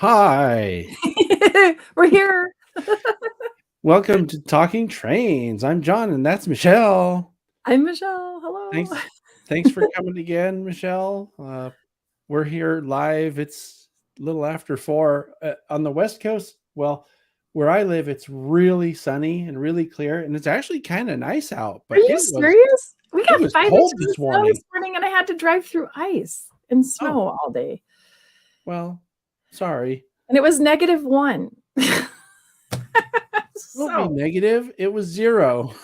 Hi, We're here. welcome to Talking Trains. I'm John, and that's Michelle. I'm Michelle. Hello. Thanks for coming again, Michelle. We're here live. It's a little after 4 on the West Coast. Well, where I live, it's really sunny and really clear, and it's actually kind of nice out. Are But you serious? We got was 5 cold inches this of snow morning. this morning, and I had to drive through ice and snow all day. Well, sorry. And it was -1. Don't be negative. It was 0.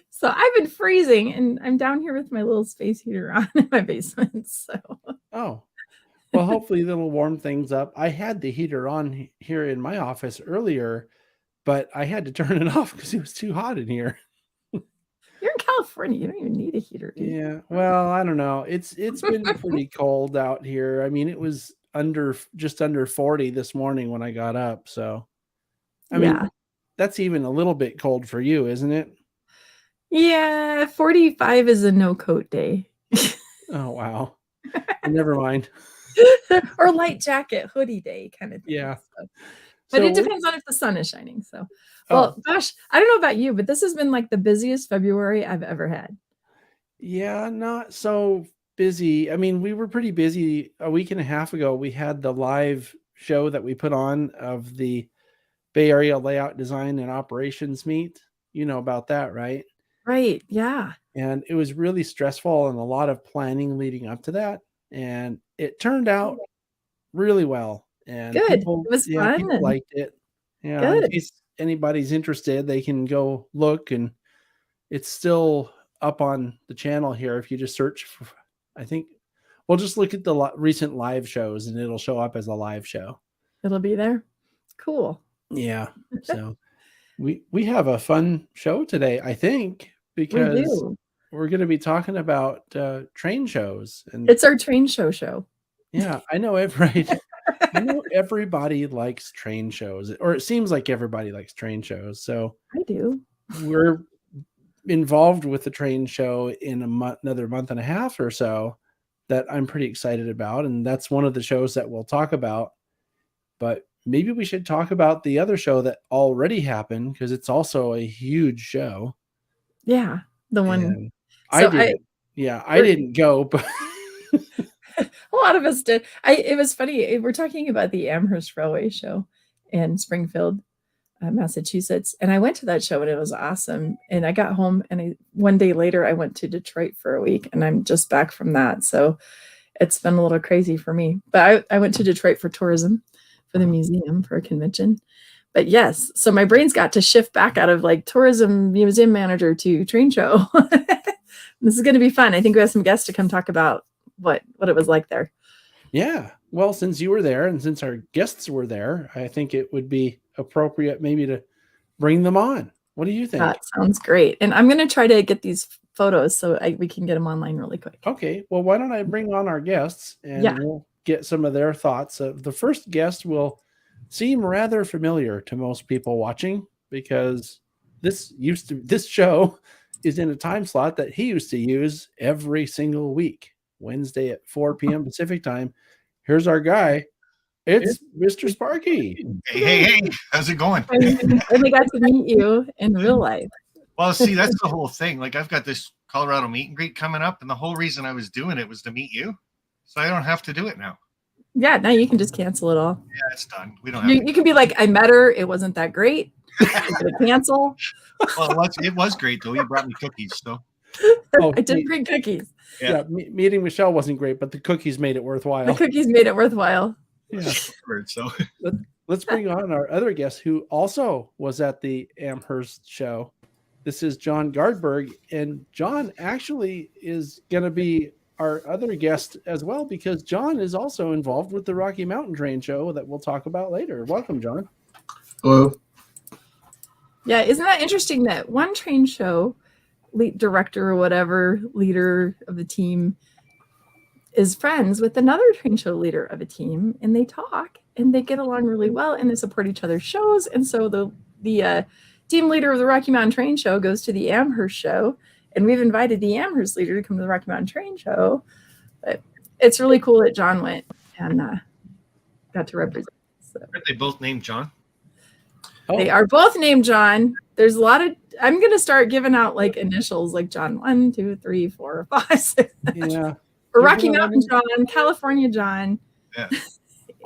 So I've been freezing, and I'm down here with my little space heater on in my basement. So Oh, well, hopefully that'll warm things up. I had the heater on here in my office earlier, but I had to turn it off because it was too hot in here. you're in California. You don't even need a heater, do you? Yeah, well, I don't know. It's been pretty cold out here. I mean, it was just under 40 this morning when I got up. So, I mean, that's even a little bit cold for you, isn't it? Yeah, 45 is a no coat day. Oh, wow. Never mind. Or light jacket, hoodie day kind of thing. Yeah. So. But it depends on if the sun is shining. So, gosh, I don't know about you, but this has been like the busiest February I've ever had. Yeah, not so busy. I mean, we were pretty busy a week and a half ago. We had the live show that we put on of the Bay Area Layout Design and Operations Meet. You know about that, right? Right. Yeah. And it was really stressful and a lot of planning leading up to that. And it turned out really well. And good. People, it was fun. People liked it. Yeah. Good. In case anybody's interested, they can go look, and it's still up on the channel here. If you just search for, I think, we'll just look at the recent live shows and it'll show up as a live show. It'll be there. Cool. Yeah. So we have a fun show today, I think, because we're going to be talking about train shows. And it's our train show. Yeah, I know everybody likes train shows, or it seems like everybody likes train shows. So I do. We're involved with the train show in another month and a half or so that I'm pretty excited about. And that's one of the shows that we'll talk about. But maybe we should talk about the other show that already happened, because it's also a huge show. Yeah. The one. I didn't go, but a lot of us did. It was funny. We're talking about the Amherst Railway Show in Springfield, Massachusetts. And I went to that show and it was awesome. And I got home and one day later I went to Detroit for a week, and I'm just back from that. So it's been a little crazy for me. But I went to Detroit for tourism, for the museum, for a convention. But yes, so my brain's got to shift back out of like tourism museum manager to train show. This is going to be fun. I think we have some guests to come talk about what it was like there. Yeah. Well, since you were there and since our guests were there, I think it would be appropriate maybe to bring them on. What do you think? That sounds great. And I'm going to try to get these photos so we can get them online really quick. Okay. Well, why don't I bring on our guests and we'll get some of their thoughts. The first guest will seem rather familiar to most people watching, because this show is in a time slot that he used to use every single week, Wednesday at 4 p.m. Pacific time. Here's our guy. It's Mr. Sparky. Hey, how's it going? And we got to meet you in real life. Well, see, that's the whole thing. Like, I've got this Colorado meet and greet coming up, and the whole reason I was doing it was to meet you, so I don't have to do it now. Yeah, now you can just cancel it all. Yeah, it's done. We don't have you can be like, I met her. It wasn't that great. I'm going to cancel. Well, it was great, though. You brought me cookies, so. I did bring cookies. Yeah, meeting Michelle wasn't great, but the cookies made it worthwhile. The cookies made it worthwhile. Yeah. So let's bring on our other guest, who also was at the Amherst show. This is John Gardberg, and John actually is going to be our other guest as well, because John is also involved with the Rocky Mountain Train show that we'll talk about later. Welcome, John. Hello. Yeah, isn't that interesting that one train show director or whatever, leader of the team, is friends with another train show leader of a team, and they talk and they get along really well and they support each other's shows. And so the team leader of the Rocky Mountain Train show goes to the Amherst show, and we've invited the Amherst leader to come to the Rocky Mountain Train show. But it's really cool that John went, and got to represent. So. Aren't they both named John? Oh. They are both named John. There's a lot of. I'm gonna start giving out like initials, like John 1, 2, 3, 4, 5, 6. Yeah. Or Rocky Mountain John, California John,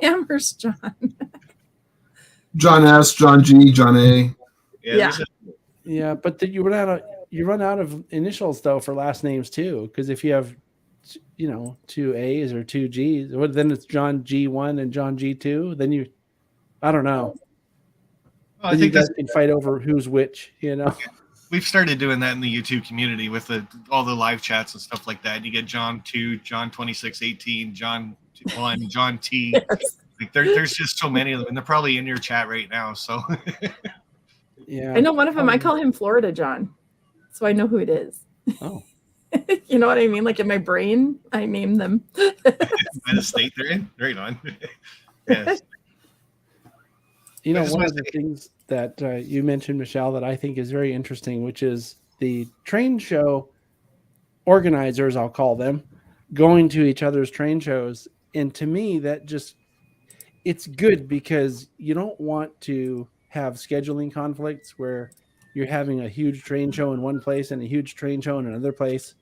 Amherst John. John S, John G, John A. Yeah, but you run out of initials though for last names too, because if you have, 2 A's or 2 G's, then it's John G1 and John G2. Then I don't know. Well, I think you guys can fight over who's which. We've started doing that in the YouTube community with all the live chats and stuff like that. You get John 2, John 2618, John 1, John T. Yes. Like there's just so many of them, and they're probably in your chat right now. So yeah, I know one of them. I call him Florida John, so I know who it is. Oh, you know what I mean? Like in my brain, I name them. By the state they're in. Right on. Yes. One of the things that you mentioned, Michelle, that I think is very interesting, which is the train show organizers, I'll call them, going to each other's train shows. And to me, it's good because you don't want to have scheduling conflicts where you're having a huge train show in one place and a huge train show in another place.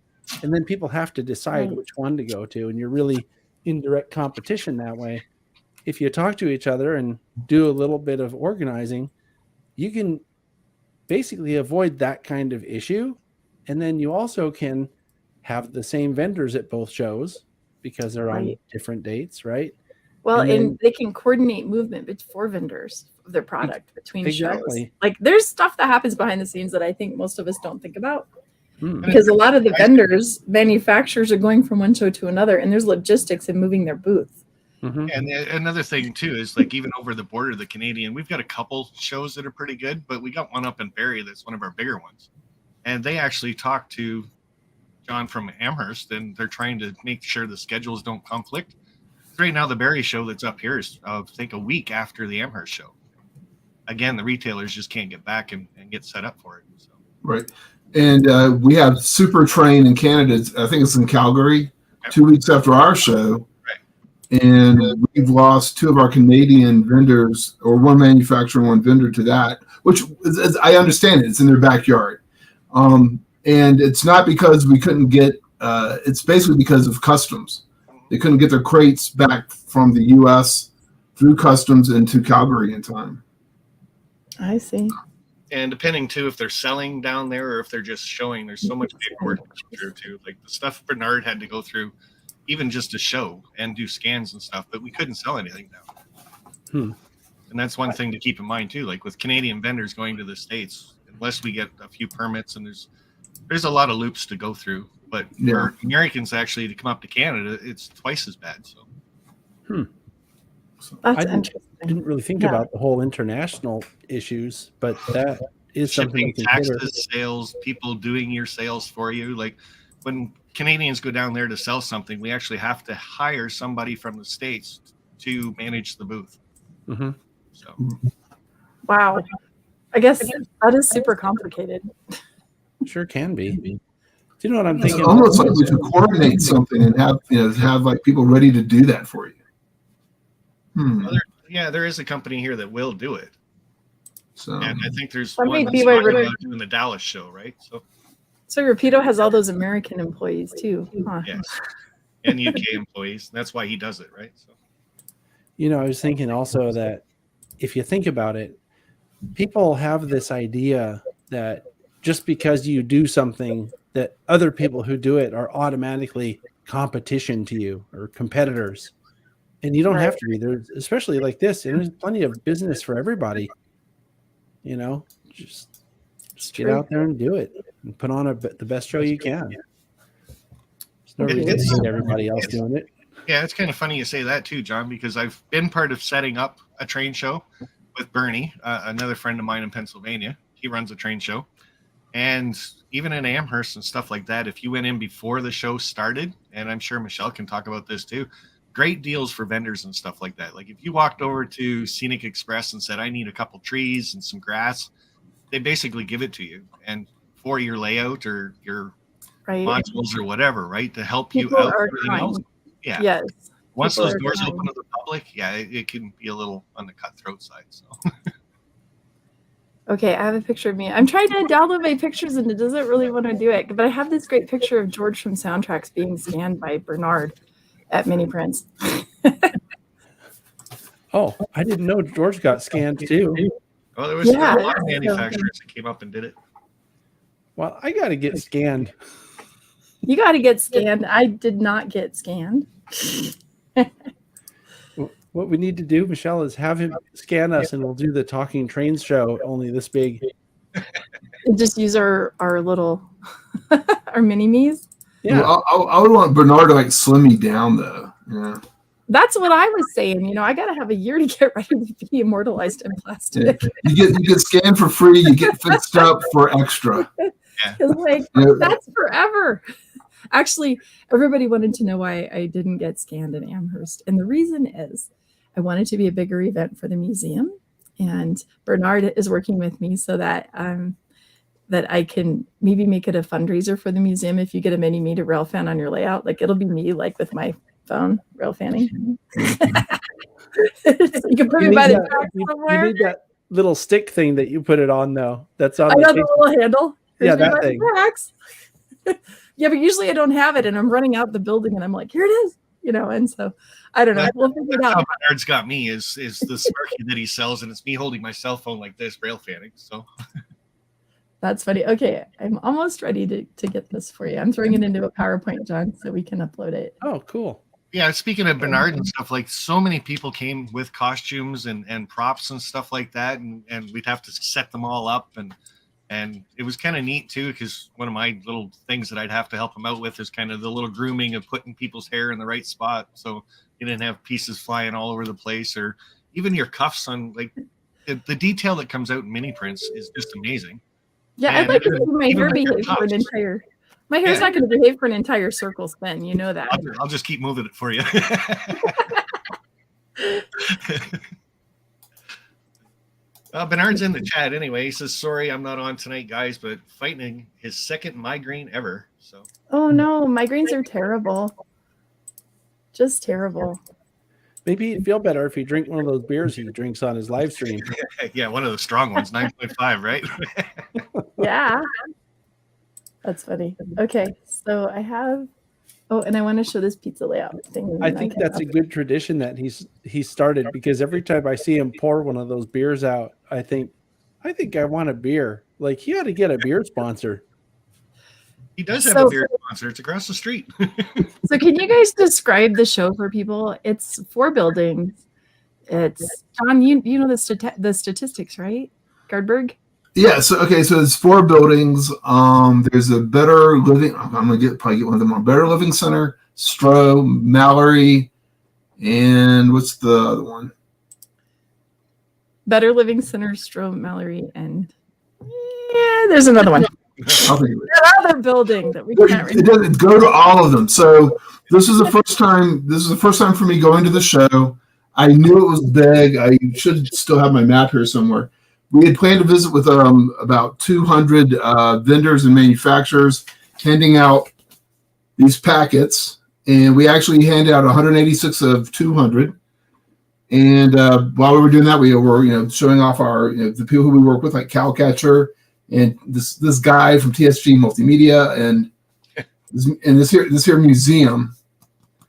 And then people have to decide which one to go to. And you're really in direct competition that way. If you talk to each other and do a little bit of organizing, you can basically avoid that kind of issue. And then you also can have the same vendors at both shows because they're on different dates, right? Well, and they can coordinate movement for vendors of their product between shows. Like there's stuff that happens behind the scenes that I think most of us don't think about. Because a lot of the vendors, manufacturers are going from one show to another, and there's logistics in moving their booth. Mm-hmm. And another thing too is like even over the border, the Canadian, we've got a couple shows that are pretty good, but we got one up in Barrie that's one of our bigger ones, and they actually talked to John from Amherst, and they're trying to make sure the schedules don't conflict. Right now, the Barrie show that's up here is I think a week after the Amherst show. Again, the retailers just can't get back and get set up for it. So. Right, and we have Super Train in Canada. I think it's in Calgary, 2 weeks after our show. And we've lost 2 of our Canadian vendors, or one manufacturer and one vendor to that, which is, I understand it. It's in their backyard. And it's not because we couldn't get, it's basically because of customs. They couldn't get their crates back from the U.S. through customs into Calgary in time. I see. And depending, too, if they're selling down there or if they're just showing, there's so much paperwork to go through, too. Like the stuff Bernard had to go through, even just to show and do scans and stuff, but we couldn't sell anything now. And that's one thing to keep in mind too. Like with Canadian vendors going to the States, unless we get a few permits, and there's a lot of loops to go through. But for Americans actually to come up to Canada, it's twice as bad. So, that's I didn't really think about the whole international issues, but that is shipping, something to consider. taxes, sales, people doing your sales for you. Like when Canadians go down there to sell something, we actually have to hire somebody from the States to manage the booth. Mm-hmm. So, wow, I guess that is super complicated. Sure can be. Do you know what I'm thinking? It's almost like we could coordinate something and have like people ready to do that for you. Well, there is a company here that will do it. So, and I think there's one that's doing the Dallas show, right? So Rapido has all those American employees too. Huh. Yes. And UK employees. That's why he does it, right? So. I was thinking also that if you think about it, people have this idea that just because you do something, that other people who do it are automatically competition to you or competitors. And you don't have to be. There's, especially like this, and there's plenty of business for everybody. Just get out there and do it and put on the best show you can. There's no reason to hate everybody else doing it. Yeah, it's kind of funny you say that too, John, because I've been part of setting up a train show with Bernie, another friend of mine in Pennsylvania. He runs a train show. And even in Amherst and stuff like that, if you went in before the show started, and I'm sure Michelle can talk about this too, great deals for vendors and stuff like that. Like if you walked over to Scenic Express and said, I need a couple trees and some grass, they basically give it to you. And for your layout or your modules or whatever, right? To help you out. Yeah. Yes. Once those doors open to the public, yeah, it can be a little on the cutthroat side. So. Okay, I have a picture of me. I'm trying to download my pictures and it doesn't really want to do it. But I have this great picture of George from Soundtracks being scanned by Bernard at Mini Prints. Oh, I didn't know George got scanned too. Well, there was a lot of manufacturers that came up and did it. Well, I got to get scanned. You got to get scanned. I did not get scanned. What we need to do, Michelle, is have him scan us, and we'll do the Talking Trains show only this big. Just use our little our mini-me's. Yeah, well, I would want Bernard to like slim me down though. Yeah. That's what I was saying. You know, I got to have a year to get ready to be immortalized in plastic. Yeah. You get scanned for free. You get fixed up for extra. It's like that's forever. Actually, everybody wanted to know why I didn't get scanned in Amherst, and the reason is I wanted to be a bigger event for the museum, and Bernard is working with me so that that I can maybe make it a fundraiser for the museum. If you get a mini me to rail fan on your layout, like it'll be me, like with my phone rail fanning. So you can put me by the track somewhere. You need that little stick thing that you put it on, though. That's on. I got the little handle. Yeah, that thing. Yeah, but usually I don't have it, and I'm running out the building, and I'm like, here it is, you know. And so I don't know. We'll figure it out. How Bernard's got me is the Sparky that he sells, and it's me holding my cell phone like this, rail fanning. So that's funny. Okay, I'm almost ready to get this for you. I'm throwing it into a PowerPoint, John, so we can upload it. Oh, cool. Yeah, speaking of Bernard and stuff, like so many people came with costumes and props and stuff like that, and we'd have to set them all up, and it was kind of neat too, because one of my little things that I'd have to help them out with is kind of the little grooming of putting people's hair in the right spot, so you didn't have pieces flying all over the place, or even your cuffs on. Like the detail that comes out in mini prints is just amazing. Yeah, And I'd like to see my hair even behave for an entire. My hair's not going to behave for an entire circle spin. You know that. I'll just keep moving it for you. Bernard's in the chat anyway. He says, sorry, I'm not on tonight, guys, but fighting his second migraine ever. So. Oh, no. Migraines are terrible. Just terrible. Maybe he'd feel better if he drank one of those beers he drinks on his live stream. Yeah, one of those strong ones, 9.5, right? Yeah. That's funny. Okay, so I have. Oh, and I want to show this pizza layout thing. I think that's a good tradition that he started, because every time I see him pour one of those beers out, I think I want a beer. Like, he ought to get a beer sponsor. He does have a beer sponsor. It's across the street. So can you guys describe the show for people? It's 4 buildings. It's John. You know the statistics, right? Gardberg. Yeah. So it's 4 buildings. There's a Better Living. I'm gonna probably get one of them on Better Living Center, Stroh, Mallory, and what's the other one? Better Living Center, Stroh, Mallory, and there's another one. Another building that we can't remember. It doesn't go to all of them. So this is the first time. This is the first time for me going to the show. I knew it was big. I should still have my map here somewhere. We had planned to visit with about 200 vendors and manufacturers, handing out these packets, and we actually handed out 186 of 200. And while we were doing that, we were showing off our the people who we work with, like Cowcatcher and this guy from TSG Multimedia and this here museum.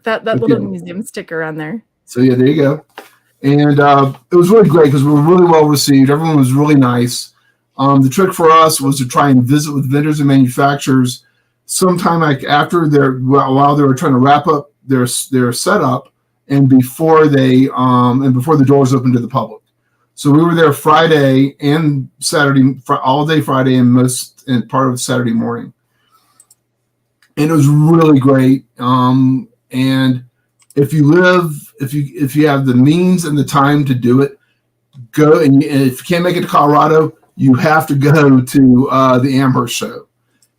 That little museum sticker on there. So yeah, there you go. And it was really great because we were really well received. Everyone was really nice. The trick for us was to try and visit with vendors and manufacturers sometime like after while they were trying to wrap up their setup and before the doors opened to the public. So we were there Friday and Saturday, all day Friday and part of Saturday morning. And it was really great. And if you have the means and the time to do it, go. And if you can't make it to Colorado, you have to go to the Amherst show.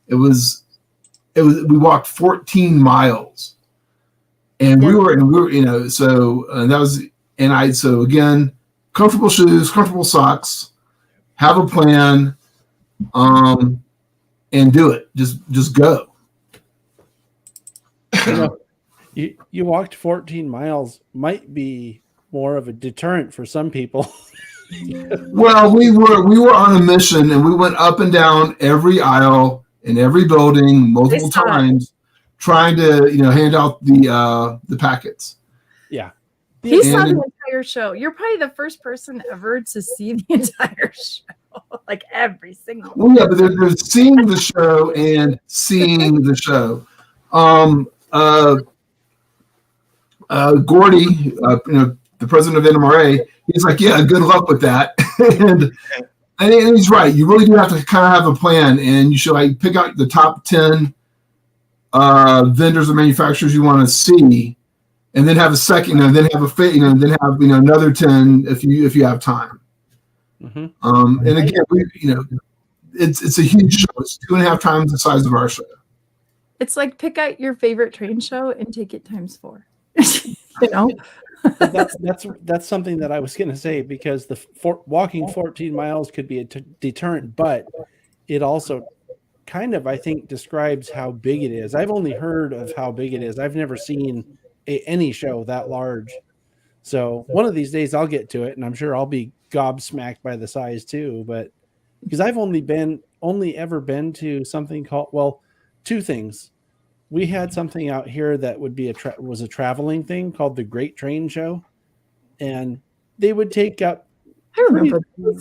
We walked 14 miles, and we were so again, comfortable shoes, comfortable socks, have a plan, and do it. Just go. You walked 14 miles might be more of a deterrent for some people. Well, we were on a mission, and we went up and down every aisle in every building multiple times, trying to hand out the packets. Yeah. He saw the entire show. You're probably the first person ever to see the entire show, like every single. Well, yeah, but there's seeing the show and seeing the show. Gordy, the president of NMRA, he's like, yeah, good luck with that. and he's right. You really do have to kind of have a plan, and you should like pick out the top 10 vendors or manufacturers you want to see, and then have a second, then have then have another 10 if you have time. Mm-hmm. And again, it's a huge show. It's 2.5 times the size of our show. It's like pick out your favorite train show and take it ×4. That's something that I was going to say, because walking 14 miles could be a deterrent, but it also kind of, I think, describes how big it is. I've only heard of how big it is. I've never seen any show that large. So one of these days I'll get to it, and I'm sure I'll be gobsmacked by the size too. But because I've only ever been to something called, two things. We had something out here that would be was a traveling thing called the Great Train Show, and they would take up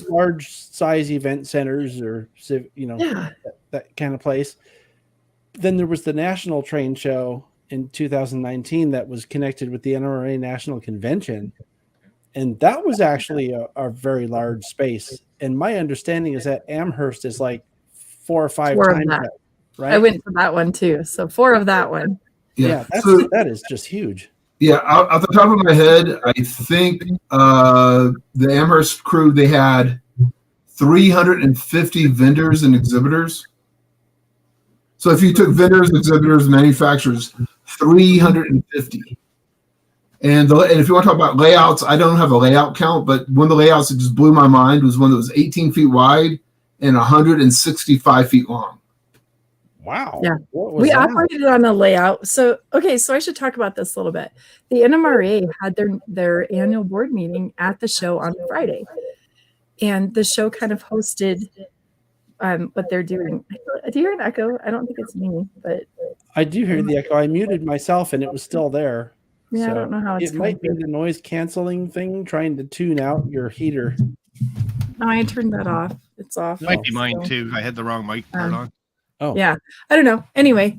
large size event centers or that kind of place. Then there was the National Train Show in 2019 that was connected with the NRA National Convention, and that was actually a very large space. And my understanding is that Amherst is like 4 or 5 times that. Right? I went for that one too. So 4 of that one. Yeah, that is just huge. Yeah, off the top of my head, I think the Amherst crew, they had 350 vendors and exhibitors. So if you took vendors, exhibitors, manufacturers, 350. And if you want to talk about layouts, I don't have a layout count, but one of the layouts that just blew my mind was one that was 18 feet wide and 165 feet long. Wow. Yeah. We operated on a layout. So I should talk about this a little bit. The NMRA had their annual board meeting at the show on Friday. And the show kind of hosted what they're doing. Do you hear an echo? I don't think it's me, but I do hear the echo. I muted myself and it was still there. Yeah, so I don't know how it's. It might be the noise canceling thing trying to tune out your heater. No, I turned that off. It's off. It might be mine too. I had the wrong mic part on. Oh yeah, I don't know. Anyway,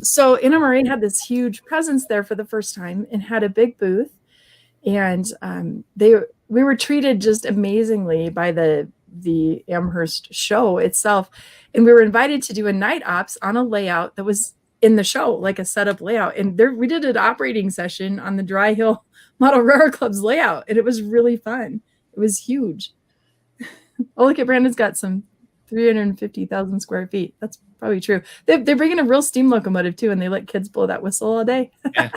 so NMRA had this huge presence there for the first time and had a big booth, and we were treated just amazingly by the Amherst show itself, and we were invited to do a night ops on a layout that was in the show, like a setup layout, and we did an operating session on the Dry Hill Model Railroad Club's layout, and it was really fun. It was huge. Oh, look at Brandon's got some 350,000 square feet. That's probably true. They bring in a real steam locomotive too, and they let kids blow that whistle all day. Yeah.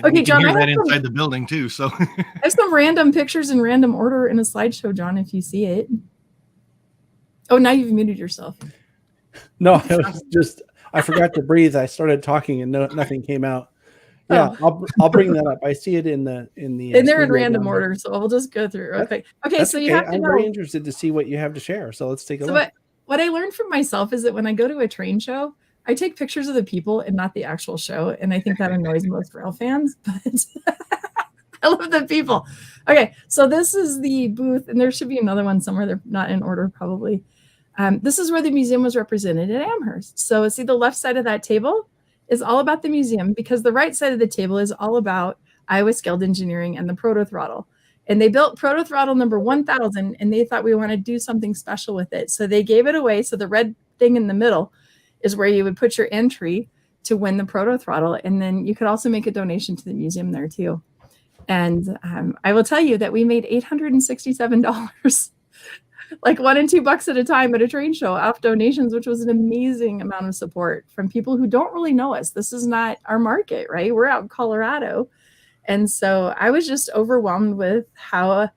Okay, John, I have that inside the building too. So I have some random pictures in random order in a slideshow, John, if you see it. Oh, now you've muted yourself. No, it was just I forgot to breathe. I started talking and nothing came out. Yeah, I'll bring that up. I see it in the. And they're in random order, so we'll just go through. Okay. So you have to I'm know. very interested to see what you have to share. So let's take a look. What I learned from myself is that when I go to a train show, I take pictures of the people and not the actual show, and I think that annoys most rail fans. But I love the people. Okay, so this is the booth, and there should be another one somewhere. They're not in order, probably. This is where the museum was represented at Amherst. So see the left side of that table is all about the museum, because the right side of the table is all about Iowa Scaled Engineering and the proto throttle. And they built proto throttle number 1000, and they thought we want to do something special with it. So they gave it away. So the red thing in the middle is where you would put your entry to win the proto throttle. And then you could also make a donation to the museum there too. And I will tell you that we made $867, like $1 and $2 at a time at a train show off donations, which was an amazing amount of support from people who don't really know us. This is not our market, right? We're out in Colorado. And so I was just overwhelmed with how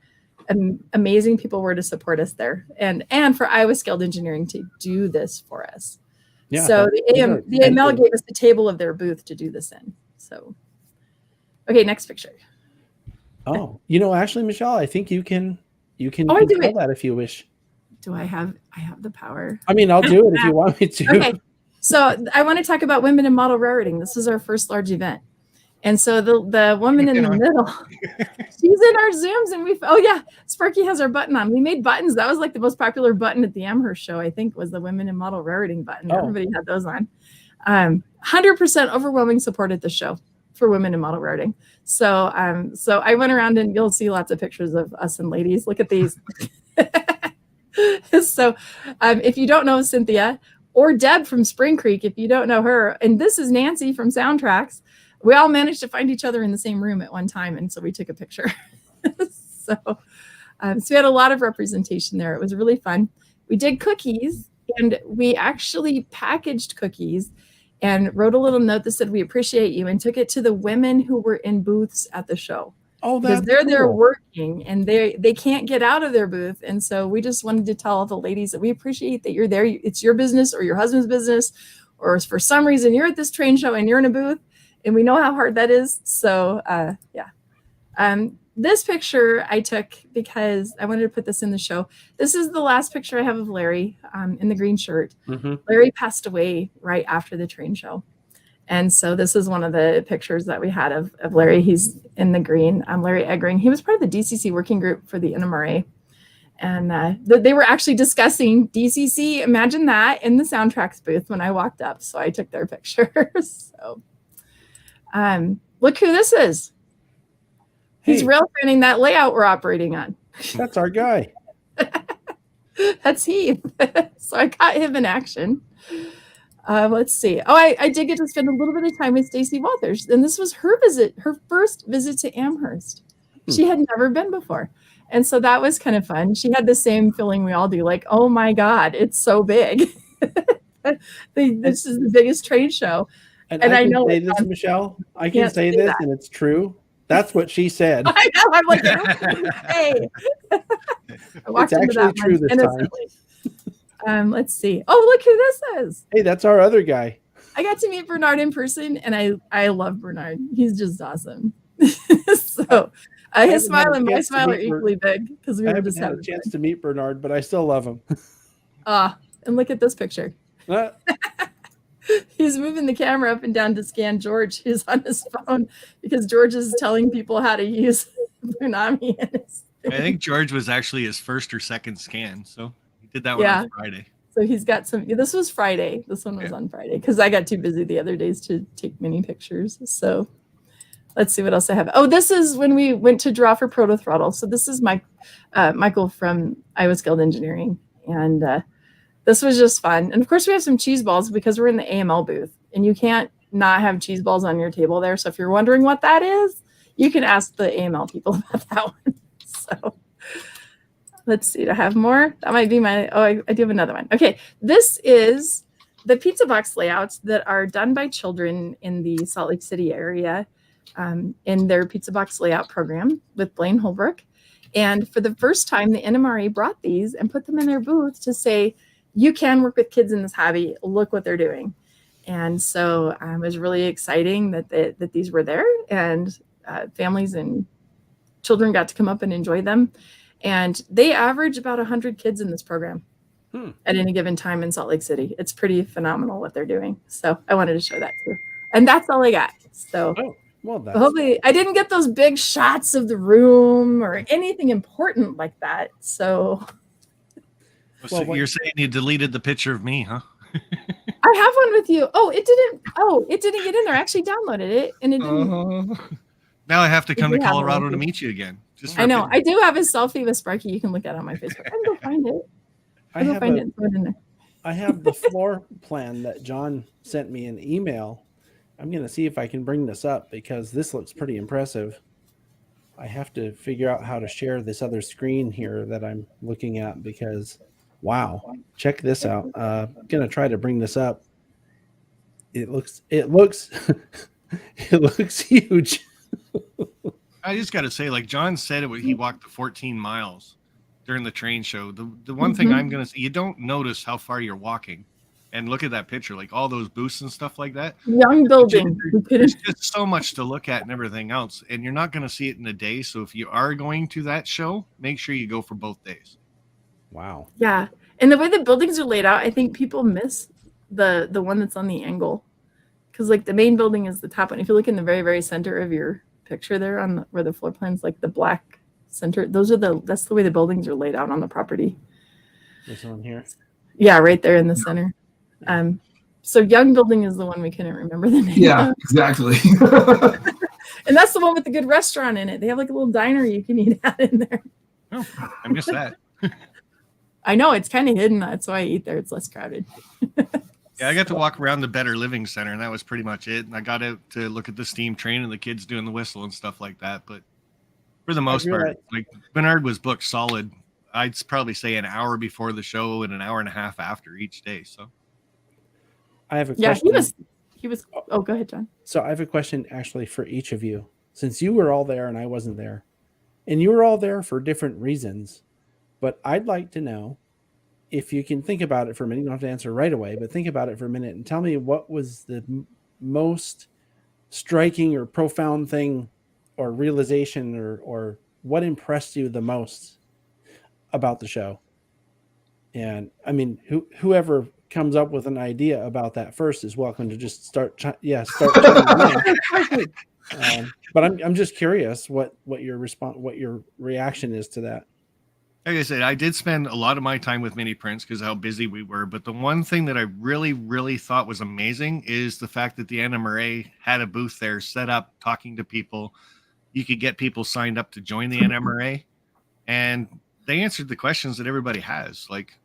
amazing people were to support us there, and for Iowa Scaled Engineering to do this for us. Yeah, so the AML gave us the table of their booth to do this in. So, okay, next picture. Oh, actually, Michelle, I think you can I do control it. that if you wish. Do I have the power? I mean, I'll do it if you want me to. Okay. So I want to talk about women in model railroading. This is our first large event. And so the woman in the middle, she's in our Zooms, and Sparky has our button on. We made buttons. That was like the most popular button at the Amherst show, I think, was the women in model railroading button. Oh. Everybody had those on. 100% overwhelming support at the show for women in model railroading. So I went around, and you'll see lots of pictures of us and ladies. Look at these. So if you don't know Cynthia or Deb from Spring Creek, if you don't know her, and this is Nancy from Soundtracks, we all managed to find each other in the same room at one time. And so we took a picture. So we had a lot of representation there. It was really fun. We did cookies, and we actually packaged cookies and wrote a little note that said, "We appreciate you," and took it to the women who were in booths at the show. Oh, that's because they're there working, and they can't get out of their booth. And so we just wanted to tell all the ladies that we appreciate that you're there. It's your business or your husband's business, or for some reason you're at this train show and you're in a booth, and we know how hard that is. So this picture I took because I wanted to put this in the show. This is the last picture I have of Larry in the green shirt. Mm-hmm. Larry passed away right after the train show. And so this is one of the pictures that we had of Larry. He's in the green. Larry Eggering. He was part of the DCC working group for the NMRA. And they were actually discussing DCC. Imagine that in the Soundtracks booth when I walked up. So I took their pictures. So look who this is. He's rail fanning that layout we're operating on. That's our guy. That's he. So I caught him in action. Let's see. Oh, I did get to spend a little bit of time with Stacy Walters, and this was her first visit to Amherst. She had never been before. And so that was kind of fun. She had the same feeling we all do, like, oh my God, it's so big. This is the biggest trade show. And I know say this, Michelle. I can say this, that. And it's true. That's what she said. I know. I'm like, hey. I walked into that true this innocently. Time. Let's see. Oh, look who this is. Hey, that's our other guy. I got to meet Bernard in person, and I love Bernard. He's just awesome. So his smile and my smile are equally big because we were just having a chance to meet Bernard, but I still love him. And look at this picture. He's moving the camera up and down to scan George, who's on his phone, because George is telling people how to use Bunami. I think George was actually his first or second scan, so he did that one on Friday. So he's got some. This was Friday. This one was on Friday because I got too busy the other days to take many pictures. So let's see what else I have. Oh, this is when we went to draw for Proto Throttle. So this is Michael from Iowa Skilled Engineering, and this was just fun. And of course, we have some cheese balls because we're in the AML booth, and you can't not have cheese balls on your table there. So if you're wondering what that is, you can ask the AML people about that one. So let's see. Do I have more? That might be my. Oh, I do have another one. Okay, this is the pizza box layouts that are done by children in the Salt Lake City area in their pizza box layout program with Blaine Holbrook. And for the first time, the NMRA brought these and put them in their booth to say, you can work with kids in this hobby. Look what they're doing. And so it was really exciting that these were there, and families and children got to come up and enjoy them. And they average about 100 kids in this program at any given time in Salt Lake City. It's pretty phenomenal what they're doing. So I wanted to show that too. And that's all I got. So hopefully I didn't get those big shots of the room or anything important like that. So you're saying you deleted the picture of me, huh? I have one with you. It didn't get in there. I actually downloaded it, and it didn't. Now I have to come to Colorado to meet you again. I know. I do have a selfie with Sparky. You can look at it on my Facebook. I can go find it. I'll find it and throw it in there. I have the floor plan that John sent me an email. I'm going to see if I can bring this up because this looks pretty impressive. I have to figure out how to share this other screen here that I'm looking at because, wow, check this out. I'm going to try to bring this up. It looks it looks huge. I just got to say, like John said, he walked the 14 miles during the train show. The one thing I'm going to say, you don't notice how far you're walking and look at that picture, like all those booths and stuff like that. Young building. There's just so much to look at and everything else, and you're not going to see it in a day. So if you are going to that show, make sure you go for both days. Wow. Yeah. And the way the buildings are laid out, I think people miss the one that's on the angle. Because like the main building is the top one. If you look in the very, very center of your picture there on where the floor plan's like the black center, that's the way the buildings are laid out on the property. This one here. Yeah, right there in the center. So Young Building is the one we couldn't remember the name. Yeah, of. exactly. And that's the one with the good restaurant in it. They have like a little diner you can eat at in there. Oh, I missed that. I know, it's kind of hidden. That's why I eat there. It's less crowded. Yeah, I got to walk around the Better Living Center, and that was pretty much it. And I got out to look at the steam train and the kids doing the whistle and stuff like that. But for the most part, like Bernard was booked solid. I'd probably say an hour before the show and an hour and a half after each day. So I have a question. Yeah, he was. Oh, go ahead, John. So I have a question actually for each of you. Since you were all there and I wasn't there, and you were all there for different reasons, but I'd like to know, if you can think about it for a minute, you don't have to answer right away, but think about it for a minute and tell me what was the most striking or profound thing or realization or what impressed you the most about the show. And I mean, whoever comes up with an idea about that first is welcome to just start. But I'm just curious what your response, what your reaction is to that. Like I said, I did spend a lot of my time with mini prints because of how busy we were. But the one thing that I really, really thought was amazing is the fact that the NMRA had a booth there set up, talking to people. You could get people signed up to join the NMRA, and they answered the questions that everybody has. Like,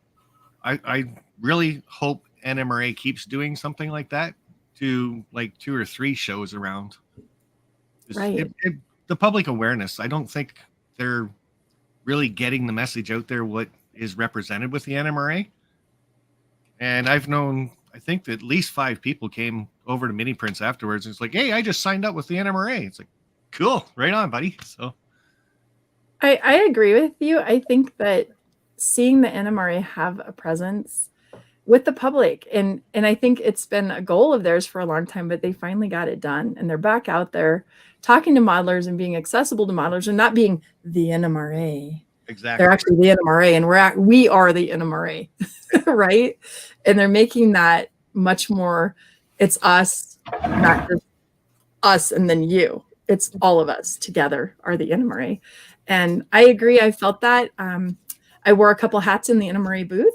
I really hope NMRA keeps doing something like that to like 2 or 3 shows around. Right. The public awareness, I don't think they're really getting the message out there what is represented with the NMRA. And I've known, I think that at least 5 people came over to mini prints afterwards. And it's like, hey, I just signed up with the NMRA. It's like, cool, right on, buddy. So I agree with you. I think that seeing the NMRA have a presence with the public, and I think it's been a goal of theirs for a long time, but they finally got it done. And they're back out there talking to modelers and being accessible to modelers and not being the NMRA. Exactly. They're actually the NMRA, and we are the NMRA, right? And they're making that much more, it's us, not just us and then you. It's all of us together are the NMRA. And I agree. I felt that. I wore a couple hats in the NMRA booth.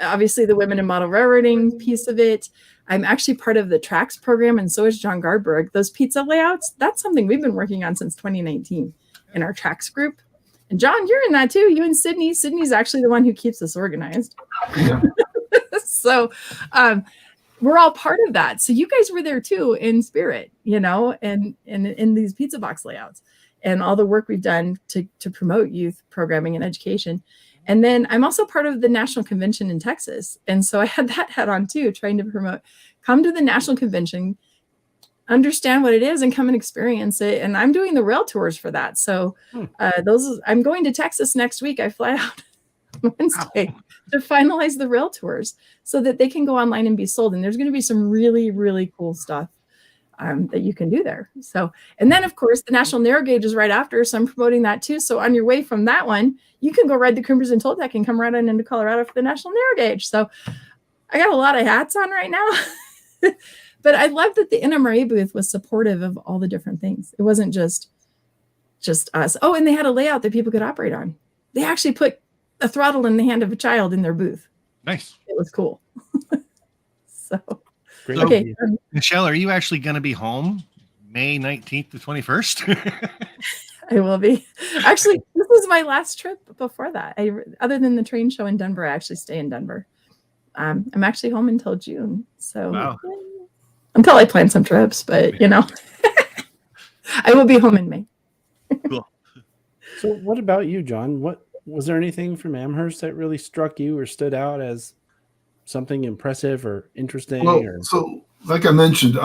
Obviously, the Women in Model Railroading piece of it. I'm actually part of the TRACS program, and so is John Garberg. Those pizza layouts, that's something we've been working on since 2019 in our TRACS group. And John, you're in that too. You and Sydney. Sydney's actually the one who keeps us organized. Yeah. So we're all part of that. So you guys were there too in spirit, and in these pizza box layouts and all the work we've done to promote youth programming and education. And then I'm also part of the National Convention in Texas. And so I had that hat on too, trying to promote, come to the National Convention, understand what it is and come and experience it. And I'm doing the rail tours for that. So I'm going to Texas next week. I fly out on Wednesday to finalize the rail tours so that they can go online and be sold. And there's going to be some really, really cool stuff that you can do there. So, and then of course the National Narrow Gauge is right after. So I'm promoting that too. So on your way from that one, you can go ride the Coomers and Toltec and come right on into Colorado for the National Narrow Gauge. So I got a lot of hats on right now, but I love that the NMRA booth was supportive of all the different things. It wasn't just us. Oh, and they had a layout that people could operate on. They actually put a throttle in the hand of a child in their booth. Nice. It was cool. So. Great. Okay. Michelle, are you actually going to be home May 19th to 21st? I will be. Actually, this is my last trip before that. Other than the train show in Denver, I actually stay in Denver. I'm actually home until June. So wow. Until I plan some trips, but I will be home in May. Cool. So what about you, John? What was there anything from Amherst that really struck you or stood out as something impressive or interesting? Well, so like I mentioned,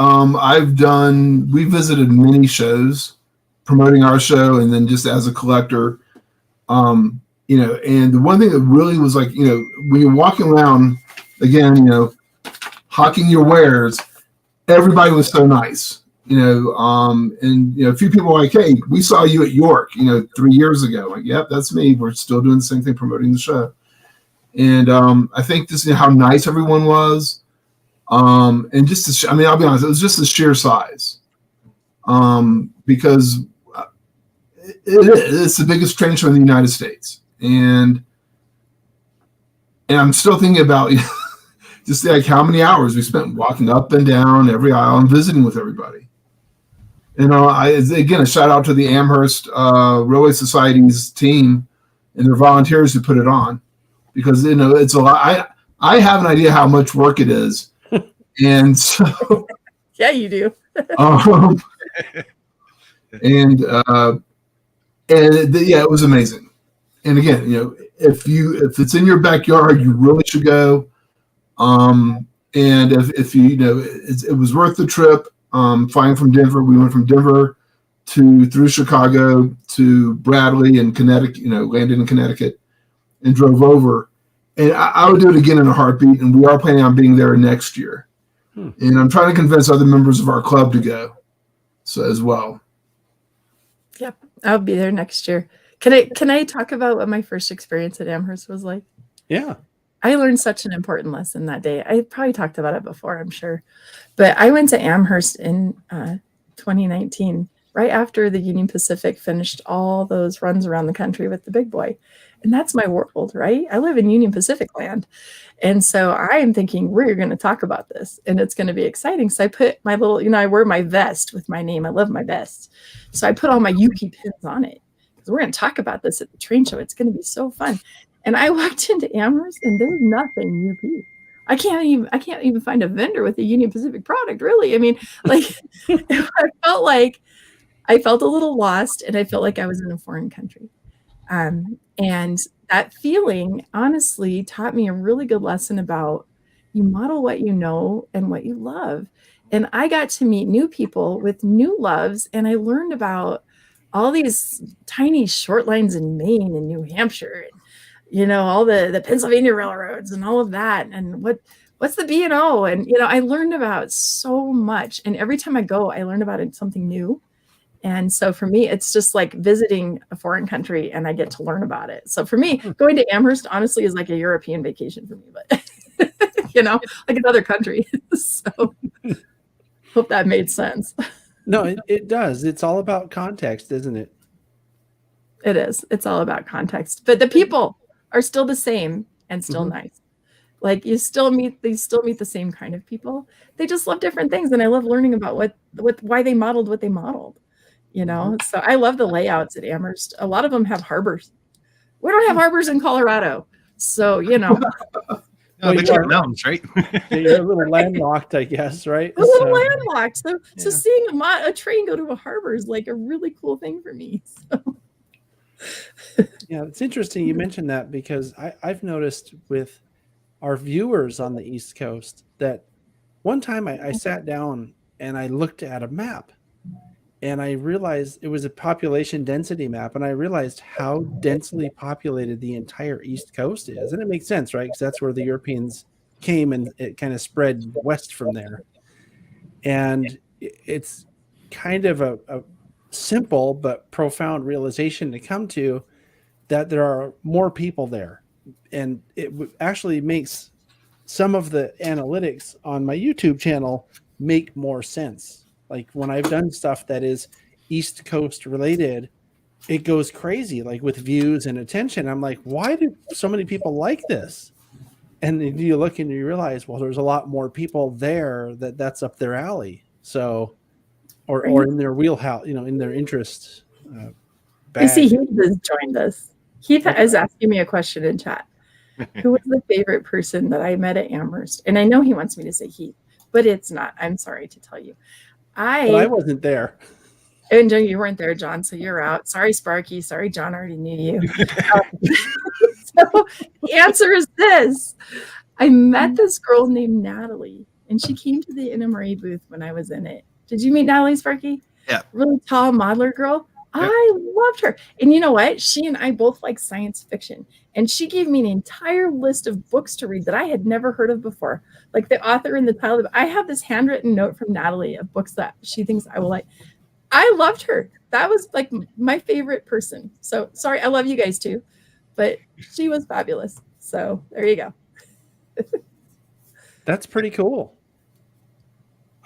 we visited many shows promoting our show, and then just as a collector, and the one thing that really was like, when you're walking around, again, hawking your wares, everybody was so nice. And a few people were like, hey, we saw you at York, 3 years ago. Like, yep, that's me. We're still doing the same thing, promoting the show. And I think this is how nice everyone was. And just I'll be honest, it was just the sheer size. Because it's the biggest train show in the United States. And I'm still thinking about just like how many hours we spent walking up and down every aisle and visiting with everybody. Again, a shout out to the Amherst Railway Society's team and their volunteers who put it on, because it's a lot. I have an idea how much work it is, and so yeah, you do. It was amazing. And again, if it's in your backyard, you really should go. And if it was worth the trip. Flying from Denver, we went from Denver through Chicago to Bradley and Connecticut, landed in Connecticut and drove over. And I would do it again in a heartbeat. And we are planning on being there next year. And I'm trying to convince other members of our club to go as well. Yep. I'll be there next year. Can I talk about what my first experience at Amherst was like? Yeah. I learned such an important lesson that day. I probably talked about it before, I'm sure. But I went to Amherst in 2019, right after the Union Pacific finished all those runs around the country with the big boy. And that's my world, right? I live in Union Pacific land. And so I am thinking, we're going to talk about this and it's going to be exciting. So I put my little, I wear my vest with my name. I love my vest. So I put all my UP pins on it because we're going to talk about this at the train show. It's going to be so fun. And I walked into Amherst and there was nothing UP. I can't even find a vendor with a Union Pacific product, really. I mean, like I felt a little lost and I felt like I was in a foreign country. And that feeling honestly taught me a really good lesson about you model what you know and what you love. And I got to meet new people with new loves. And I learned about all these tiny short lines in Maine and New Hampshire, and, all the Pennsylvania railroads and all of that. And what's the B&O? And, I learned about so much. And every time I go, I learn about something new. And so for me, it's just like visiting a foreign country and I get to learn about it. So for me, going to Amherst, honestly, is like a European vacation for me, but, like another country. So hope that made sense. No, it does. It's all about context, isn't it? It is. It's all about context. But the people are still the same and still nice. Like you still meet the same kind of people. They just love different things. And I love learning about why they modeled what they modeled. So I love the layouts at Amherst. A lot of them have harbors. We don't have harbors in Colorado. So, No, they are mountains, right? You're a little landlocked, I guess, right? A little landlocked. So seeing a train go to a harbor is like a really cool thing for me. So. Yeah, it's interesting you mentioned that because I've noticed with our viewers on the East Coast that one time I sat down and I looked at a map and I realized it was a population density map, and I realized how densely populated the entire East Coast is. And it makes sense, right? Because that's where the Europeans came and it kind of spread west from there. And it's kind of a simple but profound realization to come to that there are more people there. And it actually makes some of the analytics on my YouTube channel make more sense. Like when I've done stuff that is East Coast related, it goes crazy, like with views and attention. I'm like, why do so many people like this? And then you look and you realize, well, there's a lot more people there that's up their alley. So, or in their wheelhouse, in their interest. I see Heath has joined us. Heath is asking me a question in chat. Who was the favorite person that I met at Amherst? And I know he wants me to say Heath, but it's not. I'm sorry to tell you. I wasn't there. And you weren't there, John, so you're out. Sorry, Sparky. Sorry, John already knew you. So the answer is this. I met this girl named Natalie, and she came to the NMRE booth when I was in it. Did you meet Natalie, Sparky? Yeah. Really tall modeler girl. I loved her. And you know what? She and I both like science fiction. And she gave me an entire list of books to read that I had never heard of before. Like the author and the title. I have this handwritten note from Natalie of books that she thinks I will like. I loved her. That was like my favorite person. So sorry, I love you guys too. But she was fabulous. So there you go. That's pretty cool.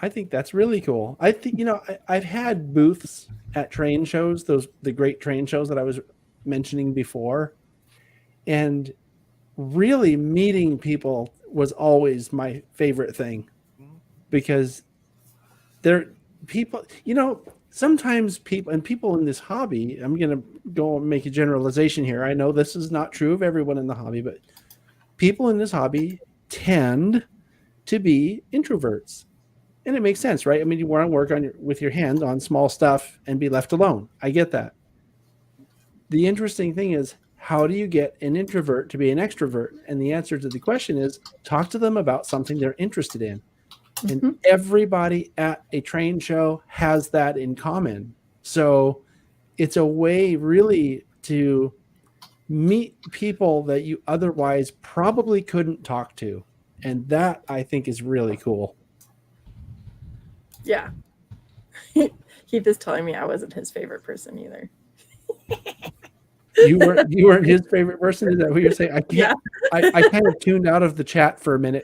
I think that's really cool. I think, I've had booths at train shows, the great train shows that I was mentioning before. And really meeting people was always my favorite thing, because they're people, sometimes people in this hobby, I'm going to go and make a generalization here. I know this is not true of everyone in the hobby, but people in this hobby tend to be introverts. And it makes sense, right? I mean, you want to work with your hands on small stuff and be left alone. I get that. The interesting thing is, how do you get an introvert to be an extrovert? And the answer to the question is, talk to them about something they're interested in. Mm-hmm. And everybody at a train show has that in common. So it's a way really to meet people that you otherwise probably couldn't talk to. And that, I think, is really cool. Yeah. Keith is telling me I wasn't his favorite person either. You weren't his favorite person? Is that what you're saying? I can't. Yeah. I kind of tuned out of the chat for a minute.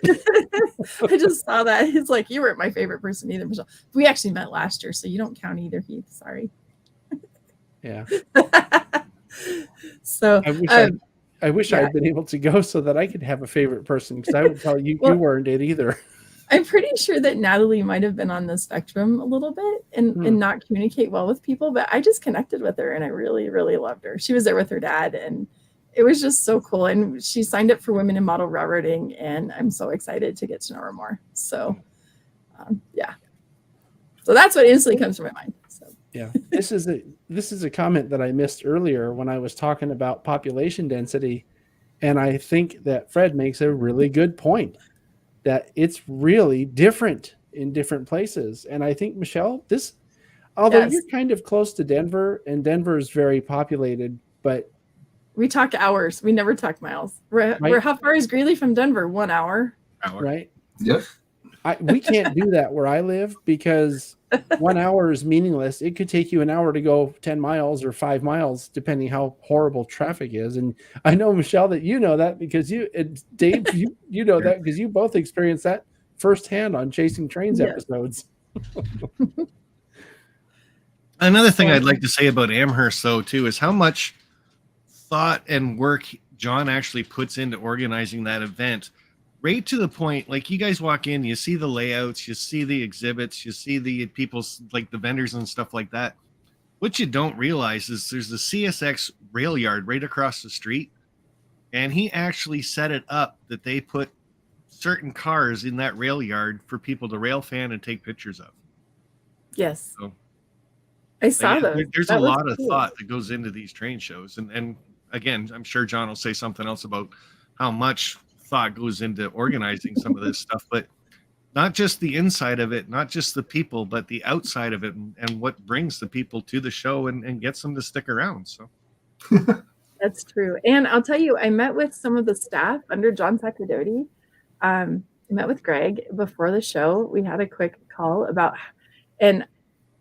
I just saw that. He's like, you weren't my favorite person either, Michelle. We actually met last year, so you don't count either, Heath. Sorry. Yeah. So I wish I'd been able to go so that I could have a favorite person, because I would tell you you weren't it either. I'm pretty sure that Natalie might have been on the spectrum a little bit and not communicate well with people, but I just connected with her and I really, really loved her. She was there with her dad and it was just so cool. And she signed up for Women in Model Railroading and I'm so excited to get to know her more. So, So that's what instantly comes to my mind. So. Yeah, this is a comment that I missed earlier when I was talking about population density. And I think that Fred makes a really good point, that it's really different in different places. And I think, Michelle, although you're kind of close to Denver, and Denver is very populated, but we talk hours. We never talk miles. We're how far is Greeley from Denver? 1 hour. Right? Yep. We can't do that where I live, because 1 hour is meaningless. It could take you an hour to go 10 miles or 5 miles, depending how horrible traffic is. And I know, Michelle, that you know that, because Dave, you know that because you both experienced that firsthand on Chasing Trains episodes. Another thing I'd like to say about Amherst, though, too, is how much thought and work John actually puts into organizing that event. Right to the point, like you guys walk in, you see the layouts, you see the exhibits, you see the people's, like the vendors and stuff like that. What you don't realize is there's the CSX rail yard right across the street. And he actually set it up that they put certain cars in that rail yard for people to rail fan and take pictures of. Yes. So, I saw those. There's a lot of thought that goes into these train shows. And again, I'm sure John will say something else about how much thought goes into organizing some of this stuff, but not just the inside of it, not just the people, but the outside of it, and what brings the people to the show and gets them to stick around. So that's true. And I'll tell you, I met with some of the staff under John Sacerdoti. I met with Greg before the show. We had a quick call and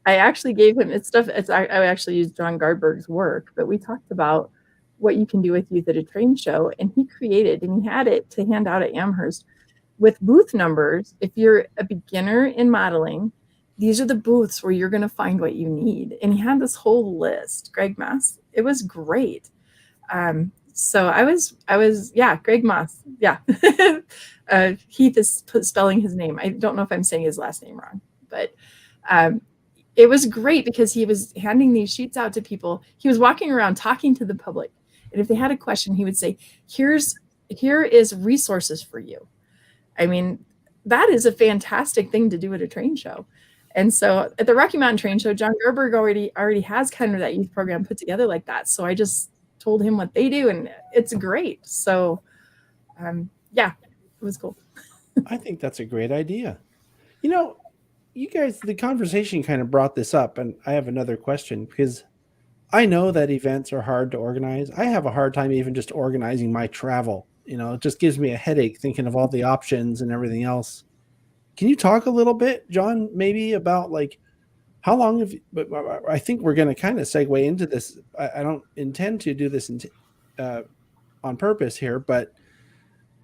I actually gave him I actually used John Gardberg's work, but we talked about what you can do with youth at a train show. And he had it to hand out at Amherst with booth numbers. If you're a beginner in modeling, these are the booths where you're going to find what you need. And he had this whole list, Greg Mass. It was great. So I was, Greg Moss. Yeah. Heath is spelling his name. I don't know if I'm saying his last name wrong, but, it was great because he was handing these sheets out to people. He was walking around talking to the public. And if they had a question, he would say, here is resources for you. I mean, that is a fantastic thing to do at a train show. And so at the Rocky Mountain Train Show, John Gerberg already has kind of that youth program put together like that. So I just told him what they do and it's great. So it was cool. I think that's a great idea. You guys, the conversation kind of brought this up, and I have another question, because I know that events are hard to organize. I have a hard time even just organizing my travel. It just gives me a headache thinking of all the options and everything else. Can you talk a little bit, John, maybe about like how long have you, but I think we're going to kind of segue into this. I don't intend to do this on purpose here, but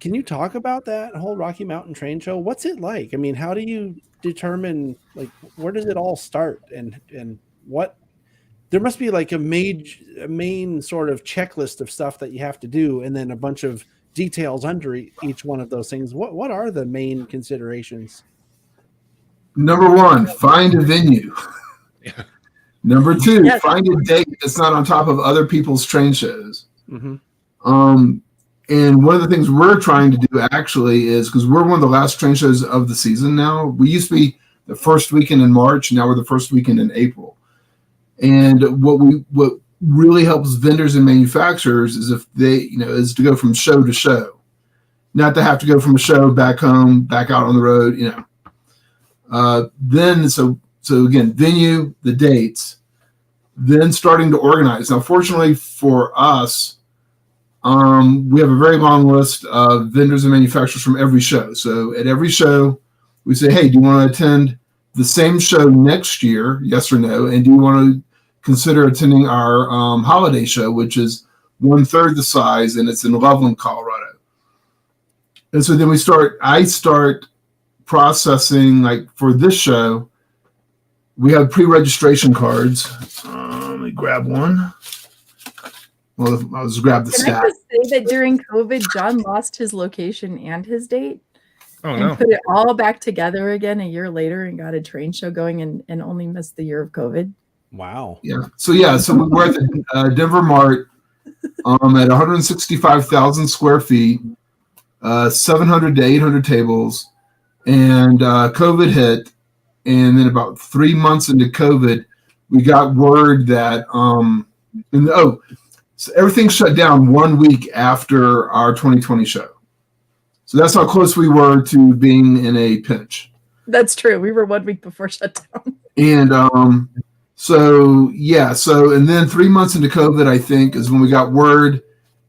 can you talk about that whole Rocky Mountain Train Show? What's it like? I mean, how do you determine, like, where does it all start and what? There must be like a main sort of checklist of stuff that you have to do, and then a bunch of details under each one of those things. What are the main considerations? Number one, find a venue. Yeah. Number two, find a date that's not on top of other people's train shows. Mm-hmm. And one of the things we're trying to do actually is, because we're one of the last train shows of the season now. We used to be the first weekend in March. Now we're the first weekend in April. And what really helps vendors and manufacturers is if they, is to go from show to show, not to have to go from a show back home, back out on the road, Then, so again, venue, the dates, then starting to organize. Now, fortunately for us, we have a very long list of vendors and manufacturers from every show. So at every show, we say, hey, do you want to attend the same show next year? Yes or no? And do you want to consider attending our holiday show, which is 1/3 the size, and it's in Loveland, Colorado. And so then I start processing, like for this show, we have pre-registration cards. Let me grab one. Well, I'll just grab the stack. Can I just say that during COVID, John lost his location and his date? Oh, and put it all back together again a year later and got a train show going and only missed the year of COVID. Wow. Yeah. So we're at the Denver Mart at 165,000 square feet, 700 to 800 tables, and COVID hit. And then about 3 months into COVID, we got word that so everything shut down 1 week after our 2020 show. So that's how close we were to being in a pinch. That's true. We were 1 week before shutdown. And and then 3 months into COVID, I think, is when we got word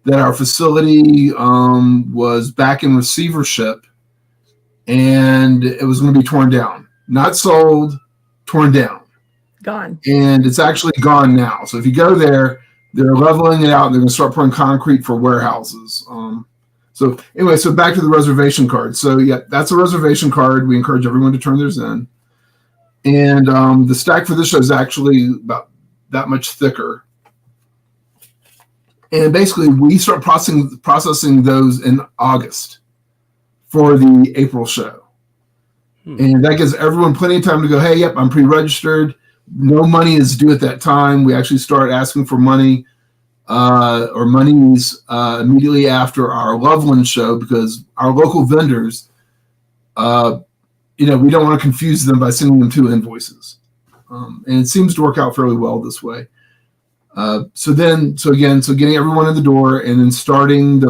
that our facility was back in receivership and it was going to be torn down. Not sold, torn down. Gone. And it's actually gone now. So if you go there, they're leveling it out and they're going to start pouring concrete for warehouses. So back to the reservation card. So yeah, that's a reservation card. We encourage everyone to turn theirs in. And the stack for this show is actually about that much thicker. And basically, we start processing those in August for the April show. And that gives everyone plenty of time to go, hey, yep, I'm pre-registered. No money is due at that time. We actually start asking for money or monies immediately after our Loveland show, because our local vendors, we don't want to confuse them by sending them 2 invoices. And it seems to work out fairly well this way. So getting everyone in the door and then starting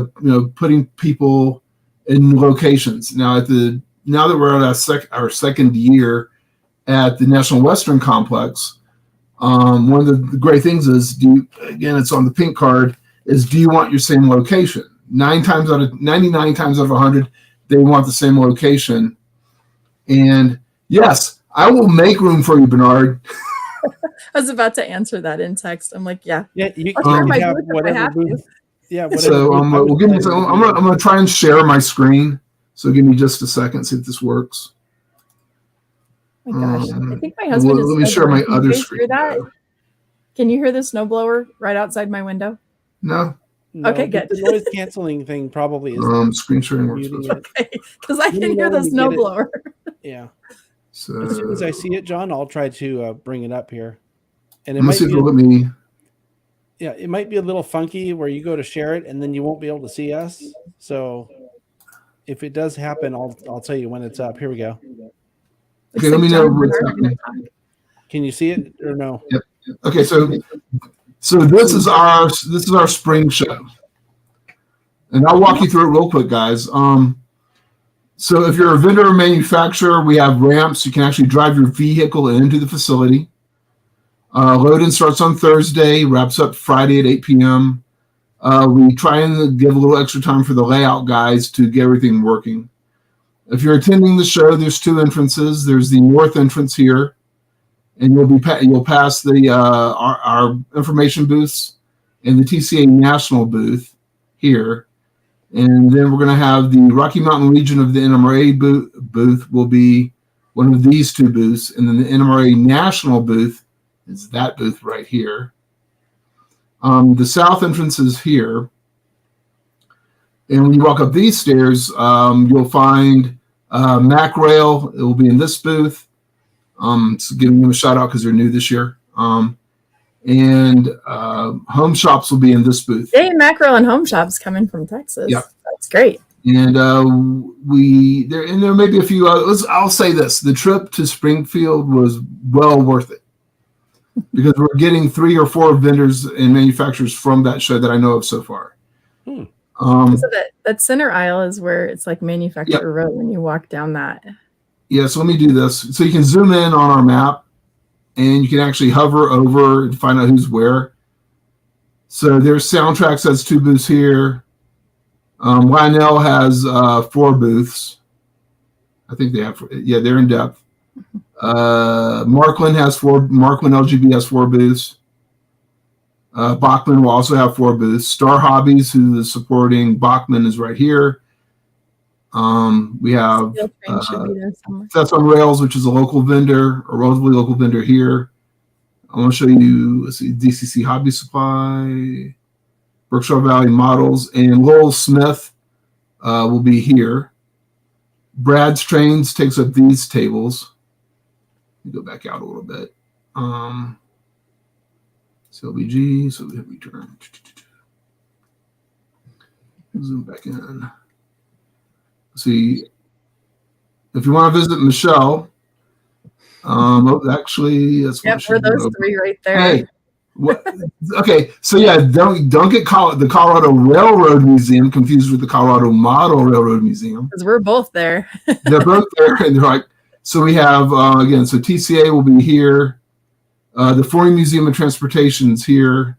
putting people in locations. Now that we're at our second year at the National Western Complex, one of the great things is, it's on the pink card, is do you want your same location? 99 times out of 100, they want the same location. And yes, I will make room for you, Bernard. I was about to answer that in text. I'm like, yeah. Yeah, you can have whatever booth. Yeah, whatever. So I'm going to try and share my screen. So give me just a second, see if this works. Oh my gosh, I think my husband is. Let me share my other screen. Can you hear the snowblower right outside my window? No. Okay, good. The noise canceling thing probably is. Screen sharing works. Okay, because I can hear the snowblower. Yeah. So as soon as I see it, John, I'll try to bring it up here. And it might see if it'll let me. Yeah, it might be a little funky where you go to share it and then you won't be able to see us. So if it does happen, I'll tell you when it's up. Here we go. Okay, let me know what's happening. Can you see it or no? Yep. Okay, so this is our spring show, and I'll walk you through it real quick, guys. So if you're a vendor or manufacturer, we have ramps. You can actually drive your vehicle into the facility. Load-in starts on Thursday, wraps up Friday at 8 p.m. We try and give a little extra time for the layout guys to get everything working. If you're attending the show, there's 2 entrances. There's the north entrance here, and you'll pass the our information booths and the TCA National booth here. And then we're going to have the Rocky Mountain region of the NMRA booth will be one of these 2 booths. And then the NMRA National booth is that booth right here. The south entrance is here. And when you walk up these stairs, you'll find MacRail. It will be in this booth. So giving them a shout out because they're new this year. And Home Shops will be in this booth. Hey, Macro and Home Shops coming from Texas. Yep. That's great. And there may be a few others. I'll say this: the trip to Springfield was well worth it because we're getting 3 or 4 vendors and manufacturers from that show that I know of so far. So that center aisle is where it's like Manufacturer Road when you walk down that. Yeah. So let me do this. So you can zoom in on our map. And you can actually hover over and find out who's where. So there's Soundtracks has 2 booths here. Lionel has 4 booths. I think they have. Yeah, they're in depth. Markland has 4. Markland LGB has 4 booths. Bachman will also have 4 booths. Star Hobbies, who is supporting Bachman, is right here. We have That's on Rails, which is a local vendor, a relatively local vendor here. I want to show you, let's see, DCC Hobby Supply, Berkshire Valley Models, and Lowell Smith will be here. Brad's Trains takes up these tables. Let me go back out a little bit. CLBG, so we hit return. Zoom back in. See, if you want to visit Michelle, actually, that's what we're those 3 right there. Hey, okay, so yeah, don't get the Colorado Railroad Museum confused with the Colorado Model Railroad Museum because we're both there. They're both there, and they're like. So we have again. So TCA will be here. The Ford Museum of Transportation is here.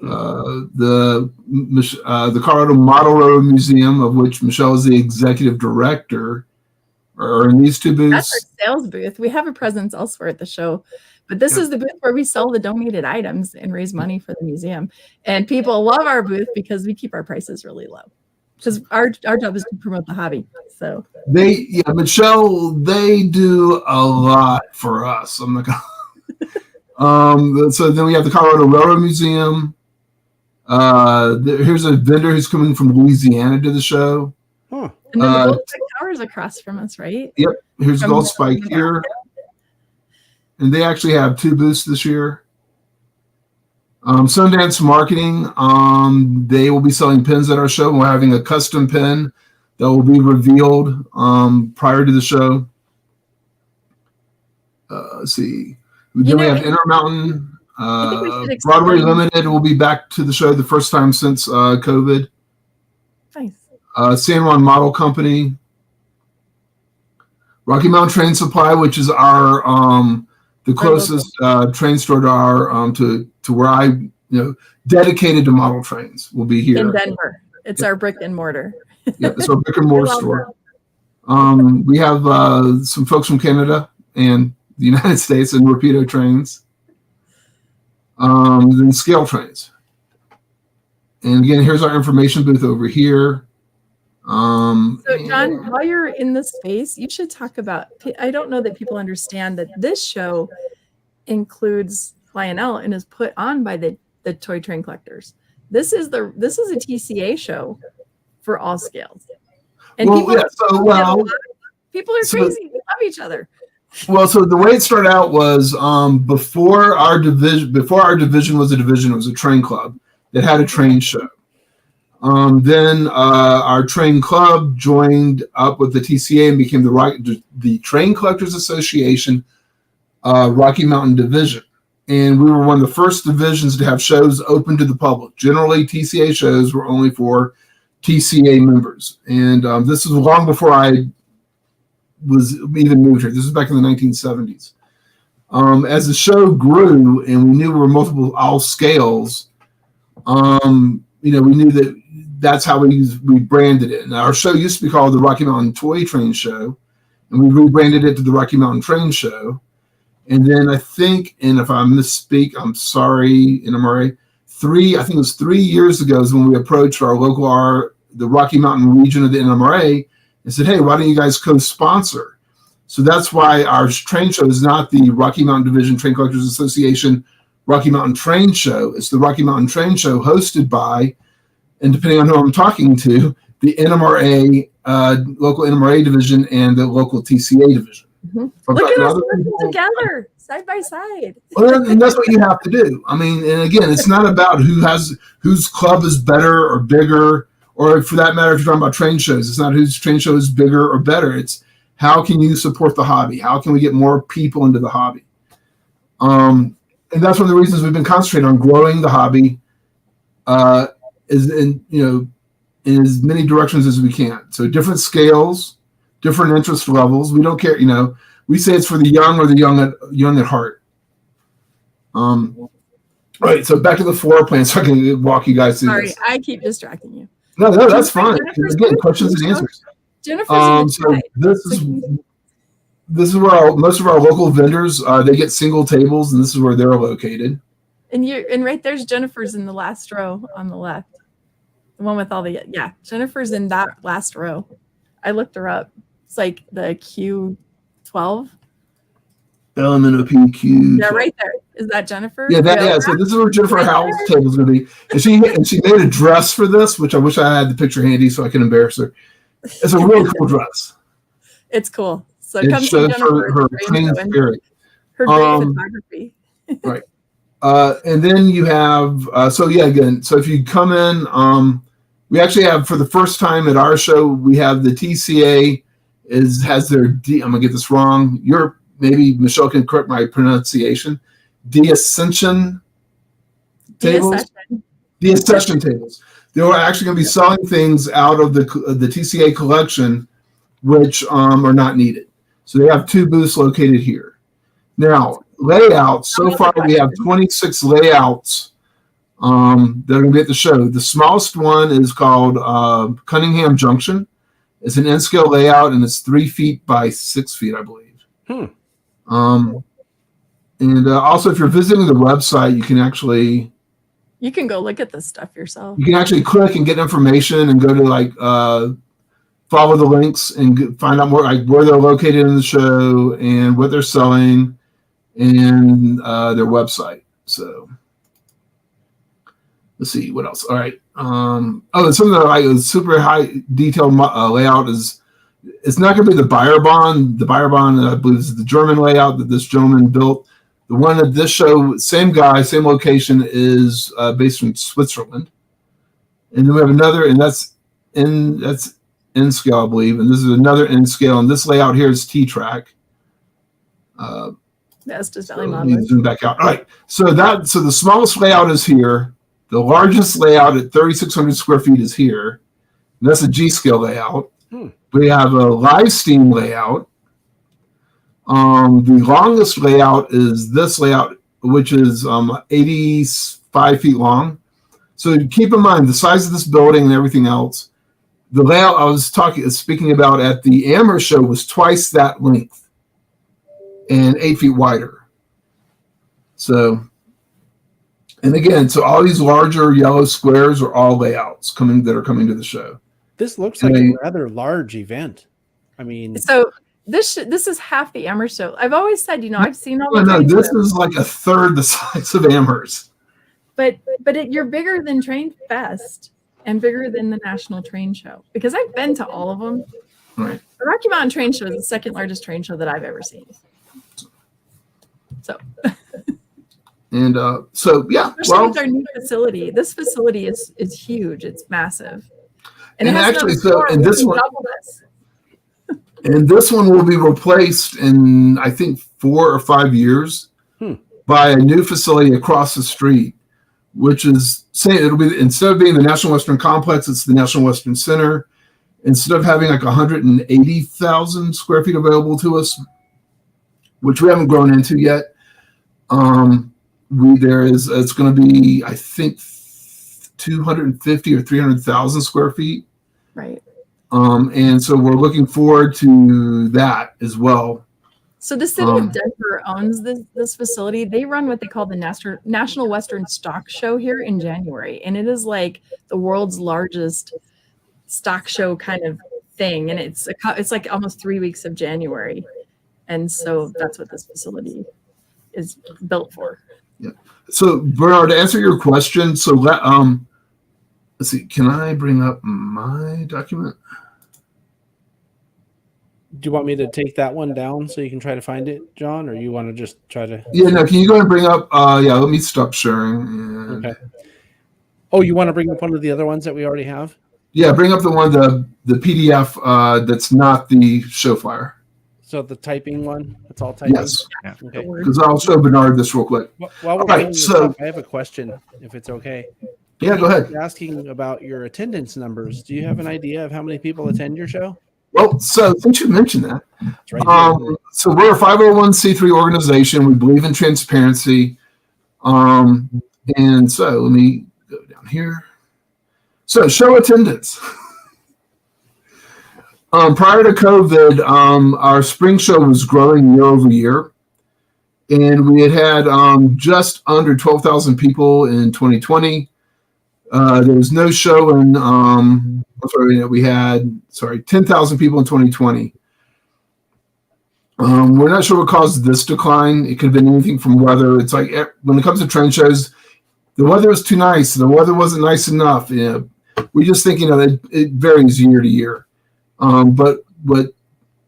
The Colorado Model Road Museum, of which Michelle is the executive director, are in these 2 booths. That's our sales booth. We have a presence elsewhere at the show, but this is the booth where we sell the donated items and raise money for the museum. And people love our booth because we keep our prices really low. Because our job is to promote the hobby. So Michelle, they do a lot for us. I'm not gonna. So then we have the Colorado Railroad Museum. Here's a vendor who's coming from Louisiana to the show. Huh. And then the Gold Spike Tower is across from us, right? Yep. Here's Gold Spike here. And they actually have 2 booths this year. Sundance Marketing, they will be selling pins at our show. We're having a custom pin that will be revealed prior to the show. Let's see. Then we have Intermountain. Broadway Limited will be back to the show the first time since COVID. Nice. San Juan Model Company. Rocky Mountain Train Supply, which is our the closest train store to our to where I dedicated to model trains will be here in Denver. It's our brick and mortar. Yeah, it's our brick and mortar store. We have some folks from Canada and the United States and Rapido Trains. Then Scale Trains. And again, here's our information booth over here. So John, while you're in this space, you should talk about, I don't know that people understand that this show includes Lionel and is put on by the toy train collectors. This is a TCA show for all scales. And people are crazy. They love each other. Well, so the way it started out was before our division was a division, it was a train club that had a train show. Then our train club joined up with the TCA and became the Train Collectors Association Rocky Mountain Division. And we were one of the first divisions to have shows open to the public. Generally, TCA shows were only for TCA members. And this was long before I was even moved here. This is back in the 1970s. As the show grew and we knew we were multiple all scales, we knew that that's how we branded it. And our show used to be called the Rocky Mountain Toy Train Show, and we rebranded it to the Rocky Mountain Train Show. And then I think, and if I misspeak, I'm sorry, NMRA, I think it was 3 years ago is when we approached the Rocky Mountain region of the NMRA and said, hey, why don't you guys co-sponsor? So that's why our train show is not the Rocky Mountain Division Train Collectors Association Rocky Mountain Train Show. It's the Rocky Mountain Train Show hosted by, and depending on who I'm talking to, the NMRA, local NMRA division and the local TCA division. Mm-hmm. Look at us working together, side by side. Well, and that's what you have to do. I mean, and again, it's not about whose club is better or bigger, or for that matter, if you're talking about train shows, it's not whose train show is bigger or better. It's how can you support the hobby? How can we get more people into the hobby? And that's one of the reasons we've been concentrating on growing the hobby, in as many directions as we can. So different scales, different interest levels. We don't care. We say it's for the young or the young at heart. Right. So back to the floor plan, so I can walk you guys through. Sorry, this. I keep distracting you. No, that's fine. Again, questions and answers. Jennifer's so this is where most of our local vendors they get single tables, and this is where they're located. And right there's Jennifer's in the last row on the left. The one with all Jennifer's in that last row. I looked her up. It's like the Q12. LMNOP. Yeah, right there. Is that Jennifer? Yeah, so this is where Jennifer Howell's table is going to be. And she made a dress for this, which I wish I had the picture handy so I can embarrass her. It's a really cool dress. It's cool. So it come see shows Jennifer. her train spirit. Her great photography. Right. And then you have, so if you come in, we actually have, for the first time at our show, we have the TCA has their I'm going to get this wrong. Maybe Michelle can correct my pronunciation. De-accession tables. De-accession tables. They were actually going to be selling things out of the TCA collection, which are not needed. So they have 2 booths located here. Now, layouts. So far, we have 26 layouts that are going to be at the show. The smallest one is called Cunningham Junction. It's an N-scale layout, and it's 3 feet by 6 feet, I believe. And also, if you're visiting the website, you can go look at this stuff yourself. You can actually click and get information and go to follow the links and find out more where they're located in the show and what they're selling and their website. So let's see what else. All right. Some of the super high detailed layout is. It's not going to be the Bayerbahn. The Bayerbahn, I believe, is the German layout that this gentleman built. The one at this show, same guy, same location, is based in Switzerland. And then we have another, and that's N scale, I believe. And this is another N scale. And this layout here is T-track. That's just Valley Model. Zoom back out. All right. So the smallest layout is here. The largest layout at 3,600 square feet is here. And that's a G scale layout. We have a live steam layout. The longest layout is this layout, which is 85 feet long. So keep in mind the size of this building and everything else. The layout I was speaking about at the Amherst show was twice that length and 8 feet wider. So, and again, so all these larger yellow squares are all layouts that are coming to the show. This looks like a rather large event. I mean, so this is half the Amherst show. I've always said, I've seen all the. No, this is like a third the size of Amherst. But you're bigger than Train Fest and bigger than the National Train Show because I've been to all of them. Right. The Rocky Mountain Train Show is the second largest train show that I've ever seen. So. And especially with our new facility. This facility is huge. It's massive. And actually, this one will be replaced in, I think, 4 or 5 years by a new facility across the street, which is saying it'll be, instead of being the National Western Complex, it's the National Western Center. Instead of having like 180,000 square feet available to us, which we haven't grown into yet, It's going to be, I think, 250 or 300,000 square feet. Right. And so we're looking forward to that as well. So the city of Denver owns this facility. They run what they call the National Western Stock Show here in January. And it is like the world's largest stock show kind of thing. And it's like almost 3 weeks of January. And so that's what this facility is built for. Yeah. So Bernard, to answer your question, so let's see, can I bring up my document? Do you want me to take that one down so you can try to find it, John, or you want to just try to? Yeah, no. Can you go and bring up? Let me stop sharing. Okay. Oh, you want to bring up one of the other ones that we already have? Yeah, bring up the PDF that's not the show flyer. So the typing one, it's all typing. Yes. Yeah. Okay. Because I'll show Bernard this real quick. While we're Right, this up, I have a question, if it's okay. Yeah, go ahead. Asking about your attendance numbers. Do you have an idea of how many people attend your show? Well, so since you mentioned that, It's right here. so we're a 501c3 organization. We believe in transparency. And so let me go down here. So show attendance. Prior to COVID, our spring show was growing year over year. And we had just under 12,000 people in 2020. There was no show in, we had 10,000 people in 2020. We're not sure what caused this decline. It could have been anything from weather. It's like when it comes to train shows, the weather was too nice. The weather wasn't nice enough. We just think, it varies year to year. But what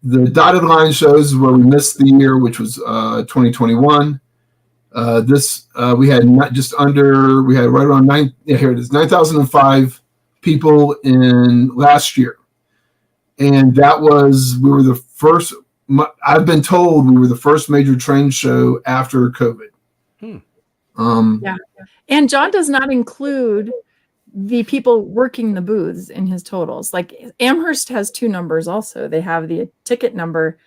the dotted line shows where we missed the year, which was 2021. We had we had right around 9,005 people in last year. And we were the first, I've been told we were the first major train show after COVID. Yeah. And John does not include the people working the booths in his totals. Like Amherst has two numbers also. They have the ticket number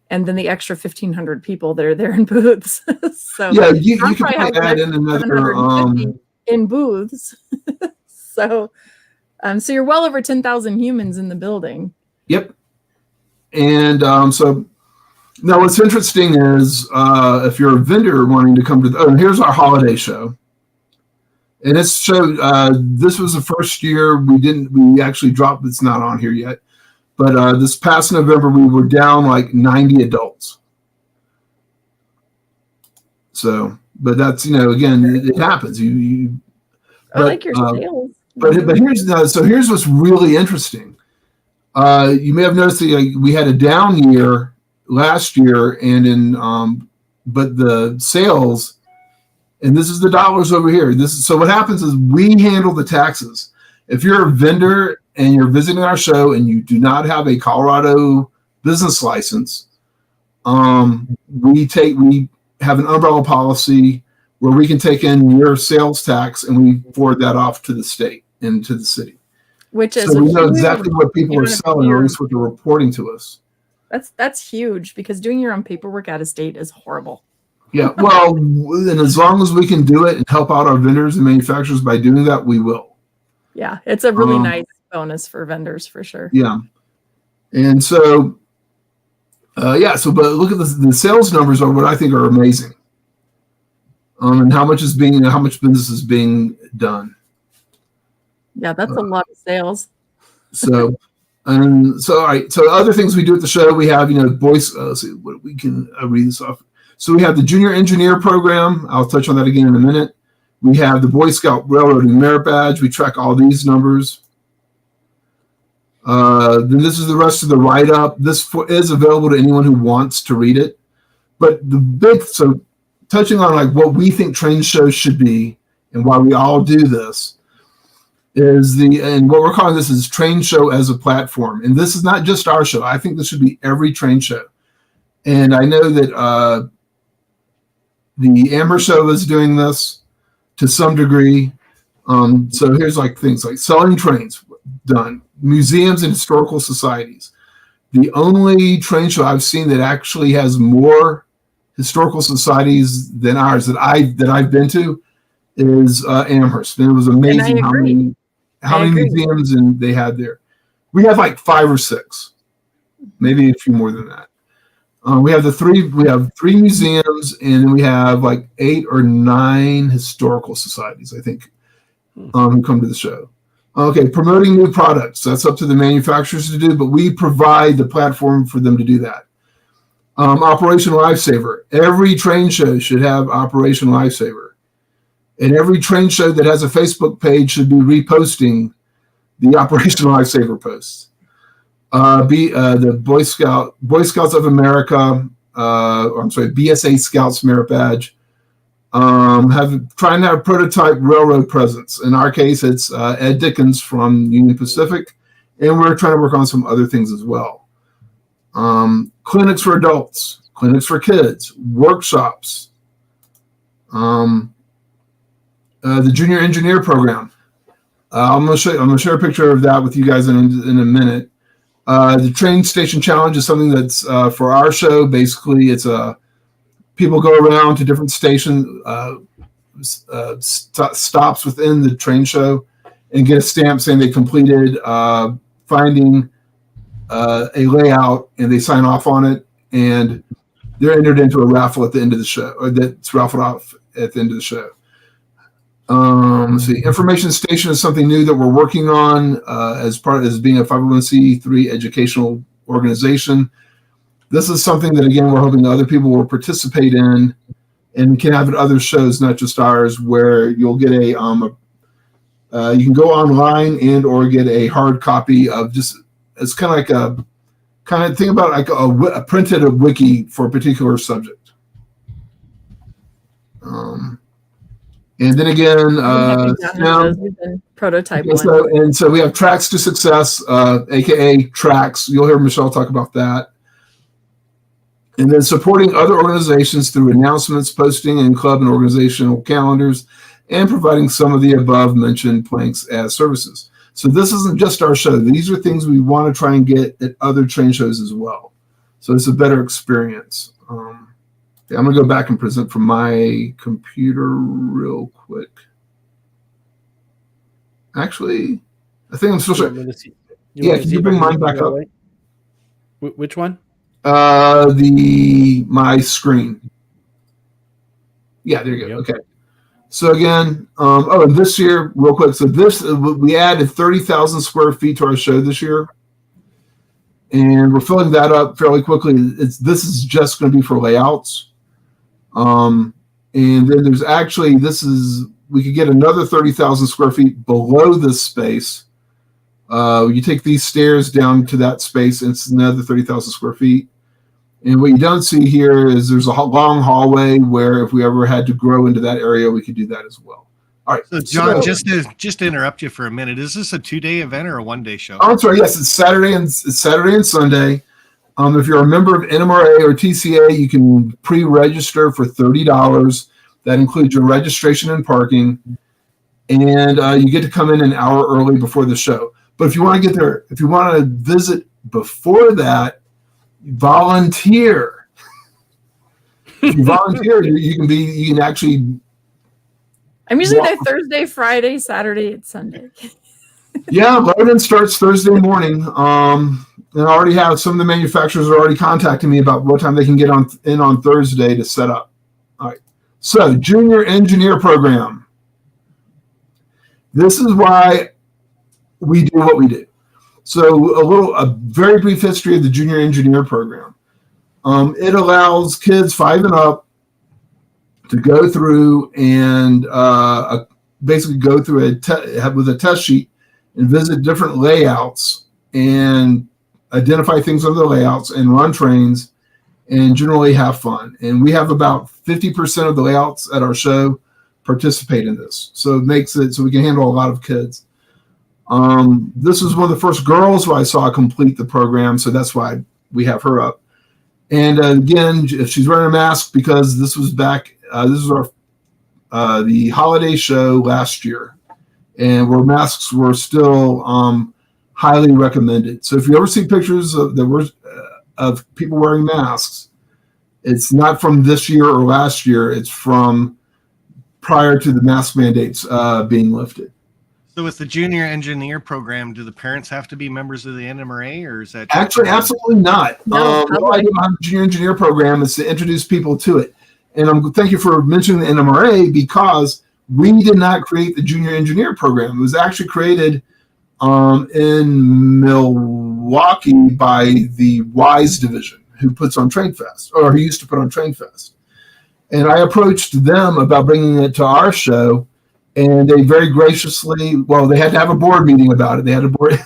and then the extra 1,500 people that are there in booths. So yeah, you can probably add in another in booths. So you're well over 10,000 humans in the building. Yep. And so now what's interesting is if you're a vendor wanting to come to here's our holiday show. And this show, this was the first year we actually dropped, it's not on here yet. But this past November, we were down like 90 adults. So, but that's, again, it happens. I like your sales. But here's what's really interesting. You may have noticed that we had a down year last year, and but the sales, and this is the dollars over here. So what happens is we handle the taxes. If you're a vendor and you're visiting our show and you do not have a Colorado business license, we have an umbrella policy where we can take in your sales tax and we forward that off to the state and to the city. Which is so we know exactly what people are selling, or at least what they're reporting to us. That's huge, because doing your own paperwork out of state is horrible. Yeah, well, and as long as we can do it and help out our vendors and manufacturers by doing that, we will. Yeah, it's a really nice bonus for vendors for sure. Yeah, and so, but look at the sales numbers are what I think are amazing, and how much business is being done. Yeah, that's a lot of sales. So, all right. So other things we do at the show, we have, boys. Let's see what we can read this off. So we have the Junior Engineer Program. I'll touch on that again in a minute. We have the Boy Scout Railroading Merit Badge. We track all these numbers. Then this is the rest of the write-up. This is available to anyone who wants to read it. But touching on like what we think train shows should be and why we all do this and what we're calling this is train show as a platform. And this is not just our show. I think this should be every train show. And I know that the Amherst show is doing this to some degree. So here's like things like selling trains, done. Museums and historical societies. The only train show I've seen that actually has more historical societies than ours that I've been to is Amherst. And it was amazing how many museums and they had there. We have like 5 or 6, maybe a few more than that. We have three museums, and then we have like 8 or 9 historical societies, I think, who come to the show. Okay, promoting new products. That's up to the manufacturers to do, but we provide the platform for them to do that. Operation Lifesaver. Every train show should have Operation Lifesaver. And every train show that has a Facebook page should be reposting the Operation Lifesaver posts. The Boy Scouts of America, BSA Scouts Merit Badge, trying to have prototype railroad presence. In our case, it's Ed Dickens from Union Pacific, and we're trying to work on some other things as well. Clinics for adults, clinics for kids, workshops. The Junior Engineer Program. I'm going to share a picture of that with you guys in a minute. The Train Station Challenge is something that's for our show. Basically, it's people go around to different station stops within the train show and get a stamp saying they completed finding a layout, and they sign off on it, and they're entered into a raffle at the end of the show, or that's raffled off at the end of the show. Let's see. Information Station is something new that we're working on as being a 501c3 educational organization. This is something that, again, we're hoping other people will participate in, and we can have at other shows, not just ours, where you'll get you can go online and or get a hard copy of just, it's kind of think about like a printed wiki for a particular subject. And then again, prototype one. So we have Tracks to Success, aka Tracks. You'll hear Michelle talk about that. And then supporting other organizations through announcements, posting, and club and organizational calendars, and providing some of the above mentioned planks as services. So this isn't just our show. These are things we want to try and get at other train shows as well. So it's a better experience. I'm going to go back and present from my computer real quick. Actually, I think I'm still sure. Yeah, can you bring mine back up? Which one? My screen. Yeah, there you go. Okay. So again, and this year, real quick. So we added 30,000 square feet to our show this year, and we're filling that up fairly quickly. This is just going to be for layouts. And then there's actually, we could get another 30,000 square feet below this space. You take these stairs down to that space, and it's another 30,000 square feet. And what you don't see here is there's a long hallway where if we ever had to grow into that area, we could do that as well. All right. So John, just to interrupt you for a minute, is this a 2-day event or a 1-day show? Oh, I'm sorry. Yes, it's Saturday and Sunday. If you're a member of NMRA or TCA, you can pre-register for $30. That includes your registration and parking, and you get to come in an hour early before the show. But if you want to get there, if you want to visit before that, volunteer. If you volunteer, you can actually. I'm usually there Thursday, Friday, Saturday, and Sunday. Yeah, load-in starts Thursday morning. And I already have some of the manufacturers are already contacting me about what time they can get in on Thursday to set up. All right. So, Junior Engineer Program. This is why we do what we do. So, a very brief history of the Junior Engineer Program. It allows kids 5 and up to go through and basically go through with a test sheet and visit different layouts and identify things on the layouts and run trains and generally have fun. And we have about 50% of the layouts at our show participate in this. So it makes it so we can handle a lot of kids. This is one of the first girls who I saw complete the program, so that's why we have her up. And again, if she's wearing a mask, because this was back, this is our the holiday show last year, and where masks were still highly recommended. So if you ever see pictures of people wearing masks, It's not from this year or last year. It's from prior to the mask mandates being lifted. So with the junior engineer program, do the parents have to be members of the NMRA, or is that actually absolutely not? No, The idea behind the junior engineer program is to introduce people to it. And thank you for mentioning the NMRA, because we did not create the junior engineer program. It was actually created in Milwaukee by the WISE division, who puts on Train Fest, or who used to put on Train Fest. And I approached them about bringing it to our show, and they very graciously, well, they had to have a board meeting about it. They had a board,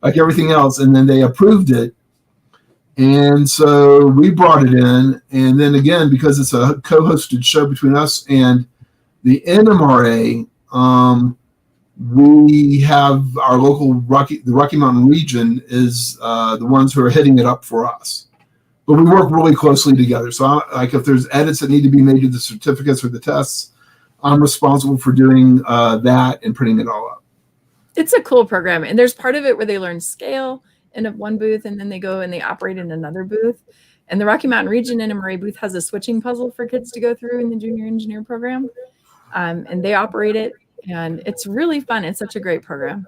like everything else, and then they approved it. And so we brought it in. And then again, because it's a co-hosted show between us and the NMRA, we have our local the Rocky Mountain region is the ones who are hitting it up for us. But we work really closely together. So like if there's edits that need to be made to the certificates or the tests, I'm responsible for doing that and printing it all up. It's a cool program. And there's part of it where they learn scale in one booth, and then they go and they operate in another booth. And the Rocky Mountain Region NMRA booth has a switching puzzle for kids to go through in the junior engineer program. And they operate it, and it's really fun. It's such a great program.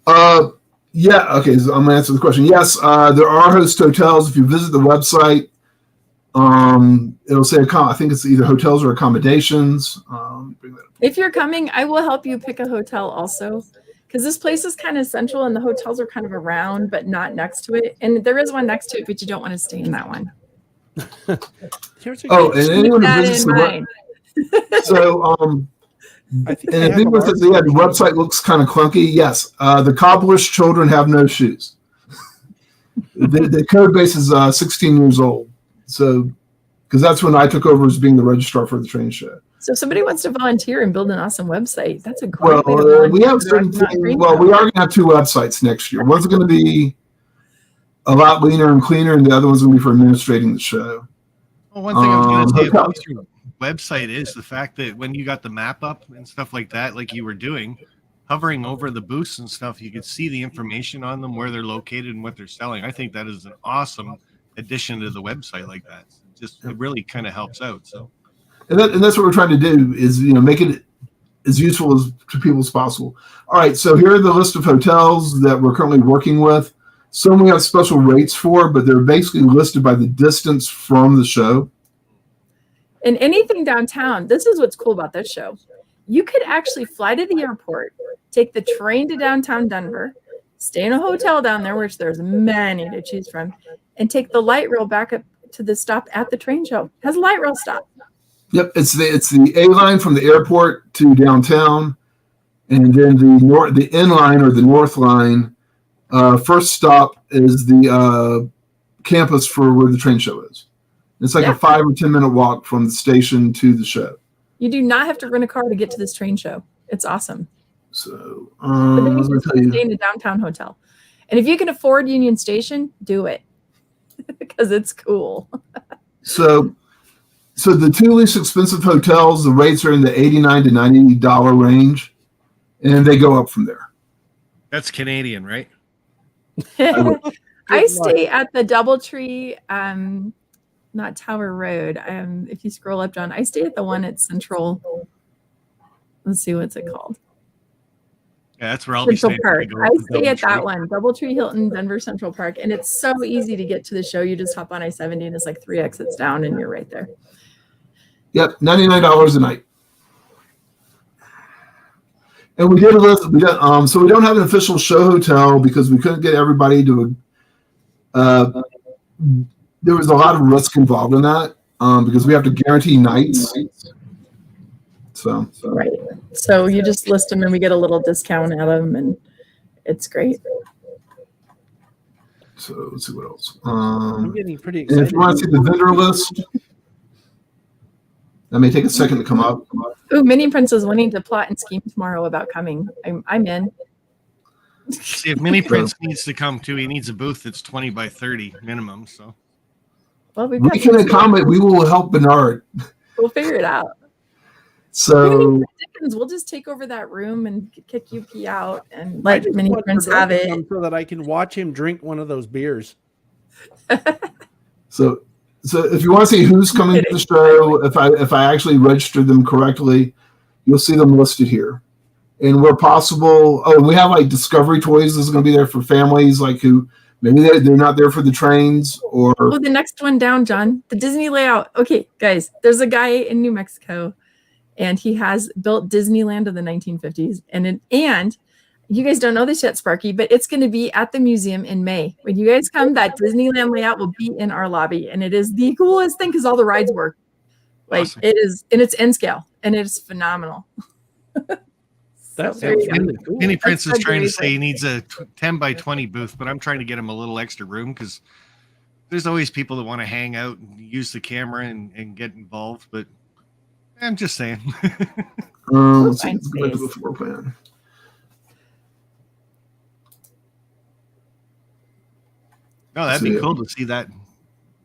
Yeah, okay, so I'm going to answer the question. Yes, there are host hotels. If you visit the website, it'll say, I think it's either hotels or accommodations. If you're coming, I will help you pick a hotel also, because this place is kind of central and the hotels are kind of around, but not next to it. And there is one next to it, but you don't want to stay in that one. And anyone who visits so, and if people say, the website looks kind of clunky, yes, the cobbler's children have no shoes. The code base is 16 years old. So, because that's when I took over as being the registrar for the train show. So if somebody wants to volunteer and build an awesome website, that's a great way to volunteer. We have certain things. Well, we are going to have 2 websites next year. One's going to be a lot leaner and cleaner, and the other one's going to be for administrating the show. Well, one thing I was going to say about your website is the fact that when you got the map up and stuff like that, like you were doing, hovering over the booths and stuff, you could see the information on them, where they're located and what they're selling. I think that is an awesome addition to the website like that. It really kind of helps out. So. And that's what we're trying to do is, make it as useful to people as possible. All right, so here are the list of hotels that we're currently working with. Some we have special rates for, but they're basically listed by the distance from the show. And anything downtown, this is what's cool about this show. You could actually fly to the airport, take the train to downtown Denver, stay in a hotel down there, which there's many to choose from, and take the light rail back up to the stop at the train show. It has a light rail stop. Yep, it's the A line from the airport to downtown, and then the N line or the North line. First stop is the campus for where the train show is. It's like a 5 or 10 minute walk from the station to the show. You do not have to rent a car to get to this train show. It's awesome. So I was going to tell you, stay in a downtown hotel, and if you can afford Union Station, do it because it's cool. So the 2 least expensive hotels, the rates are in the $89 to $90 range, and they go up from there. That's Canadian, right? I stay at the DoubleTree, not Tower Road. If you scroll up, John, I stay at the one at Central. Let's see, what's it called? Yeah, that's where I'll be staying. Park. I stay at that one, DoubleTree Hilton, Denver Central Park, and it's so easy to get to the show. You just hop on I-70, and it's like 3 exits down, and you're right there. Yep, $99 a night. And we did a list. So we don't have an official show hotel because we couldn't get everybody to. There was a lot of risk involved in that because we have to guarantee nights. So right. So you just list them, and we get a little discount out of them, and it's great. So let's see what else. I'm getting pretty excited. And if you want to see the vendor list. That may take a second to come up. Ooh, Mini Prince is wanting to plot and scheme tomorrow about coming. I'm in. See, if Mini Prince needs to come too, he needs a booth that's 20 by 30 minimum. So, well, we can accommodate. We will help Bernard. We'll figure it out. So we'll just take over that room and kick UP out and let Mini Prince have it, so that I can watch him drink one of those beers. So if you want to see who's coming to the show, if I actually registered them correctly, you'll see them listed here. And where possible, we have like Discovery Toys is going to be there for families like who maybe they're not there for the trains or. Oh, the next one down, John, the Disney layout. Okay, guys, there's a guy in New Mexico, and he has built Disneyland of the 1950s, and you guys don't know this yet, Sparky, but it's going to be at the museum in May. When you guys come, that Disneyland layout will be in our lobby, and it is the coolest thing because all the rides work. Like awesome. It is, and it's N scale, and it's phenomenal. That's really cool. Mini Prince is trying to say he needs a 10 by 20 booth, but I'm trying to get him a little extra room because there's always people that want to hang out and use the camera and get involved. But I'm just saying. Let's see, let's go back to the floor plan. No, that'd be cool to see that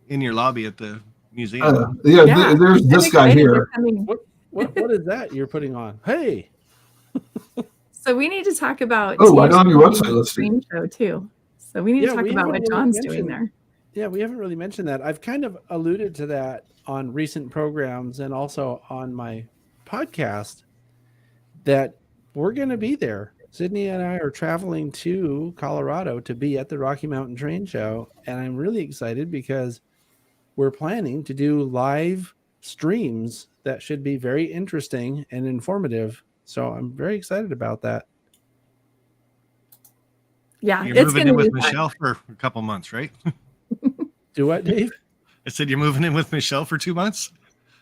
in your lobby at the museum. There's this guy here. What is that you're putting on? Hey. So we need to talk about I don't have your website listing show too. So we need to talk about what John's doing there. Yeah, we haven't really mentioned that. I've kind of alluded to that on recent programs and also on my podcast that we're going to be there. Sydney and I are traveling to Colorado to be at the Rocky Mountain Train Show, and I'm really excited because we're planning to do live streams that should be very interesting and informative. So I'm very excited about that. Yeah, you're moving in with Michelle for a couple months, right? Do what, Dave? I said you're moving in with Michelle for 2 months.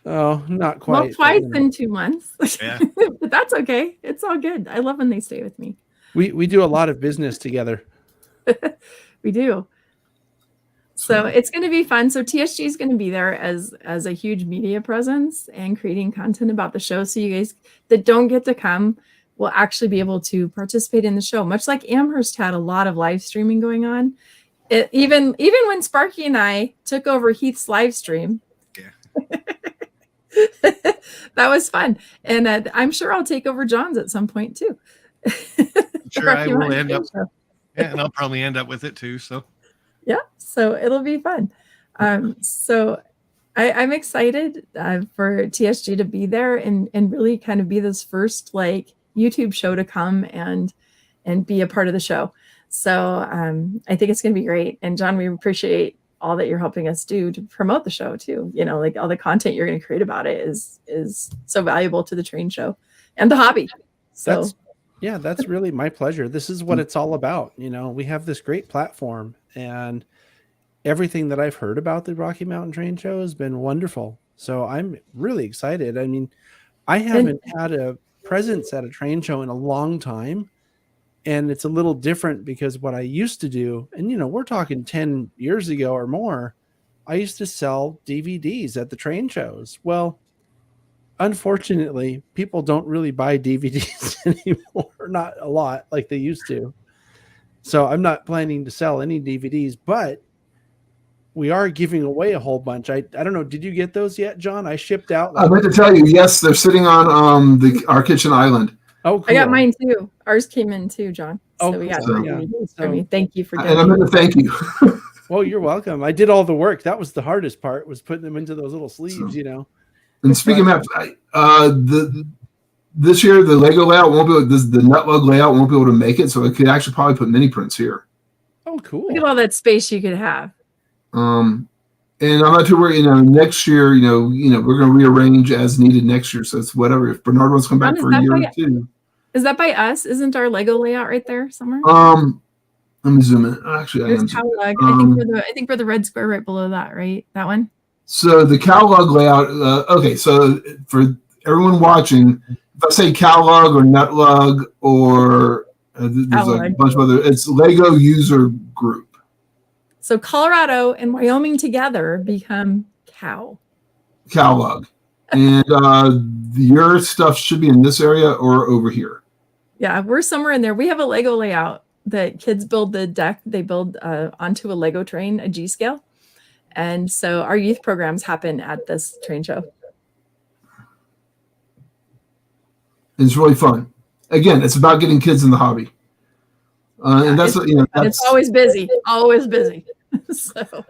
Oh, not quite. Well, twice in 2 months. Yeah. But that's okay. It's all good. I love when they stay with me. We do a lot of business together. We do. So it's going to be fun. So TSG is going to be there as a huge media presence and creating content about the show. So you guys that don't get to come will actually be able to participate in the show, much like Amherst had a lot of live streaming going on. Even when Sparky and I took over Heath's live stream. Yeah. That was fun. And I'm sure I'll take over John's at some point too. Sure, I will end up. Yeah, and I'll probably end up with it too. So. Yeah, so it'll be fun. So I'm excited for TSG to be there and really kind of be this first like YouTube show to come and be a part of the show. So I think it's going to be great. And John, we appreciate all that you're helping us do to promote the show too. You know, like all the content you're going to create about it is so valuable to the train show and the hobby. So that's really my pleasure. This is what it's all about. You know, we have this great platform, and everything that I've heard about the Rocky Mountain Train Show has been wonderful. So I'm really excited. I mean, I haven't had a presence at a train show in a long time. And it's a little different because what I used to do, and, you know, we're talking 10 years ago or more, I used to sell DVDs at the train shows. Well, unfortunately, people don't really buy DVDs anymore, not a lot like they used to. So I'm not planning to sell any DVDs, but we are giving away a whole bunch. I don't know. Did you get those yet, John? I shipped out. I meant to tell you, yes, they're sitting on our kitchen island. Oh, cool. I got mine too. Ours came in too, John. So we got DVDs for me. Thank you for doing And I meant to thank you. Well, you're welcome. I did all the work. That was the hardest part, was putting them into those little sleeves, you know. And speaking of this year, the Lego layout won't be able, the Nutlug layout won't be able to make it, so it could actually probably put mini prints here. Oh, cool. Look at all that space you could have. And I'm not too worried, next year, we're going to rearrange as needed next year. So it's whatever. If Bernard wants to come back for a year or two. Is that by us? Isn't our Lego layout right there somewhere? Let me zoom in. Actually, I think we're the red square right below that, right? That one? So the Cowlug layout, okay, so for everyone watching, if I say Cowlug or Nutlug or there's a bunch of other, it's Lego user group. So Colorado and Wyoming together become Cowlug. And your stuff should be in this area or over here. Yeah, we're somewhere in there. We have a Lego layout that kids build the deck. They build onto a Lego train, a G scale. And so our youth programs happen at this train show. It's really fun. Again, it's about getting kids in the hobby. And that's it's always busy, always busy. So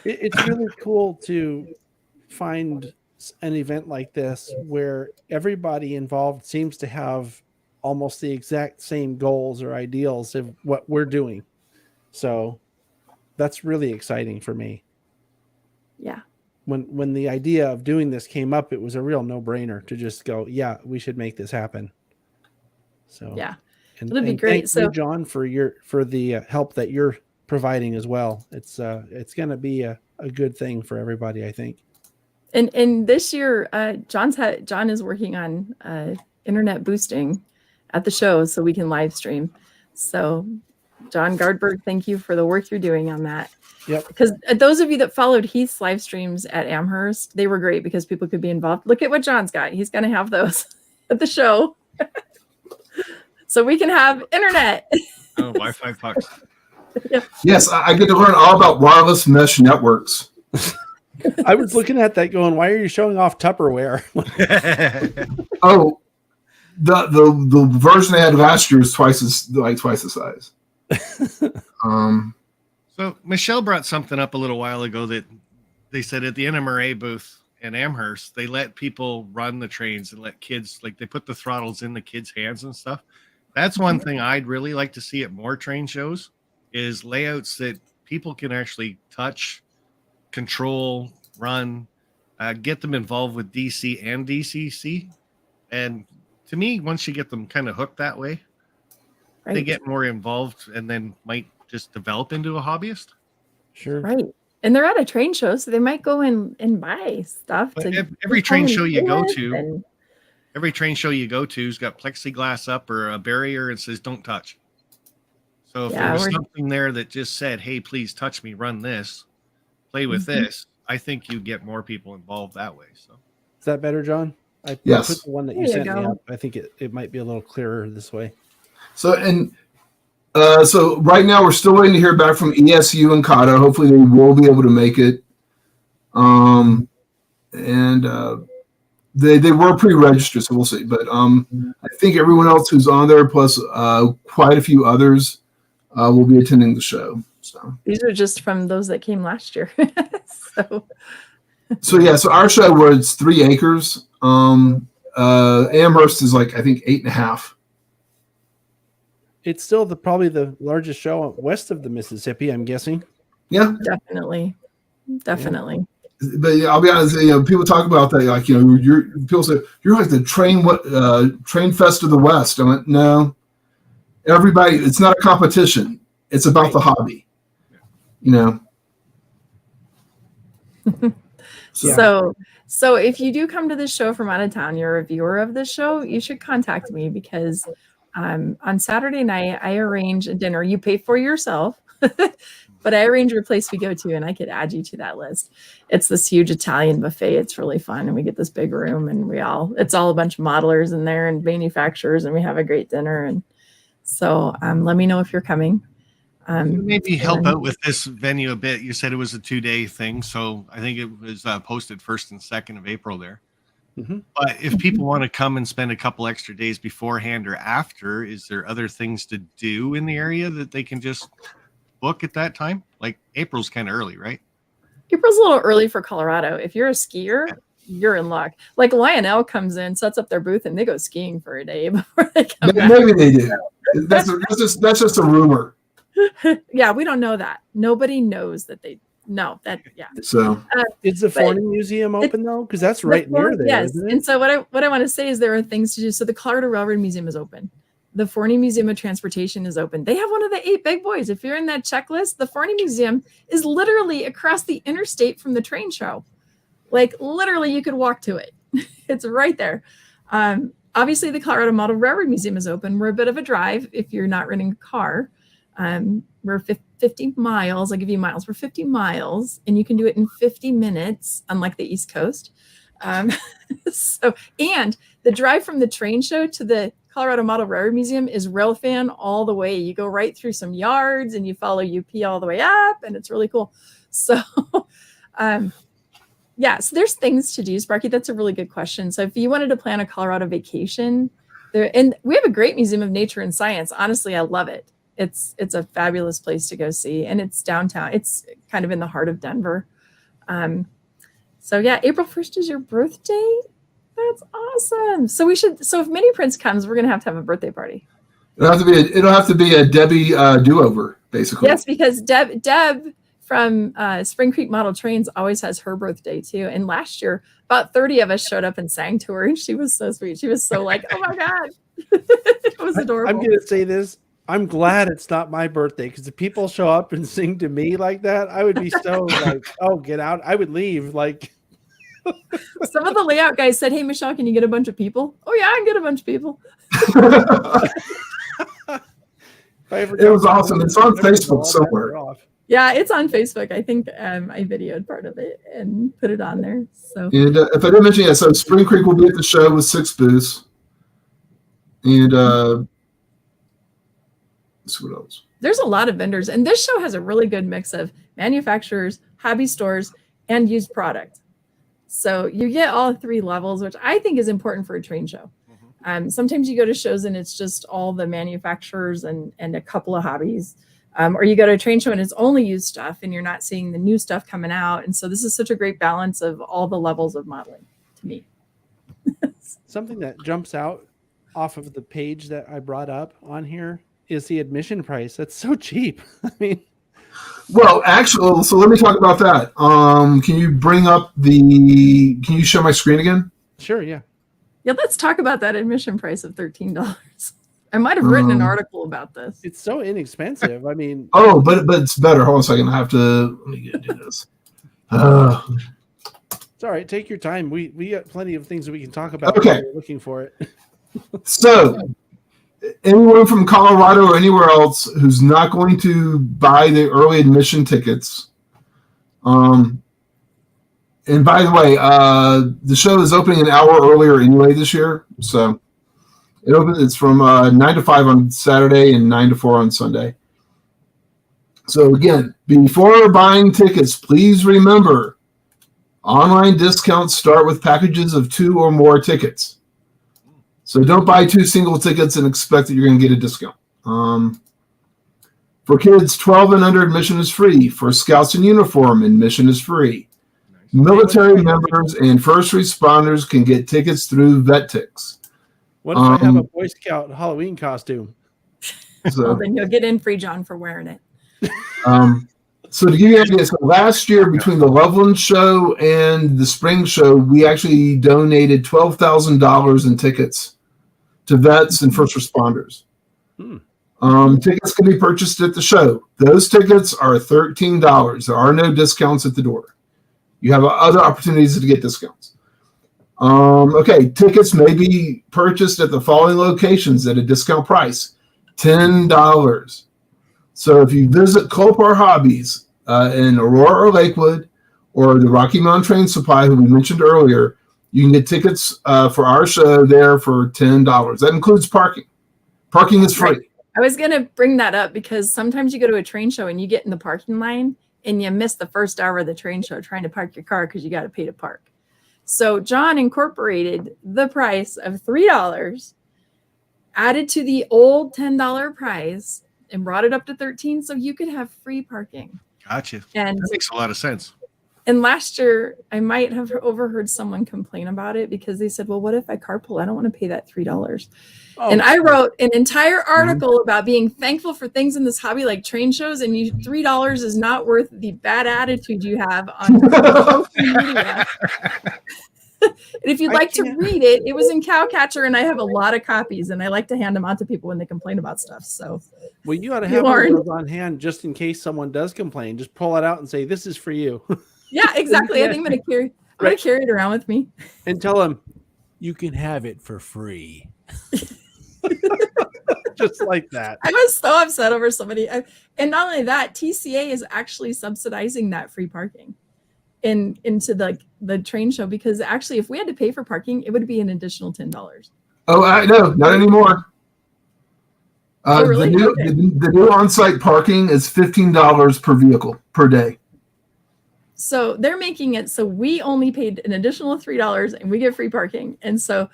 It's really cool to find an event like this where everybody involved seems to have almost the exact same goals or ideals of what we're doing. So that's really exciting for me. Yeah. When the idea of doing this came up, it was a real no-brainer to just go, yeah, we should make this happen. So yeah, and, it'll be and great. thank So you, John, for the help that you're providing as well. It's going to be a good thing for everybody, I think. and this year, John is working on internet boosting at the show so we can live stream. So, John Gardberg, thank you for the work you're doing on that. Yep. Because those of you that followed Heath's live streams at Amherst, they were great because people could be involved. Look at what John's got. He's going to have those at the show. So we can have internet. Oh, Wi-Fi pucks. Yep. Yes, I get to learn all about wireless mesh networks. I was looking at that going, why are you showing off Tupperware? Oh, the version I had last year is twice the size. So Michelle brought something up a little while ago that they said at the NMRA booth in Amherst, they let people run the trains and let kids, like they put the throttles in the kids' hands and stuff. That's one thing I'd really like to see at more train shows is layouts that people can actually touch, control, run, get them involved with DC and DCC. And to me, once you get them kind of hooked that way, Right. they get more involved and then might just develop into a hobbyist. Sure. Right. And they're at a train show, so they might go in and buy stuff. But To every train show you go with to, and- every train show you go to has got plexiglass up or a barrier and says don't touch. So if Yeah, there was we're- something there that just said, hey, please touch me, run this, play with this, I think you get more people involved that way. So Is that better, John? I Yes. put the one that There you you sent me go. up. I think it might be a little clearer this way. So so right now we're still waiting to hear back from ESU and CATA. Hopefully they will be able to make it. They were pre-registered, so we'll see. But I think everyone else who's on there, plus quite a few others, will be attending the show. So These are just from those that came last year. so yeah, so our show was 3 acres. Amherst is like I think 8.5. It's still probably the largest show west of the Mississippi, I'm guessing. Yeah, Definitely. but yeah, I'll be honest. People talk about that, like people say you're like the train fest of the West. I went, no, everybody. It's not a competition. It's about the hobby. So if you do come to this show from out of town, you're a viewer of this show, you should contact me because on Saturday night I arrange a dinner. You pay for yourself, but I arrange a place we go to, and I could add you to that list. It's this huge Italian buffet. It's really fun, and we get this big room, and it's all a bunch of modelers in there and manufacturers, and we have a great dinner. And so let me know if you're coming. maybe help out with this venue a bit. You said it was a 2-day thing, so I think it was posted 1st and 2nd of April there. Mm-hmm. But if people want to come and spend a couple extra days beforehand or after, is there other things to do in the area that they can just book at that time? Like April's kind of early, right? April's a little early for Colorado. If you're a skier, you're in luck. Like Lionel comes in, sets up their booth, and they go skiing for a day before they come back. Maybe they do. That's just a rumor. Yeah, we don't know that. Nobody knows that they know that. Yeah. So Is the Forney Museum open though? Because that's right near there. Yes. Isn't it? And so what I want to say is there are things to do. So the Colorado Railroad Museum is open. The Forney Museum of Transportation is open. They have one of the 8 big boys. If you're in that checklist, the Forney Museum is literally across the interstate from the train show. Like literally you could walk to it. It's right there. Obviously the Colorado Model Railroad Museum is open. We're a bit of a drive if you're not renting a car. We're 50 miles. I'll give you miles. We're 50 miles and you can do it in 50 minutes, unlike the East Coast. And the drive from the train show to the Colorado Model Railroad Museum is rail fan all the way. You go right through some yards and you follow UP all the way up, and it's really cool. So, so there's things to do, Sparky. That's a really good question. So if you wanted to plan a Colorado vacation there, and we have a great Museum of Nature and Science. Honestly, I love it. It's a fabulous place to go see, and it's downtown. It's kind of in the heart of Denver. So yeah, April 1st is your birthday. That's awesome. So if Mini Prince comes, we're gonna have a birthday party. It'll have to be a Debbie do-over, basically. Yes, because Deb from Spring Creek Model Trains always has her birthday too. And last year, about 30 of us showed up and sang to her, and she was so sweet. She was so like, oh my God. It was adorable. I'm going to say this. I'm glad it's not my birthday, because if people show up and sing to me like that, I would be so like, oh, get out. I would leave. Like, some of the layout guys said, hey, Michelle, can you get a bunch of people? Oh, yeah, I can get a bunch of people. It was awesome. It's on Facebook somewhere. Yeah, it's on Facebook. I think I videoed part of it and put it on there. So, and if I didn't mention, so Spring Creek will be at the show with 6 booths. And let's see what else. There's a lot of vendors, and this show has a really good mix of manufacturers, hobby stores, and used product. So you get all 3 levels, which I think is important for a train show. Sometimes you go to shows and it's just all the manufacturers and a couple of hobbies. Or you go to a train show and it's only used stuff and you're not seeing the new stuff coming out. And so this is such a great balance of all the levels of modeling to me. Something that jumps out off of the page that I brought up on here is the admission price. That's so cheap. I mean, well, actually, so let me talk about that. Can you show my screen again? Sure, yeah. Yeah, let's talk about that admission price of $13. I might have written an article about this. It's so inexpensive. I mean, but it's better. Hold on a second. I have to do this. It's all right. Take your time. We got plenty of things that we can talk about. Okay. While we're looking for it. So, anyone from Colorado or anywhere else who's not going to buy the early admission tickets, and by the way, the show is opening an hour earlier anyway this year. So it's from 9 to 5 on Saturday and 9 to 4 on Sunday. So again, before buying tickets, please remember, online discounts start with packages of 2 or more tickets. So don't buy 2 single tickets and expect that you're going to get a discount. For kids 12 and under, admission is free. For Scouts in uniform, admission is free. Military members and first responders can get tickets through VetTix. What if I have a Boy Scout Halloween costume? So, well, then you'll get in free, John, for wearing it. So to give you an idea, so last year between the Loveland show and the spring show, we actually donated $12,000 in tickets to vets and first responders. Tickets can be purchased at the show. Those tickets are $13. There are no discounts at the door. You have other opportunities to get discounts. Okay, tickets may be purchased at the following locations at a discount price, $10. So if you visit Colpar Hobbies in Aurora or Lakewood, or the Rocky Mountain Train Supply, who we mentioned earlier, you can get tickets for our show there for $10. That includes parking. Parking is free. Right. I was going to bring that up because sometimes you go to a train show and you get in the parking line and you miss the first hour of the train show trying to park your car because you got to pay to park. So John incorporated the price of $3, added to the old $10 price, and brought it up to $13 so you could have free parking. Gotcha. And that makes a lot of sense. And last year, I might have overheard someone complain about it because they said, well, what if I carpool? I don't want to pay that $3. Oh, and I wrote an entire article about being thankful for things in this hobby like train shows, and $3 is not worth the bad attitude you have on social media. And if you'd like to read it, it was in Cowcatcher, and I have a lot of copies, and I like to hand them out to people when they complain about stuff. So, well, you ought to have one of those on hand just in case someone does complain. Just pull it out and say, "This is for you." Yeah, exactly. I think I'm going to carry it around with me and tell them you can have it for free. Just like that. I was so upset over somebody. And not only that, TCA is actually subsidizing that free parking into the train show, because actually if we had to pay for parking, it would be an additional $10. Oh, I know. Not anymore. Really? The new on-site parking is $15 per vehicle per day. So they're making it so we only paid an additional $3 and we get free parking. And so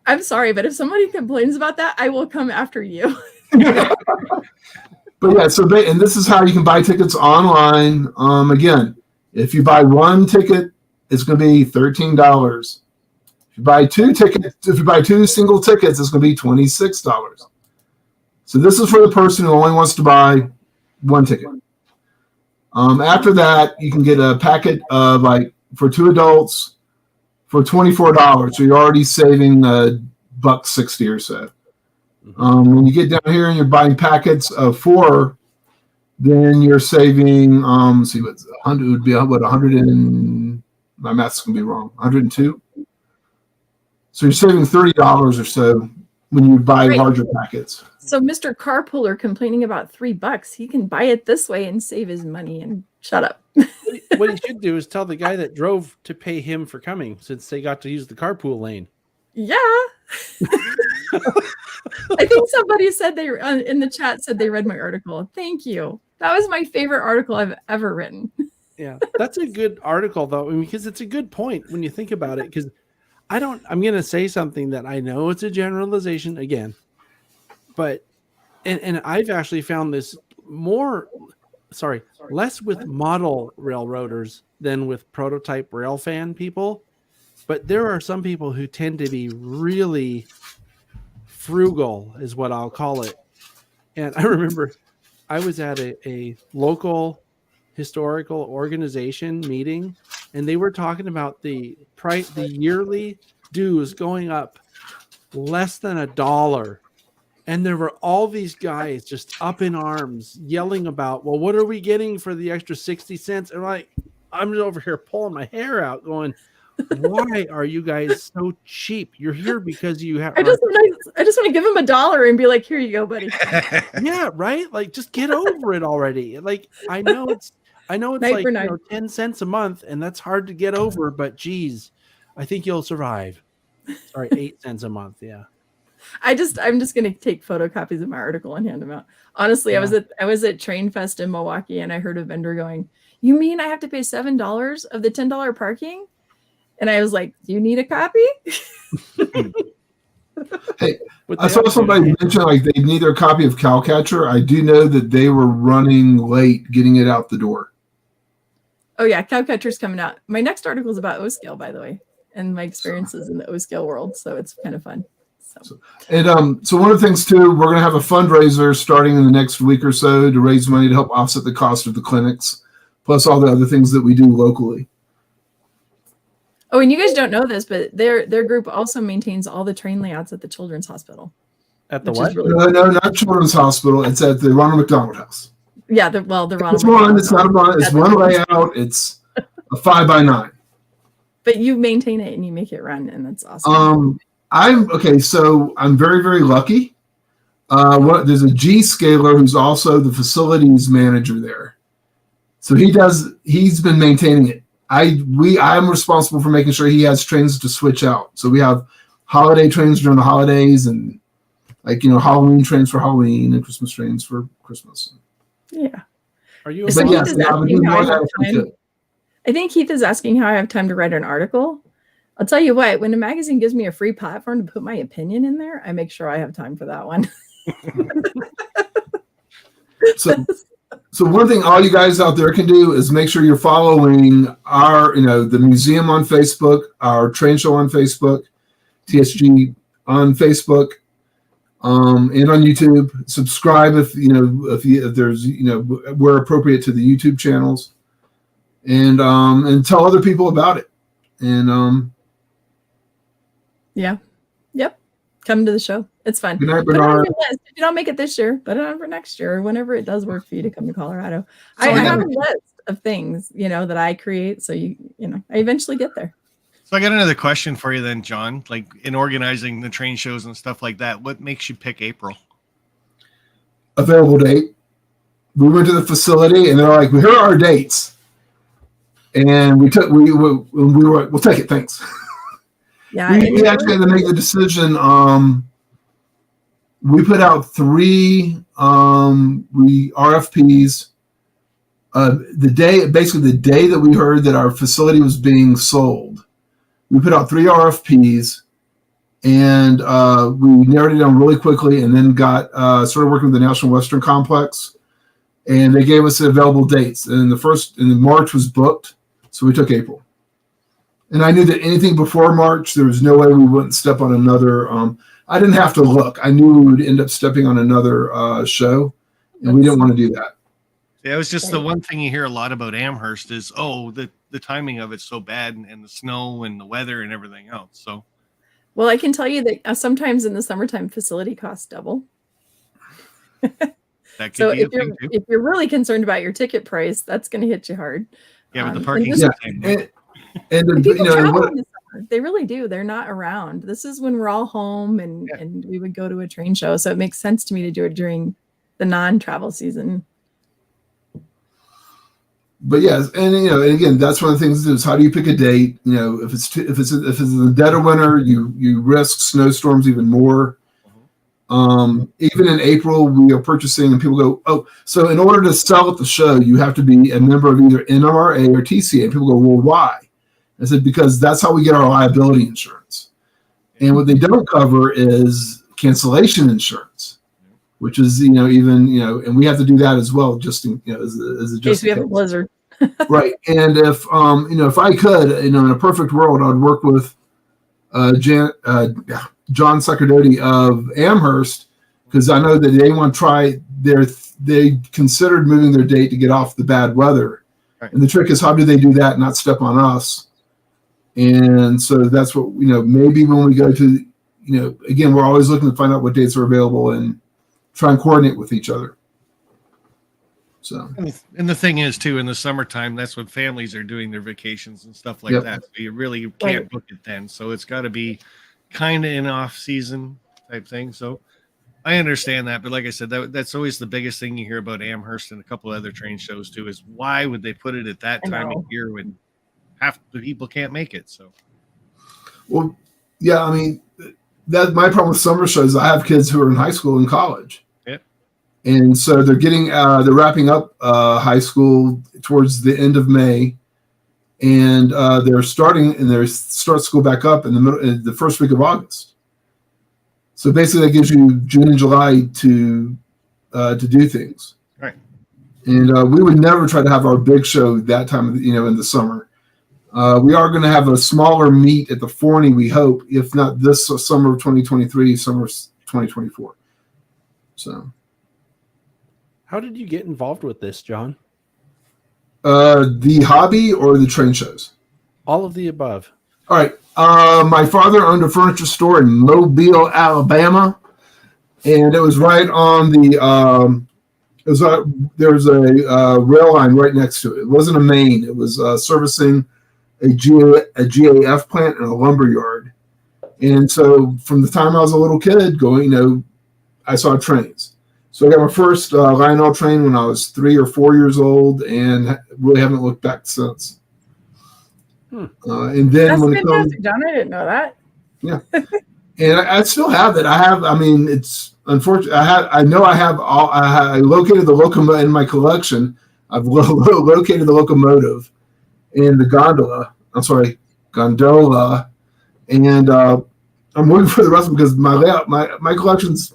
I'm sorry, but if somebody complains about that, I will come after you. But yeah, and this is how you can buy tickets online. Again, If you buy one ticket, it's going to be $13. If you buy two single tickets, it's going to be $26. So this is for the person who only wants to buy one ticket. After that, you can get a packet of for 2 adults for $24. So you're already saving $1.60 or so. When you get down here and you're buying packets of 4, then you're saving. See what's 100 would be what 100 and my math's gonna be wrong. 102. So you're saving $30 or so when you buy larger packets. So Mr. Carpooler complaining about $3, he can buy it this way and save his money and shut up. What he should do is tell the guy that drove to pay him for coming, since they got to use the carpool lane. Yeah. I think somebody said in the chat said they read my article. Thank you. That was my favorite article I've ever written. Yeah, that's a good article though, because it's a good point when you think about it. Because I'm going to say something that I know it's a generalization again, but and I've actually found this less with model railroaders than with prototype rail fan people. But there are some people who tend to be really frugal, is what I'll call it. And I remember I was at a local historical organization meeting, and they were talking about the yearly dues going up less than $1. And there were all these guys just up in arms yelling about, well, what are we getting for the extra 60 cents? And I'm just over here pulling my hair out going, why are you guys so cheap? You're here because you have. I just want to give him $1 and be like, here you go, buddy. Yeah, right. Like, just get over it already. Like, I know it's like 10 cents a month, and that's hard to get over. But geez, I think you'll survive. Sorry, 8 cents a month. Yeah. I'm just gonna take photocopies of my article and hand them out. Honestly, yeah. I was at Train Fest in Milwaukee, and I heard a vendor going, "You mean I have to pay $7 of the $10 parking?" And I was like, "Do you need a copy?" Hey, I saw somebody mention they need their copy of Cowcatcher. I do know that they were running late getting it out the door. Oh yeah, Cowcatcher's coming out. My next article is about O-scale, by the way, and my experiences in the O-scale world. So it's kind of fun. So one of the things too, we're going to have a fundraiser starting in the next week or so to raise money to help offset the cost of the clinics, plus all the other things that we do locally. Oh, and you guys don't know this, but their group also maintains all the train layouts at the Children's Hospital. At the what? Really no, not Children's Hospital. It's at the Ronald McDonald House. Yeah, the Ronald. It's one. It's not a one. It's one layout. It's a 5x9. But you maintain it and you make it run, and that's awesome. So I'm very, very lucky. There's a G scaler who's also the facilities manager there. So he's been maintaining it. I'm responsible for making sure he has trains to switch out. So we have holiday trains during the holidays, and Halloween trains for Halloween and Christmas trains for Christmas. Yeah. Are you? So I think Keith is asking how I have time to write an article. I'll tell you what, when a magazine gives me a free platform to put my opinion in there, I make sure I have time for that one. So one thing all you guys out there can do is make sure you're following the museum on Facebook, our train show on Facebook, TSG on Facebook, and on YouTube. Subscribe if there's where appropriate to the YouTube channels, and tell other people about it. And yeah. Yep. Come to the show. It's fun. Good night, Bernard. If you don't make it this year, put it on for next year or whenever it does work for you to come to Colorado. I have a list of things, that I create. So I eventually get there. So I got another question for you then, John. Like in organizing the train shows and stuff like that, what makes you pick April? Available date. We went to the facility and they're like, well, here are our dates. And we'll take it. Thanks. Yeah, we actually had to make the decision. We put out 3 RFPs. The day that we heard that our facility was being sold, we put out 3 RFPs, and we narrowed it down really quickly, and then started working with the National Western Complex, and they gave us the available dates. And March was booked. So we took April. And I knew that anything before March, there was no way we wouldn't step on another. I didn't have to look. I knew we would end up stepping on another show, and we didn't want to do that. Yeah, it was just the one thing you hear a lot about Amherst is, the timing of it's so bad, and the snow and the weather and everything else. So, well, I can tell you that sometimes in the summertime, facility costs double. that could So be a thing too. if you're really concerned about your ticket price, that's going to hit you hard. Yeah, but the parking. And people travel in the summer. They really do. They're not around. This is when we're all home, and we would go to a train show. So it makes sense to me to do it during the non-travel season. But yes, and and again, that's one of the things is how do you pick a date? If it's in the dead of winter, you risk snowstorms even more. Even in April, we are purchasing, and people go, "Oh, so in order to sell at the show, you have to be a member of either NRA or TCA." And people go, "Well, why?" I said, "Because that's how we get our liability insurance, and what they don't cover is cancellation insurance, which is and we have to do that as well, just as a just in case we have a blizzard." Right. And if I could, in a perfect world, I'd work with John Sacerdoti of Amherst, because I know that they want to try they considered moving their date to get off the bad weather. Right. And the trick is, how do they do that and not step on us? And so that's what, maybe when we go to, again, we're always looking to find out what dates are available and try and coordinate with each other. So, and the thing is too, in the summertime, that's when families are doing their vacations and stuff like that. So you really can't book it then. So it's got to be kind of an off season type thing. So I understand that, but like I said, that's always the biggest thing you hear about Amherst and a couple of other train shows too, is why would they put it at that time of year when half the people can't make it? So, well, yeah, I mean, that's my problem with summer shows. I have kids who are in high school and college. And so they're wrapping up high school towards the end of May, and they start school back up in the first week of August. So basically, that gives you June and July to do things. Right. And we would never try to have our big show that time of in the summer. We are going to have a smaller meet at the Forney, we hope, if not this summer of 2023, summer of 2024. So. How did you get involved with this, John? The hobby or the train shows? All of the above. All right. My father owned a furniture store in Mobile, Alabama, and it was right on the. There was a rail line right next to it. It wasn't a main. It was servicing a GAF plant and a lumber yard. And so, from the time I was a little kid, I saw trains. So I got my first Lionel train when I was 3 or 4 years old, and really haven't looked back since. And then that's when fantastic, John. I didn't know that. Yeah, and I still have it. It's unfortunate. I located the locomotive in my collection. I've located the locomotive and the gondola. And I'm waiting for the rest of them because my collection's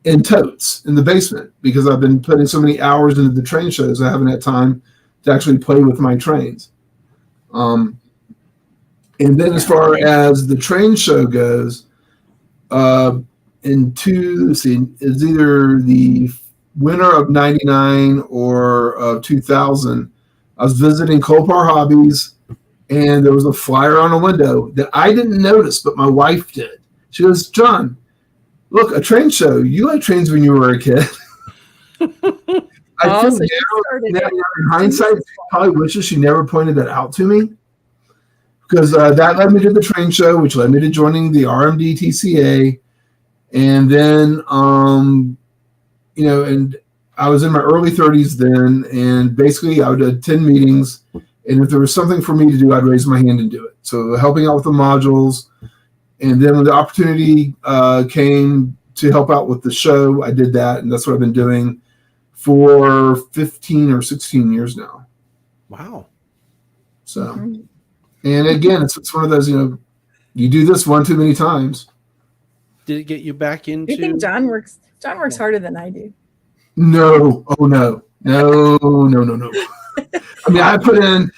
in totes in the basement because I've been putting so many hours into the train shows. I haven't had time to actually play with my trains. And then as far as the train show goes, it's either the winter of 99 or of 2000, I was visiting Copar Hobbies, and there was a flyer on a window that I didn't notice, but my wife did. She goes, "John, look, a train show. You like trains when you were a kid." I think now, in hindsight, she probably wishes she never pointed that out to me, because that led me to the train show, which led me to joining the RMD TCA. And then, and I was in my early 30s then, and basically I would attend meetings, and if there was something for me to do, I'd raise my hand and do it. So helping out with the modules. And then when the opportunity came to help out with the show, I did that, and that's what I've been doing for 15 or 16 years now. Wow. So, and again, it's one of those, you do this one too many times. Did it get you back into? You think John works harder than I do? No. Oh, no. No. I mean, I put in,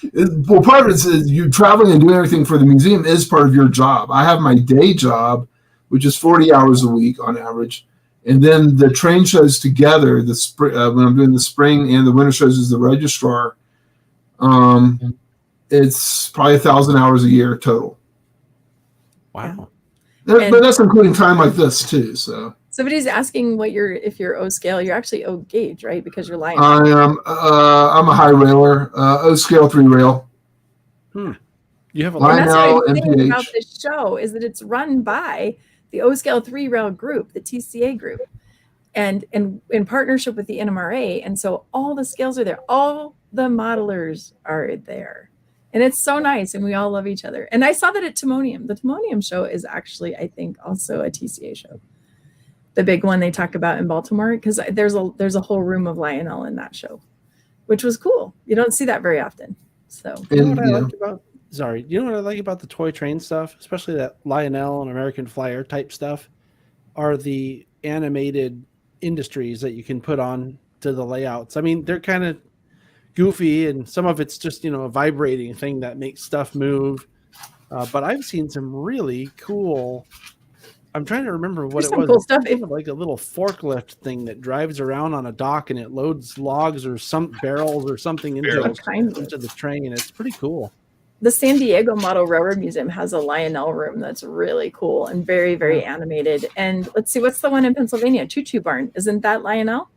well, part of it is you traveling and doing everything for the museum is part of your job. I have my day job, which is 40 hours a week on average. And then the train shows together, when I'm doing the spring and the winter shows as the registrar, it's probably 1,000 hours a year total. Wow. But that's including time like this too. So somebody's asking if you're O scale, you're actually O gauge, right? Because you're lying. I'm a high railer, O scale 3 rail. You have a line. That's Lionel, what I'm thinking MPH. about this show is that it's run by the O scale 3 rail group, the TCA group, and in partnership with the NMRA. And so all the scales are there. All the modelers are there. And it's so nice, and we all love each other. And I saw that at Timonium. The Timonium show is actually, I think, also a TCA show. The big one they talk about in Baltimore, because there's a whole room of Lionel in that show, which was cool. You don't see that very often. So you know what I like about the toy train stuff, especially that Lionel and American Flyer type stuff, are the animated industries that you can put on to the layouts. I mean, they're kind of goofy, and some of it's just a vibrating thing that makes stuff move. But I've seen some really cool. I'm trying to remember what it was. Cool stuff. Kind of like a little forklift thing that drives around on a dock and it loads logs or some barrels or something into the train, and it's pretty cool. The San Diego Model Railroad Museum has a Lionel room that's really cool and very, very animated. And let's see, what's the one in Pennsylvania? Choo Choo Barn. Isn't that Lionel?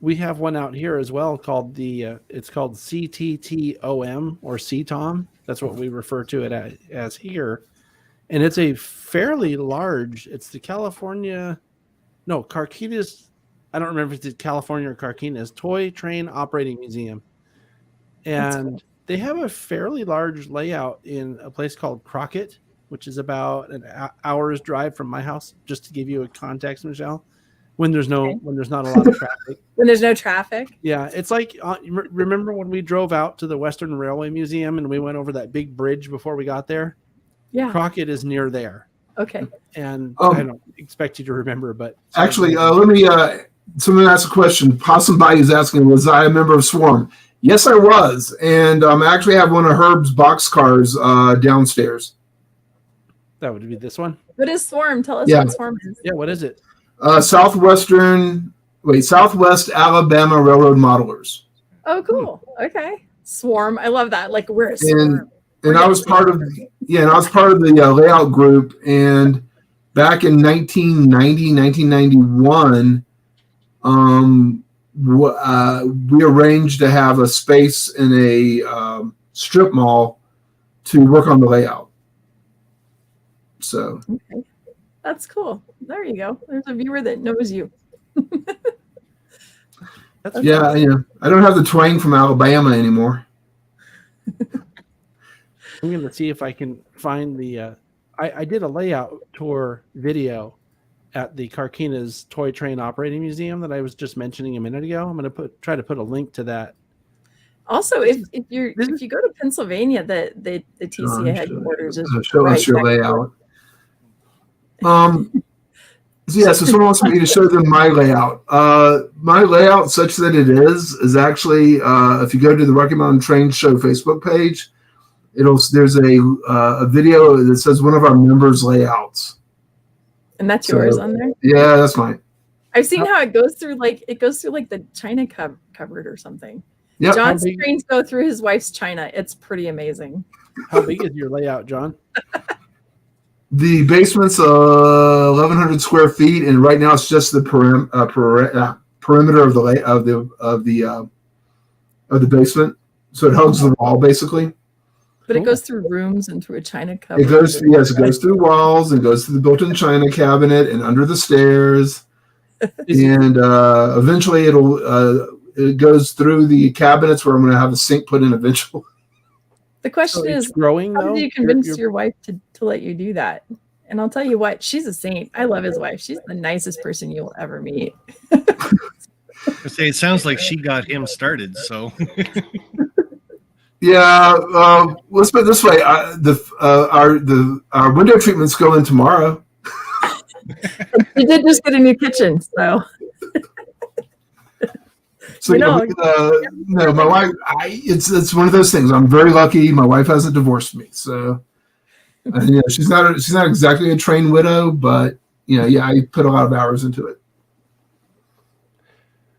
We have one out here as well called it's called CTTOM or CTOM. That's what we refer to it as here. And it's a fairly large, it's the Carquinez, I don't remember if it's California or Carquinez, Toy Train Operating Museum. And they have a fairly large layout in a place called Crockett, which is about an hour's drive from my house, just to give you a context, Michelle. When there's not a lot of traffic. When there's no traffic. Yeah, it's like remember when we drove out to the Western Railway Museum and we went over that big bridge before we got there? Yeah, Crockett is near there. Okay. And I don't expect you to remember, but actually, let me. Someone asked a question. Possum Body is asking, was I a member of Swarm? Yes, I was, and I actually have one of Herb's boxcars downstairs. That would be this one. What is Swarm? Tell us what Swarm is. Yeah, what is it? Southwest Alabama Railroad Modelers. Oh, cool. Okay. Swarm. I love that. Like we're a swarm. And I was part of the layout group. And back in 1991, we arranged to have a space in a strip mall to work on the layout. So. Okay. That's cool. There you go. There's a viewer that knows you. Yeah. I don't have the twang from Alabama anymore. I'm going to see if I can find the. I did a layout tour video at the Carquinez Toy Train Operating Museum that I was just mentioning a minute ago. I'm going to try to put a link to that. Also, if you go to Pennsylvania, the TCA headquarters is show us your layout. So someone wants me to show them my layout. My layout, such that it is actually if you go to the Rocky Mountain Train Show Facebook page, there's a video that says one of our members' layouts. And that's yours on there? Yeah, that's mine. I've seen how it goes through the China cupboard or something. Yep. John's trains go through his wife's China. It's pretty amazing. How big is your layout, John? The basement's 1,100 square feet, and right now it's just the perimeter of the basement, so it hugs the wall basically. But it goes through rooms and through a china cupboard. It goes through walls and goes to the built-in china cabinet and under the stairs, and eventually it goes through the cabinets where I'm going to have a sink put in eventually. The question is, growing, how did you convince your wife to let you do that? And I'll tell you what, she's a saint. I love his wife. She's the nicest person you will ever meet. I say it sounds like she got him started. So, yeah. Let's put it this way: our window treatments go in tomorrow. We did just get a new kitchen, so. So no, my wife. It's one of those things. I'm very lucky. My wife hasn't divorced me, so she's not exactly a trained widow, but I put a lot of hours into it.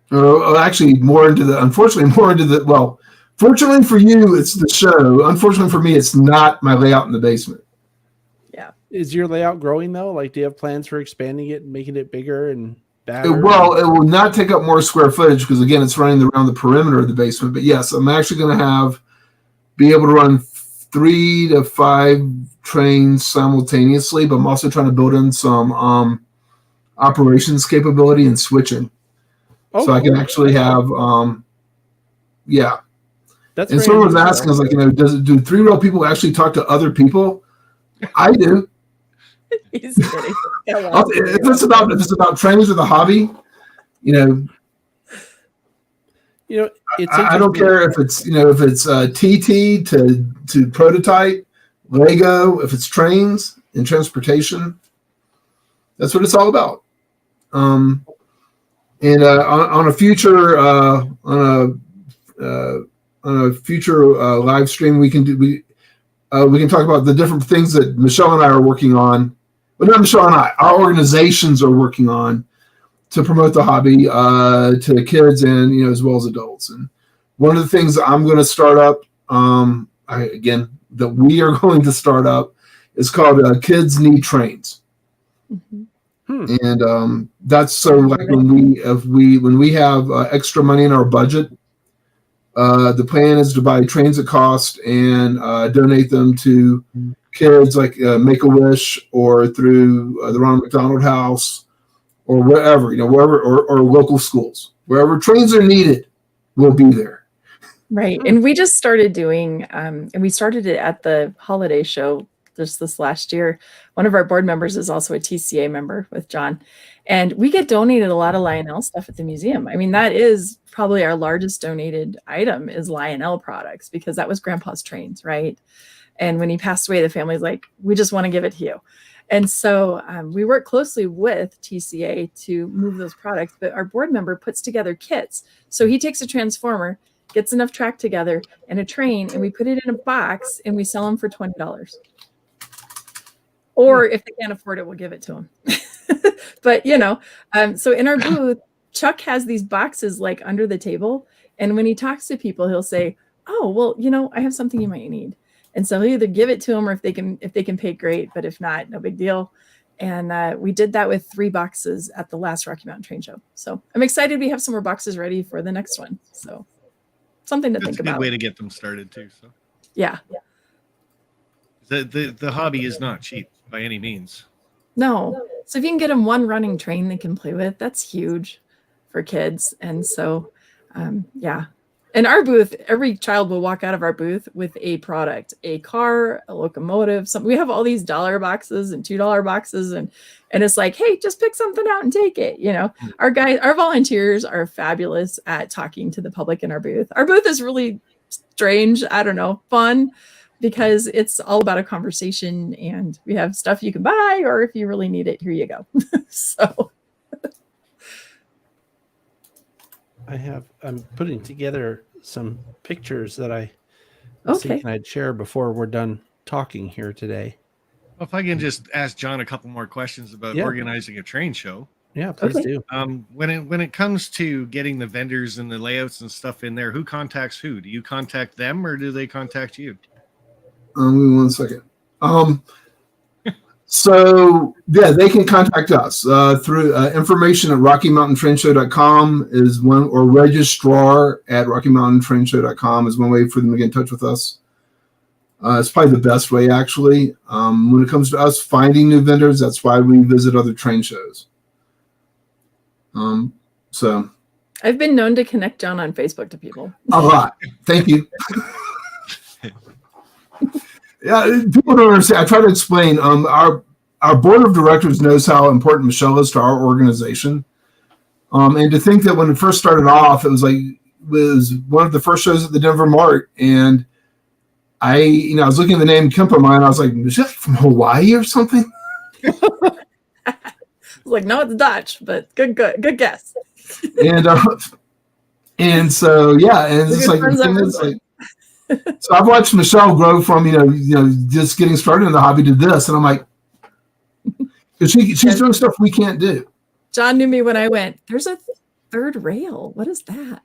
Actually, unfortunately, more into the. Well, fortunately for you, it's the show. Unfortunately for me, it's not my layout in the basement. Yeah. Is your layout growing though? Like, do you have plans for expanding it and making it bigger and better? Well, it will not take up more square footage because again, it's running around the perimeter of the basement. But yes, I'm actually going to be able to run 3 to 5 trains simultaneously. But I'm also trying to build in some operations capability and switching. So I can actually have, That's and someone was asking, I was like, do 3-wheel people actually talk to other people? I do. He's kidding. If it's about trains or the hobby, I don't care if it's TT to prototype, Lego, if it's trains and transportation. That's what it's all about. And on a future live stream, we can talk about the different things that Michelle and I are working on. Well, not Michelle and I. Our organizations are working on to promote the hobby to the kids and as well as adults. And one of the things that I'm going to start up, that we are going to start up, is called Kids Need Trains. Mm-hmm. And that's so like when we have extra money in our budget, the plan is to buy trains at cost and donate them to kids like Make-A-Wish or through the Ronald McDonald House or wherever, wherever or local schools. Wherever trains are needed, we'll be there. Right. And we just started doing, and we started it at the holiday show just this last year. One of our board members is also a TCA member with John. And we get donated a lot of Lionel stuff at the museum. I mean, that is probably our largest donated item is Lionel products because that was Grandpa's trains, right? And when he passed away, the family's like, we just want to give it to you. And so we work closely with TCA to move those products, but our board member puts together kits. So he takes a transformer, gets enough track together and a train, and we put it in a box and we sell them for $20. Or if they can't afford it, we'll give it to them. But, so in our booth, Chuck has these boxes like under the table. And when he talks to people, he'll say, oh, well, I have something you might need. And so he'll either give it to them or if they can pay, great. But if not, no big deal. And we did that with 3 boxes at the last Rocky Mountain Train Show. So I'm excited we have some more boxes ready for the next one. So something to think about. That's a good way to get them started too. So yeah. The hobby is not cheap by any means. No. So if you can get them one running train they can play with, that's huge for kids. And so, in our booth, every child will walk out of our booth with a product, a car, a locomotive, something. We have all these $1 boxes and $2 boxes. And it's like, hey, just pick something out and take it. Our volunteers are fabulous at talking to the public in our booth. Our booth is really strange. I don't know, fun. Because it's all about a conversation and we have stuff you can buy, or if you really need it, here you go. So I'm putting together some pictures that I was thinking I'd share before we're done talking here today. Well, if I can just ask John a couple more questions about organizing a train show. Yeah, please do. When it comes to getting the vendors and the layouts and stuff in there, who contacts who? Do you contact them or do they contact you? Give me 1 second. So they can contact us through information at RockyMountainTrainShow.com is one, or registrar at RockyMountainTrainShow.com is one way for them to get in touch with us. It's probably the best way, actually. When it comes to us finding new vendors, that's why we visit other train shows. So I've been known to connect John on Facebook to people. A lot. Thank you. Yeah, people don't understand. I try to explain. Our board of directors knows how important Michelle is to our organization, and to think that when it first started off, it was one of the first shows at the Denver Mart, and I was looking at the name Kempa, and I was like, is that from Hawaii or something? Like, no, it's Dutch, but good guess. And And so, yeah, and it's like, the thing is, like, so I've watched Michelle grow from, just getting started in the hobby to this. And I'm like, because she's doing stuff we can't do. John knew me when I went, there's a third rail. What is that?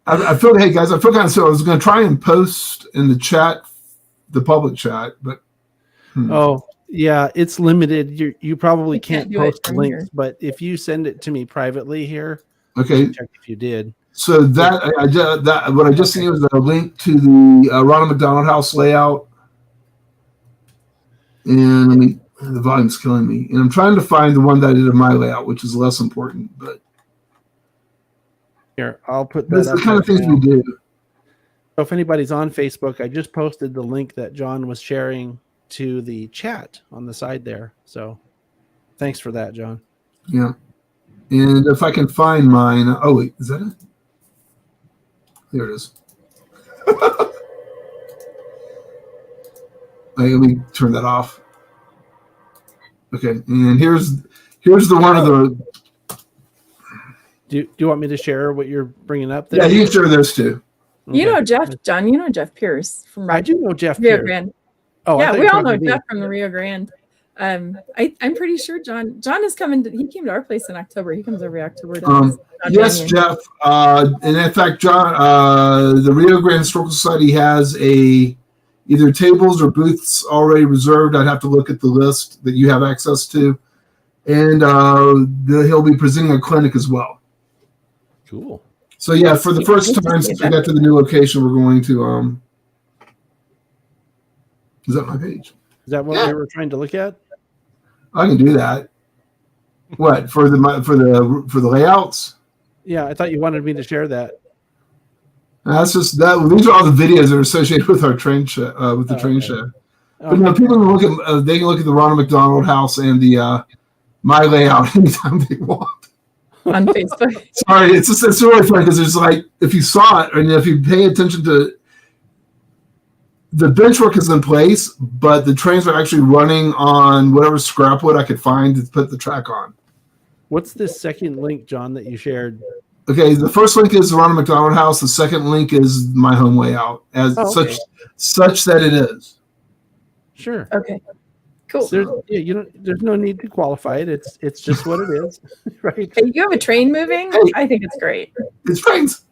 I feel, hey guys, I feel kind of, so I was going to try and post in the chat, the public chat, but. Oh, yeah, it's limited. You probably can't post links, here. but if you send it to me privately here, okay, check if you did. So that what I just seen was a link to the Ronald McDonald House layout, and the volume's killing me. And I'm trying to find the one that I did of my layout, which is less important. But here, I'll put that. That's the kind of things we do. So if anybody's on Facebook, I just posted the link that John was sharing to the chat on the side there. So thanks for that, John. Yeah. And if I can find mine, oh wait, is that it? There it is. Let me turn that off. Okay, and here's the one of the. Do you want me to share what you're bringing up there? Yeah, you can share those too. Okay. You know Jeff, John. You know Jeff Pierce from. I do know Jeff Rio Pierce. Grande. Oh, yeah, we all know Jeff from the Rio Grande. I'm pretty sure John is coming. He came to our place in October. He comes every October. Yes, Jeff. And in fact, John, the Rio Grande Historical Society has either tables or booths already reserved. I'd have to look at the list that you have access to, and he'll be presenting a clinic as well. Cool. So yeah, for the first time since we got to the new location, we're going to. Is that my page? Is that what we were trying to look at? I can do that. What for the layouts? Yeah, I thought you wanted me to share that. That's just that. These are all the videos that are associated with our train show, with the train show. But no, people can look at they can look at the Ronald McDonald House and the my layout anytime they want on Facebook. Sorry, it's really funny because there's like if you saw it and if you pay attention to. The bench work is in place, but the trains are actually running on whatever scrap wood I could find to put the track on. What's this second link, John, that you shared? Okay, the first link is the Ronald McDonald House. The second link is my home layout, as such that it is. Sure. Okay. Cool. There's no need to qualify it. It's just what it is, right? Hey, you have a train moving? Hey, I think it's great. It's trains.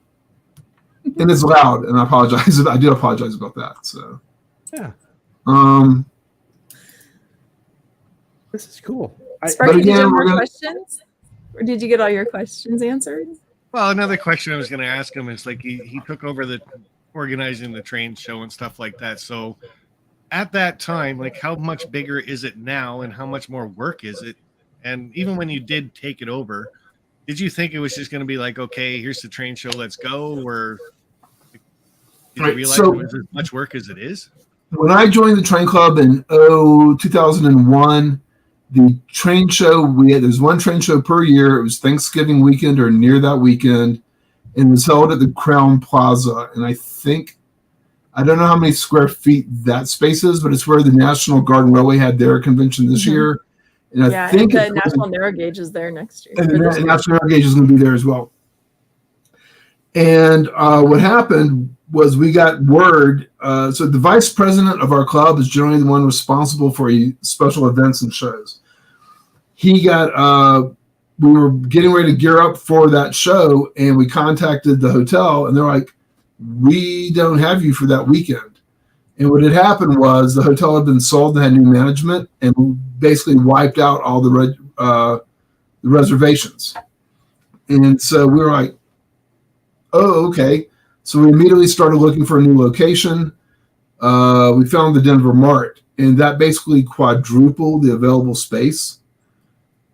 And it's loud, and I apologize. I do apologize about that. So, yeah. This is cool. Sparky, did you have more questions, or did you get all your questions answered? Well, another question I was going to ask him is like he took over the organizing the train show and stuff like that. So, at that time, like how much bigger is it now, and how much more work is it? And even when you did take it over. Did you think it was just going to be like, okay, here's the train show, let's go? Or did you realize it was as much work as it is? When I joined the train club in 2001, the train show, there's one train show per year. It was Thanksgiving weekend or near that weekend, and it was held at the Crown Plaza. And I don't know how many square feet that space is, but it's where the National Guard and Railway had their convention this year. And I think the National Narrow Gauge is there next year. And the National Narrow Gauge is going to be there as well. And what happened was we got word. So the vice president of our club is generally the one responsible for special events and shows. We were getting ready to gear up for that show, and we contacted the hotel, and they're like, we don't have you for that weekend. And what had happened was the hotel had been sold and had new management and basically wiped out all the reservations. And so we were like, oh, okay. So we immediately started looking for a new location. We found the Denver Mart, and that basically quadrupled the available space.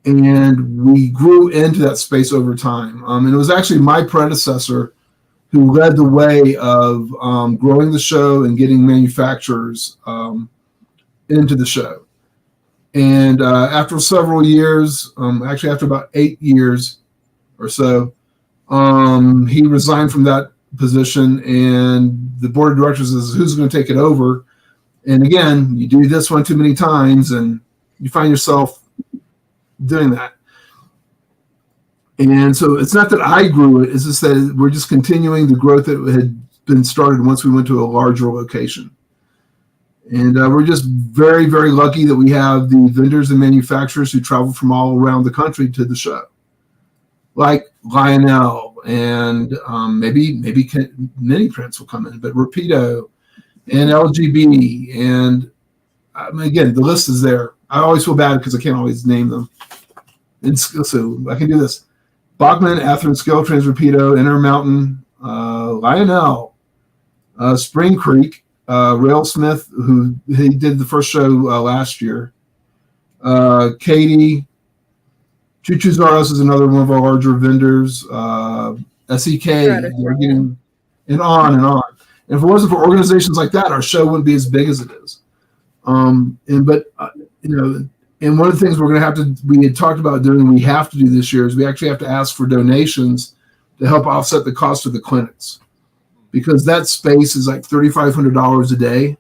And we grew into that space over time. And it was actually my predecessor who led the way of growing the show and getting manufacturers into the show. And after several years, actually after about 8 years or so, he resigned from that position, and the board of directors is who's going to take it over. And again, you do this one too many times, and you find yourself doing that. And so it's not that I grew it, it's just that we're just continuing the growth that had been started once we went to a larger location. And we're just very, very lucky that we have the vendors and manufacturers who travel from all around the country to the show, like Lionel and maybe Mini Prince will come in, but Rapido and LGB. And again, the list is there. I always feel bad because I can't always name them. And so I can do this. Bachman, Athearn, Scale Trains, Rapido, Intermountain, Lionel, Spring Creek, Railsmith, who he did the first show last year. Katie, Choo Choo Zaros is another one of our larger vendors. SEK, they're getting, and on and on. And if it wasn't for organizations like that, our show wouldn't be as big as it is. And one of the things we had talked about doing, we have to do this year, is we actually have to ask for donations to help offset the cost of the clinics, because that space is like $3,500 a day.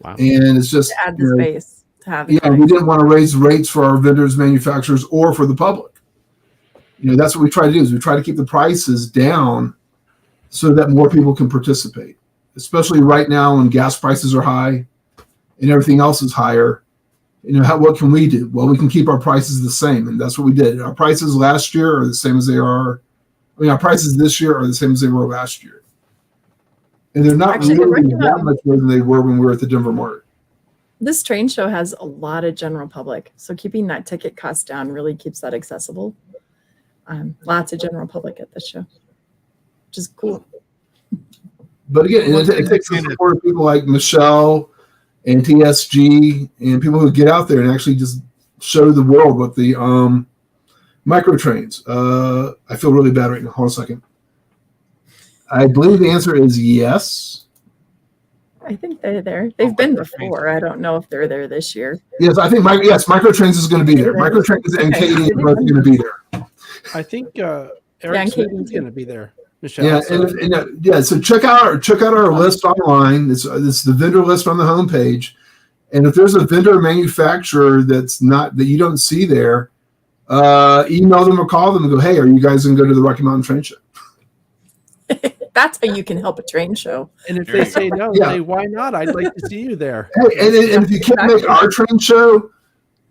Wow. And it's just to add the space to have. We didn't want to raise rates for our vendors, manufacturers, or for the public. That's what we try to do, is we try to keep the prices down so that more people can participate, especially right now when gas prices are high and everything else is higher. What can we do? Well, we can keep our prices the same, and that's what we did. Our prices last year are the same as they are. Our prices this year are the same as they were last year, and they're not really that much more than they were when we were at the Denver Mart. This train show has a lot of general public, so keeping that ticket cost down really keeps that accessible. Lots of general public at this show, which is cool. But again, it takes the support of people like Michelle and TSG and people who get out there and actually just show the world what the micro trains. I feel really bad right now. Hold on a second. I believe the answer is yes. I think they're there. They've been before. I don't know if they're there this year. Yes, I think micro trains is going to be there. Micro trains and Katie are both going to be there. I think Eric Smith is going to be there. Michelle, yeah, so check out our list online. It's the vendor list on the homepage, and if there's a vendor or manufacturer that you don't see there, email them or call them and go, hey, are you guys going to go to the Rocky Mountain Train Show? That's how you can help a train show. And if they say no, say why not? I'd like to see you there. Hey, and if you can't make our train show,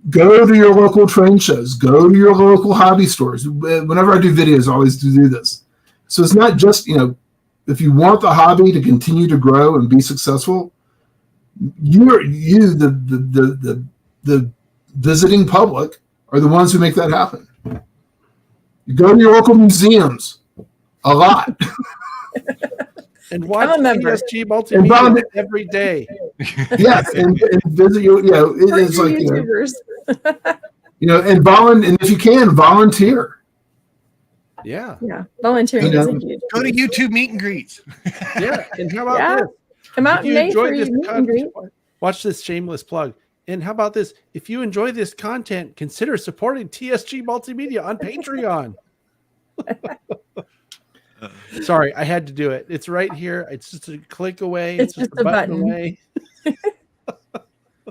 go to your local train shows. Go to your local hobby stores. Whenever I do videos, I always do this. So it's not just, if you want the hobby to continue to grow and be successful, the visiting public are the ones who make that happen. You go to your local museums a lot. And watch TSG Multimedia every day. Yes, and visit your, it is like YouTubers. And if you can, volunteer. Yeah. Volunteering is huge. Go to YouTube meet and greets. Yeah. And how about this? Come out in May for your meet and greet. Watch this shameless plug. And how about this? If you enjoy this content, consider supporting TSG Multimedia on Patreon. Sorry, I had to do it. It's right here. It's just a click away. It's just a button away.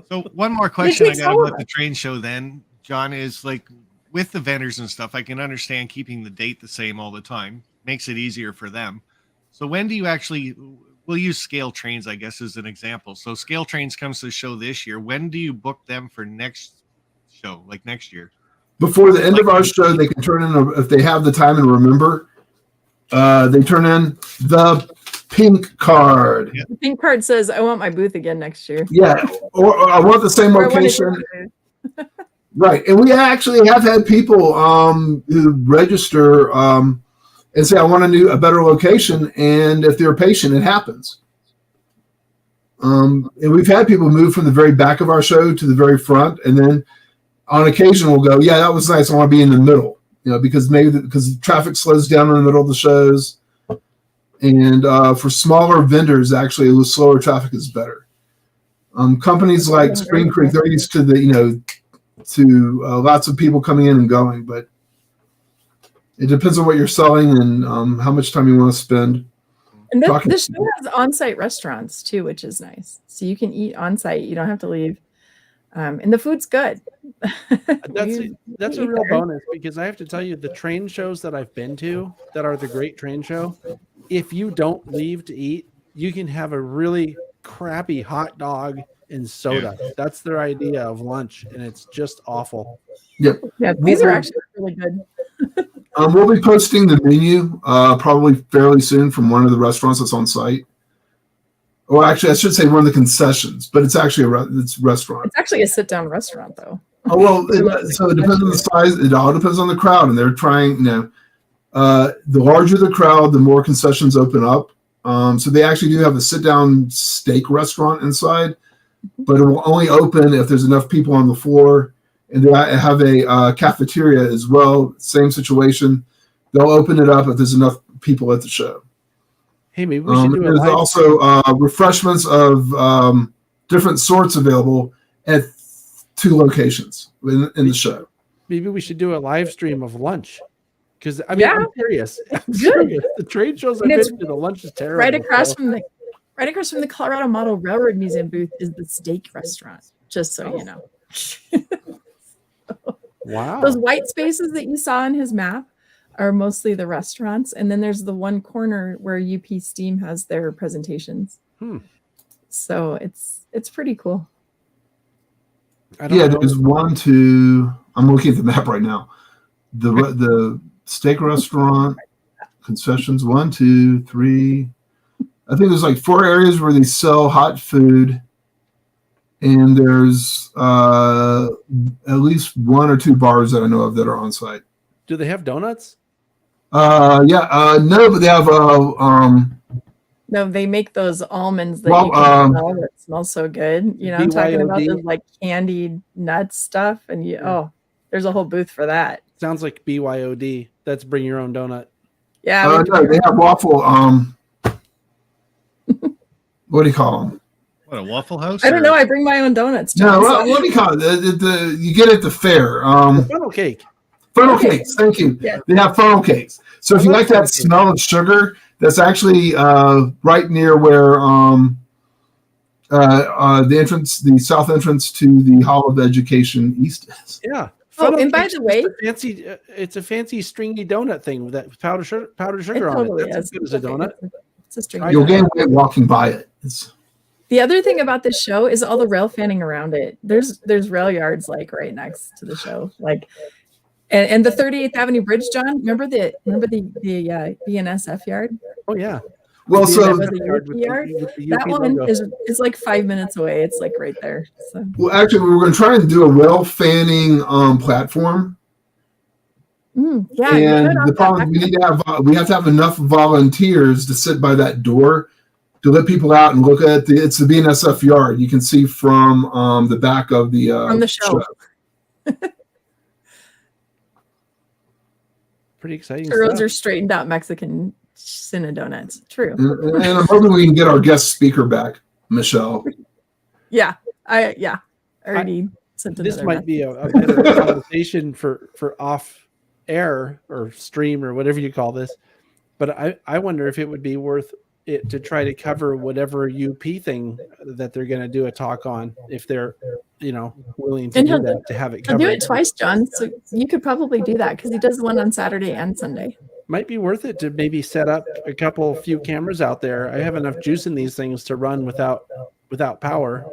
So one more question I got about the train show then, John, is like, with the vendors and stuff, I can understand keeping the date the same all the time. Makes it easier for them. So when do you we'll use Scale Trains, I guess, as an example. So Scale Trains comes to the show this year. When do you book them for next show, like next year? Before the end of our show, they can turn in, if they have the time and remember, they turn in the pink card. The pink card says, I want my booth again next year. Yeah, or I want the same location. Right, and we actually have had people who register and say, "I want a better location," and if they're patient, it happens. And we've had people move from the very back of our show to the very front, and then on occasion we'll go, "Yeah, that was nice. I want to be in the middle," because because traffic slows down in the middle of the shows, and for smaller vendors, actually, the slower traffic is better. Companies like Spring Creek, they're used to lots of people coming in and going, but it depends on what you're selling and how much time you want to spend. And this show has on-site restaurants too, which is nice. So you can eat on-site. You don't have to leave. And the food's good. That's a real bonus, because I have to tell you, the train shows that I've been to that are the Great Train Show, if you don't leave to eat, you can have a really crappy hot dog and soda. Yeah. That's their idea of lunch, and it's just awful. Yep. Yeah, these are actually really good. We'll be posting the menu probably fairly soon from one of the restaurants that's on site. Well, actually, I should say one of the concessions, but it's actually it's a restaurant. It's actually a sit-down restaurant, though. Oh, well, so it depends on the size. It all depends on the crowd, and they're trying, the larger the crowd, the more concessions open up. So they actually do have a sit-down steak restaurant inside, but it will only open if there's enough people on the floor. And they have a cafeteria as well. Same situation. They'll open it up if there's enough people at the show. Hey, maybe we should do There's also refreshments of different sorts available at 2 locations in the show. Maybe we should do a live stream of lunch. Because I'm serious. I'm serious. The trade shows I've been to, the lunch is terrible. Right across from the Colorado Model Railroad Museum booth is the steak restaurant. Just so you know. Wow. Those white spaces that you saw on his map are mostly the restaurants. And then there's the one corner where UP Steam has their presentations. So it's pretty cool. There's 1, 2. I'm looking at the map right now. The steak restaurant, concessions, 1, 2, 3. I think there's like 4 areas where they sell hot food. And there's at least 1 or 2 bars that I know of that are on site. Do they have donuts? No, but they have no, they make those almonds that you can smell that smell so good. You know, I'm talking about those like candied nuts stuff, and there's a whole booth for that. Sounds like BYOD. That's bring your own donut. Yeah, no, they have waffle. What do you call them? What, a Waffle House? I don't know. I bring my own donuts. John, no, what do you call it? You get it at the fair. Funnel cake. Funnel cakes. Thank you. Yeah. They have funnel cakes. So if you like that smell of sugar, that's actually right near where the south entrance to the Hall of Education East is. Yeah. And by the way, it's a fancy stringy donut thing with that powdered sugar totally on it. That's as good as a donut. It's a stringy. You'll gain weight walking by it. The other thing about this show is all the rail fanning around it. There's rail yards like right next to the show, like, and the 38th Avenue Bridge, John. Remember the BNSF yard? Oh yeah. Well, so that one is like 5 minutes away. It's like right there. So. Well, actually, we were going to try and do a rail fanning platform. Yeah. And the problem we have to have enough volunteers to sit by that door to let people out and look at it's the BNSF yard. You can see from the back of the from the show. Pretty exciting. The roads are straightened out Mexican Cinna donuts. True. And I'm hoping we can get our guest speaker back, Michelle. Yeah. I already sent another this might be a better conversation for off air or stream or whatever you call this. But I wonder if it would be worth it to try to cover whatever UP thing that they're going to do a talk on, if they're willing to do that, to have it covered. He'll do it twice, John. So you could probably do that because he does one on Saturday and Sunday. Might be worth it to maybe set up a few cameras out there. I have enough juice in these things to run without power,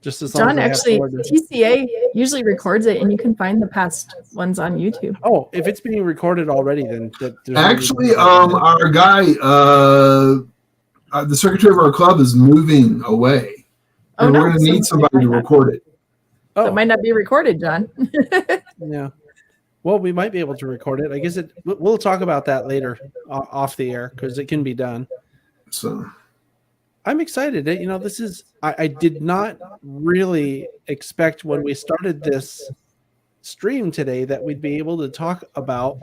just as long John, as actually, TCA usually records it, and you can find the past ones on YouTube. Oh, if it's being recorded already, then actually, our guy, the secretary of our club, is moving away, and we're going to need somebody to record it. So it might not be recorded, John. Yeah. Well, we might be able to record it. I guess we'll talk about that later off the air because it can be done. So. I'm excited. This is, I did not really expect when we started this stream today that we'd be able to talk about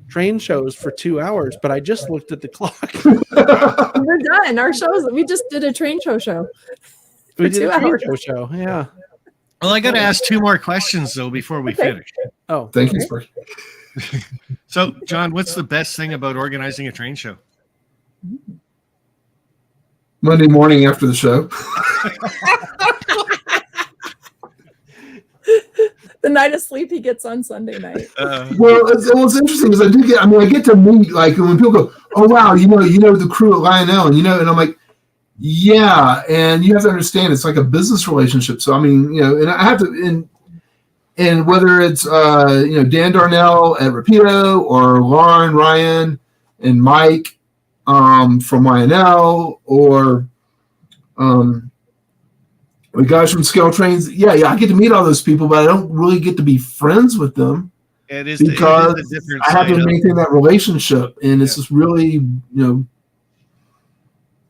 train shows for 2 hours, but I just looked at the clock. We're done. Our shows, we just did a train show. We did a train show. Yeah. Well, I got to ask 2 more questions though before we finish. Oh, thank you, Sparky. So, John, what's the best thing about organizing a train show? Monday morning after the show. the night of sleep he gets on Sunday night. Well, what's interesting is I get to meet, like, when people go, oh wow, you know the crew at Lionel, and and I'm like, yeah, and you have to understand it's like a business relationship. So I mean, and I have to, and whether it's Dan Darnell at Rapido or Lauren Ryan and Mike from Lionel or the guys from Scale Trains, yeah, I get to meet all those people, but I don't really get to be friends with them because I have to maintain that relationship, and it's just really,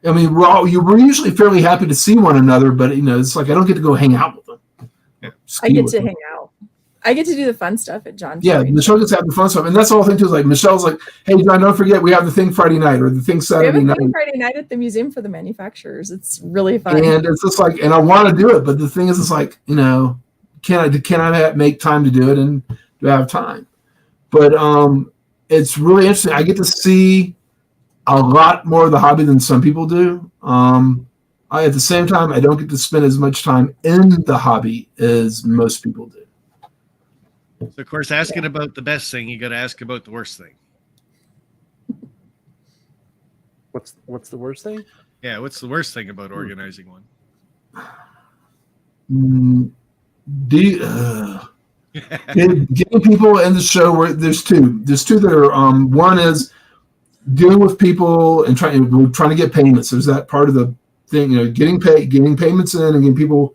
I mean, we're usually fairly happy to see one another, but it's like I don't get to go hang out with them. Yeah. I get to hang out. I get to do the fun stuff at John's. Yeah, Michelle gets to have the fun stuff, and that's the whole thing too. Is like Michelle's like, "Hey, John, don't forget we have the thing Friday night or the thing Saturday night." Friday night at the Museum for the Manufacturers. It's really fun, and it's just like, and I want to do it, but the thing is, it's like, can I make time to do it, and do I have time? But it's really interesting. I get to see a lot more of the hobby than some people do. At the same time, I don't get to spend as much time in the hobby as most people do. So, of course, asking about the best thing, you got to ask about the worst thing. What's the worst thing? Yeah, what's the worst thing about organizing one? Getting people in the show where there's two that are one is dealing with people and trying to get payments. There's that part of the thing, getting payments in and getting people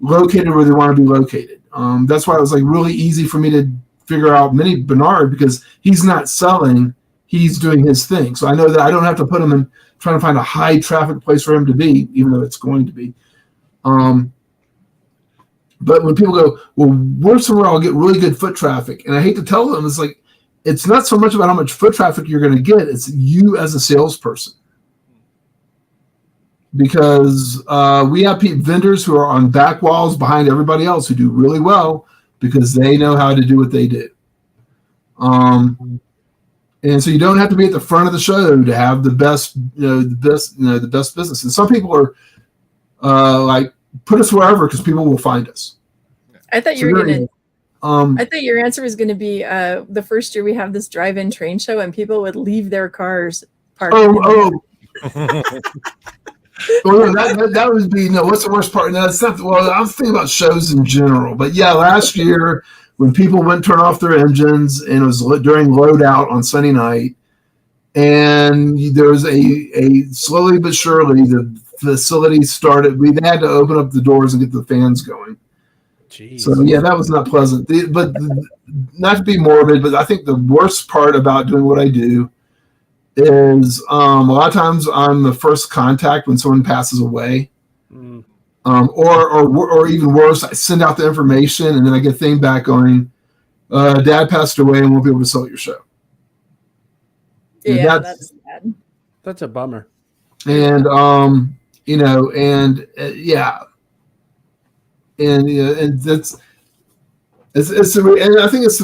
located where they want to be located. That's why it was like really easy for me to figure out Mini Bernard, because he's not selling, he's doing his thing. So I know that I don't have to put him in trying to find a high traffic place for him to be, even though it's going to be. But when people go, well, where's somewhere I'll get really good foot traffic? And I hate to tell them, it's like, it's not so much about how much foot traffic you're going to get, it's you as a salesperson. Because we have vendors who are on back walls behind everybody else who do really well because they know how to do what they do. And so you don't have to be at the front of the show to have the best business. And some people are like, put us wherever because people will find us. I thought you were going to. I thought your answer was going to be the first year we have this drive-in train show and people would leave their cars parked. Well, that would be what's the worst part? No, it's not. Well, I was thinking about shows in general, but yeah, last year when people went turn off their engines and it was during loadout on Sunday night, and there was a slowly but surely the facility started. We had to open up the doors and get the fans going. Jeez. So yeah, that was not pleasant. But not to be morbid, but I think the worst part about doing what I do is a lot of times I'm the first contact when someone passes away, or even worse, I send out the information and then I get a thing back going, Dad passed away and won't be able to sell your show. Yeah, that's sad. That's a bummer. And and that's. And I think it's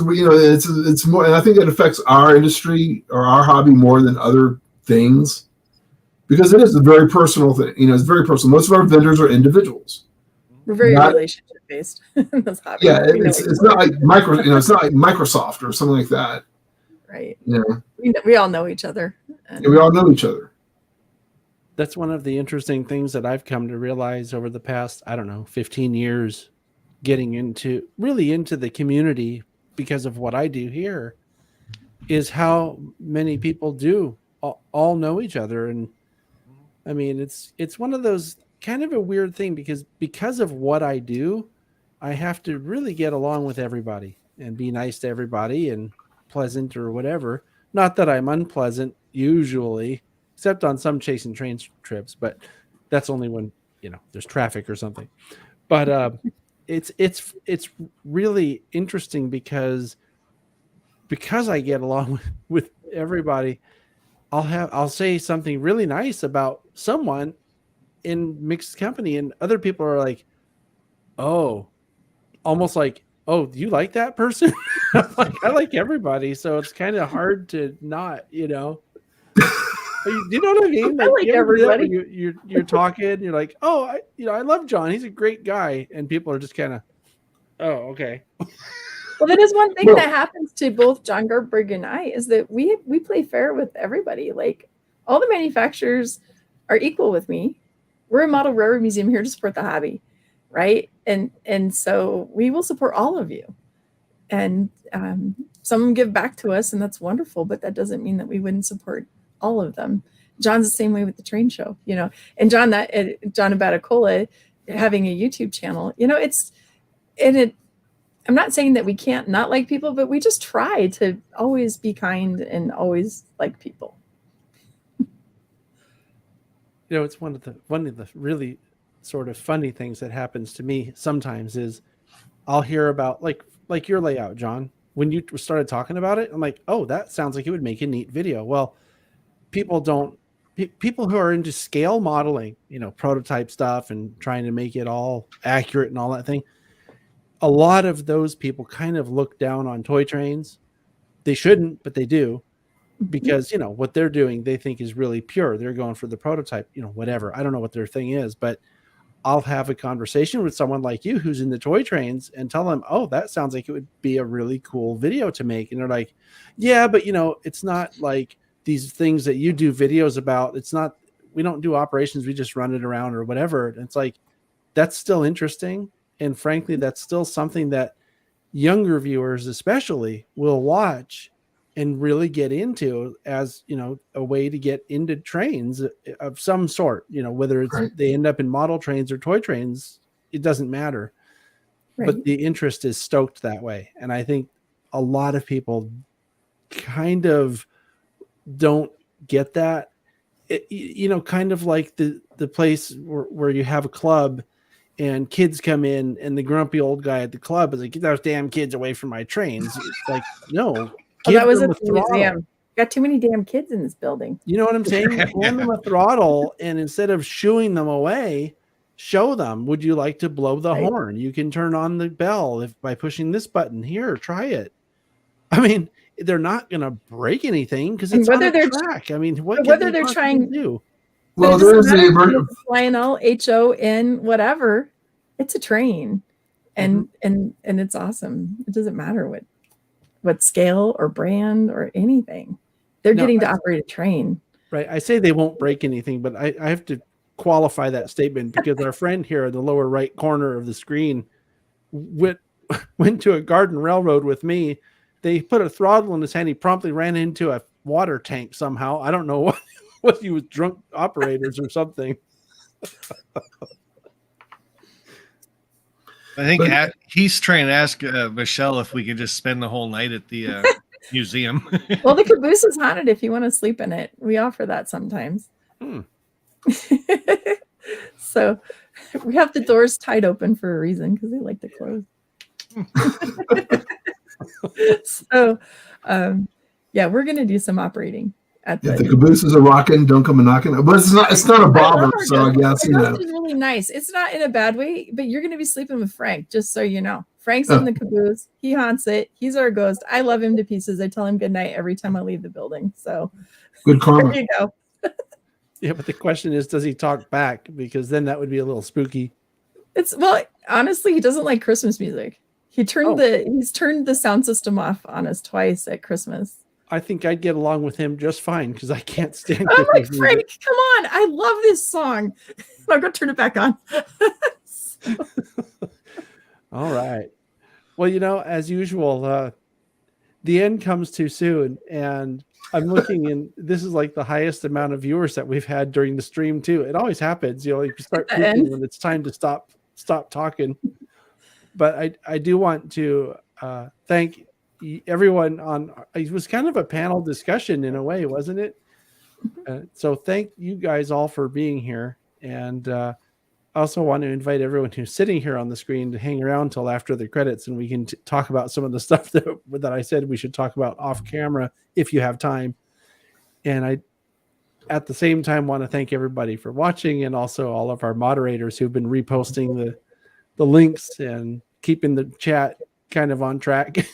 more, and I think it affects our industry or our hobby more than other things, because it is a very personal thing. It's very personal. Most of our vendors are individuals. We're very relationship based in this hobby. Yeah, it's not like it's not like Microsoft or something like that. Right. Yeah. We all know each other. Yeah, we all know each other. That's one of the interesting things that I've come to realize over the past, 15 years. Getting into the community because of what I do here is how many people do all know each other. And I mean, it's one of those kind of a weird thing because of what I do, I have to really get along with everybody and be nice to everybody and pleasant or whatever. Not that I'm unpleasant usually, except on some chasing train trips, but that's only when, there's traffic or something. But, it's really interesting because I get along with everybody. I'll say something really nice about someone in mixed company, and other people are like, "Oh," almost like, "Oh, do you like that person?" I'm like, I like everybody, so it's kind of hard to not, Do you know what I mean? I like everybody. You're talking, you're like, "Oh, I love John. He's a great guy," and people are just kind of, Oh, okay. Well, that is one thing that happens to both John Garberg and I is that we play fair with everybody. Like all the manufacturers are equal with me. We're a model railroad museum here to support the hobby, right? And so we will support all of you. And some of them give back to us, and that's wonderful. But that doesn't mean that we wouldn't support all of them. John's the same way with the train show, you know. And John Abaticola having a YouTube channel, you know, I'm not saying that we can't not like people, but we just try to always be kind and always like people. You know, it's one of the really sort of funny things that happens to me sometimes is I'll hear about like your layout, John. When you started talking about it, I'm like, oh, that sounds like it would make a neat video. Well, people who are into scale modeling, you know, prototype stuff and trying to make it all accurate and all that thing. A lot of those people kind of look down on toy trains. They shouldn't, but they do, because, you know, what they're doing, they think is really pure. They're going for the prototype, you know, whatever. I don't know what their thing is, but I'll have a conversation with someone like you who's in the toy trains and tell them, oh, that sounds like it would be a really cool video to make. And they're like, yeah, but you know, it's not like these things that you do videos about. It's not, we don't do operations. We just run it around or whatever. And it's like, that's still interesting. And frankly, that's still something that younger viewers especially will watch and really get into as, you know, a way to get into trains of some sort, you know, whether it's they end up in model trains or toy trains, it doesn't matter. Right. But the interest is stoked that way. And I think a lot of kind of don't get that. You know, kind of like the place where you have a club and kids come in and the grumpy old guy at the club is like, get those damn kids away from my trains. It's like, no. Well, that was at the museum. Got too many damn kids in this building. You know what I'm saying? Hand them a throttle, and instead of shooing them away, show them, would you like to blow the horn? You can turn on the bell by pushing this button here. Try it. I mean, they're not going to break anything because it's on a track. I mean, whether they're trying to do. Well, there's a Lionel HON whatever. It's a train, and it's awesome. It doesn't matter what scale or brand or anything. They're getting to operate a train. Right. I say they won't break anything, but I have to qualify that statement because our friend here in the lower right corner of the screen went to a garden railroad with me. They put a throttle in his hand. He promptly ran into a water tank somehow. I don't know what he was drunk operators or something. I think he's trying to ask Michelle if we could just spend the whole night at the museum. Well, the caboose is haunted if you want to sleep in it. We offer that sometimes. So we have the doors tied open for a reason because they like to close. So, yeah, we're going to do some operating. If the cabooses are rocking, don't come a knocking. But it's not a bobber, so I guess you know. It's really nice. It's not in a bad way, but you're going to be sleeping with Frank, just so you know. Frank's in the caboose. He haunts it. He's our ghost. I love him to pieces. I tell him good night every time I leave the building. So good karma. There you go. Yeah, but the question is, does he talk back? Because then that would be a little spooky. Honestly, he doesn't like Christmas music. He's turned the sound system off on us twice at Christmas. I think I'd get along with him just fine because I can't stand. I'm like, Frank, come on! I love this song. I'm gonna turn it back on. All right. Well, you know, as usual, the end comes too soon, and I'm looking, and this is like the highest amount of viewers that we've had during the stream too. It always happens, you know, you start peaking when it's time to stop talking. But I do want to thank everyone it was kind of a panel discussion in a way, wasn't it? So thank you guys all for being here. And I also want to invite everyone who's sitting here on the screen to hang around till after the credits, and we can talk about some of the stuff that I said we should talk about off camera if you have time. And I, at the same time, want to thank everybody for watching, and also all of our moderators who've been reposting the links and keeping the chat kind of on track.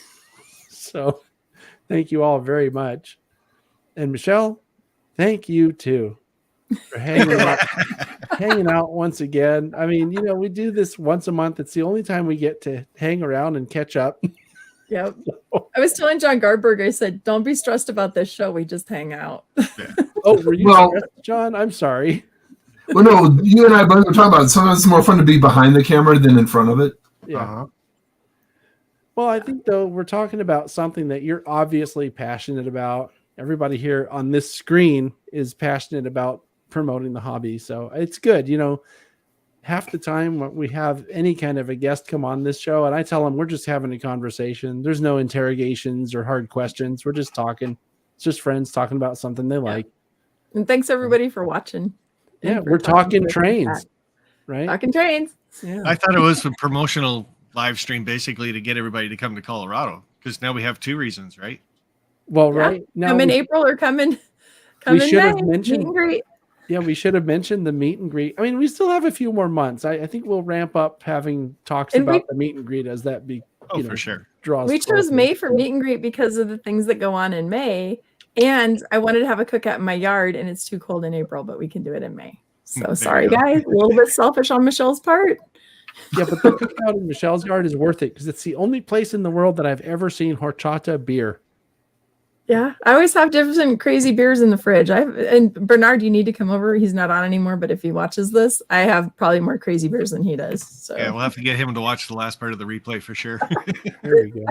So thank you all very much. And Michelle, thank you too for hanging out hanging out once again. I mean, we do this once a month. It's the only time we get to hang around and catch up. Yep. I was telling John Garberg, I said, don't be stressed about this show. We just hang out. Oh, were you stressed, John? I'm sorry. Well, no, you and I both were talking about it. Sometimes it's more fun to be behind the camera than in front of it. Yeah. Uh-huh. Well, I think, though, we're talking about something that you're obviously passionate about. Everybody here on this screen is passionate about promoting the hobby. So it's good. Half the time when we have any kind of a guest come on this show, and I tell them we're just having a conversation. There's no interrogations or hard questions. We're just talking. It's just friends talking about something they like. And thanks, everybody, for watching. Yeah, we're talking trains, right? Talking trains. Yeah. I thought it was a promotional live stream basically to get everybody to come to Colorado, because now we have 2 reasons, right? Well, right now, come in April or come in we should May. have mentioned. Meet and greet. Yeah, we should have mentioned the meet and greet. I mean, we still have a few more months. I think we'll ramp up having talks about the meet and greet as that For sure. draws. We chose closer. May for meet and greet because of the things that go on in May. And I wanted to have a cookout in my yard, and it's too cold in April, but we can do it in May. So sorry, guys. A little bit selfish on Michelle's part. Yeah, but the cookout in Michelle's yard is worth it because it's the only place in the world that I've ever seen horchata beer. Yeah, I always have different crazy beers in the fridge. And Bernard, you need to come over. He's not on anymore, but if he watches this, I have probably more crazy beers than he does. So Yeah, we'll have to get him to watch the last part of the replay for sure. There we go.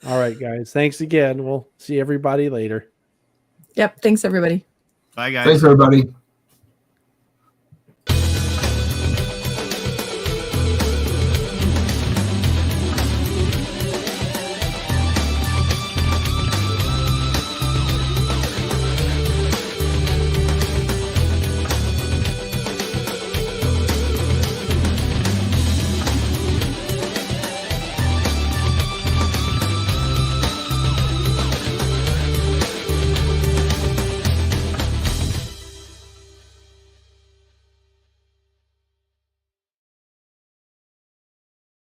All right, guys. Thanks again. We'll see everybody later. Yep. Thanks, everybody. Bye, guys. Thanks, everybody.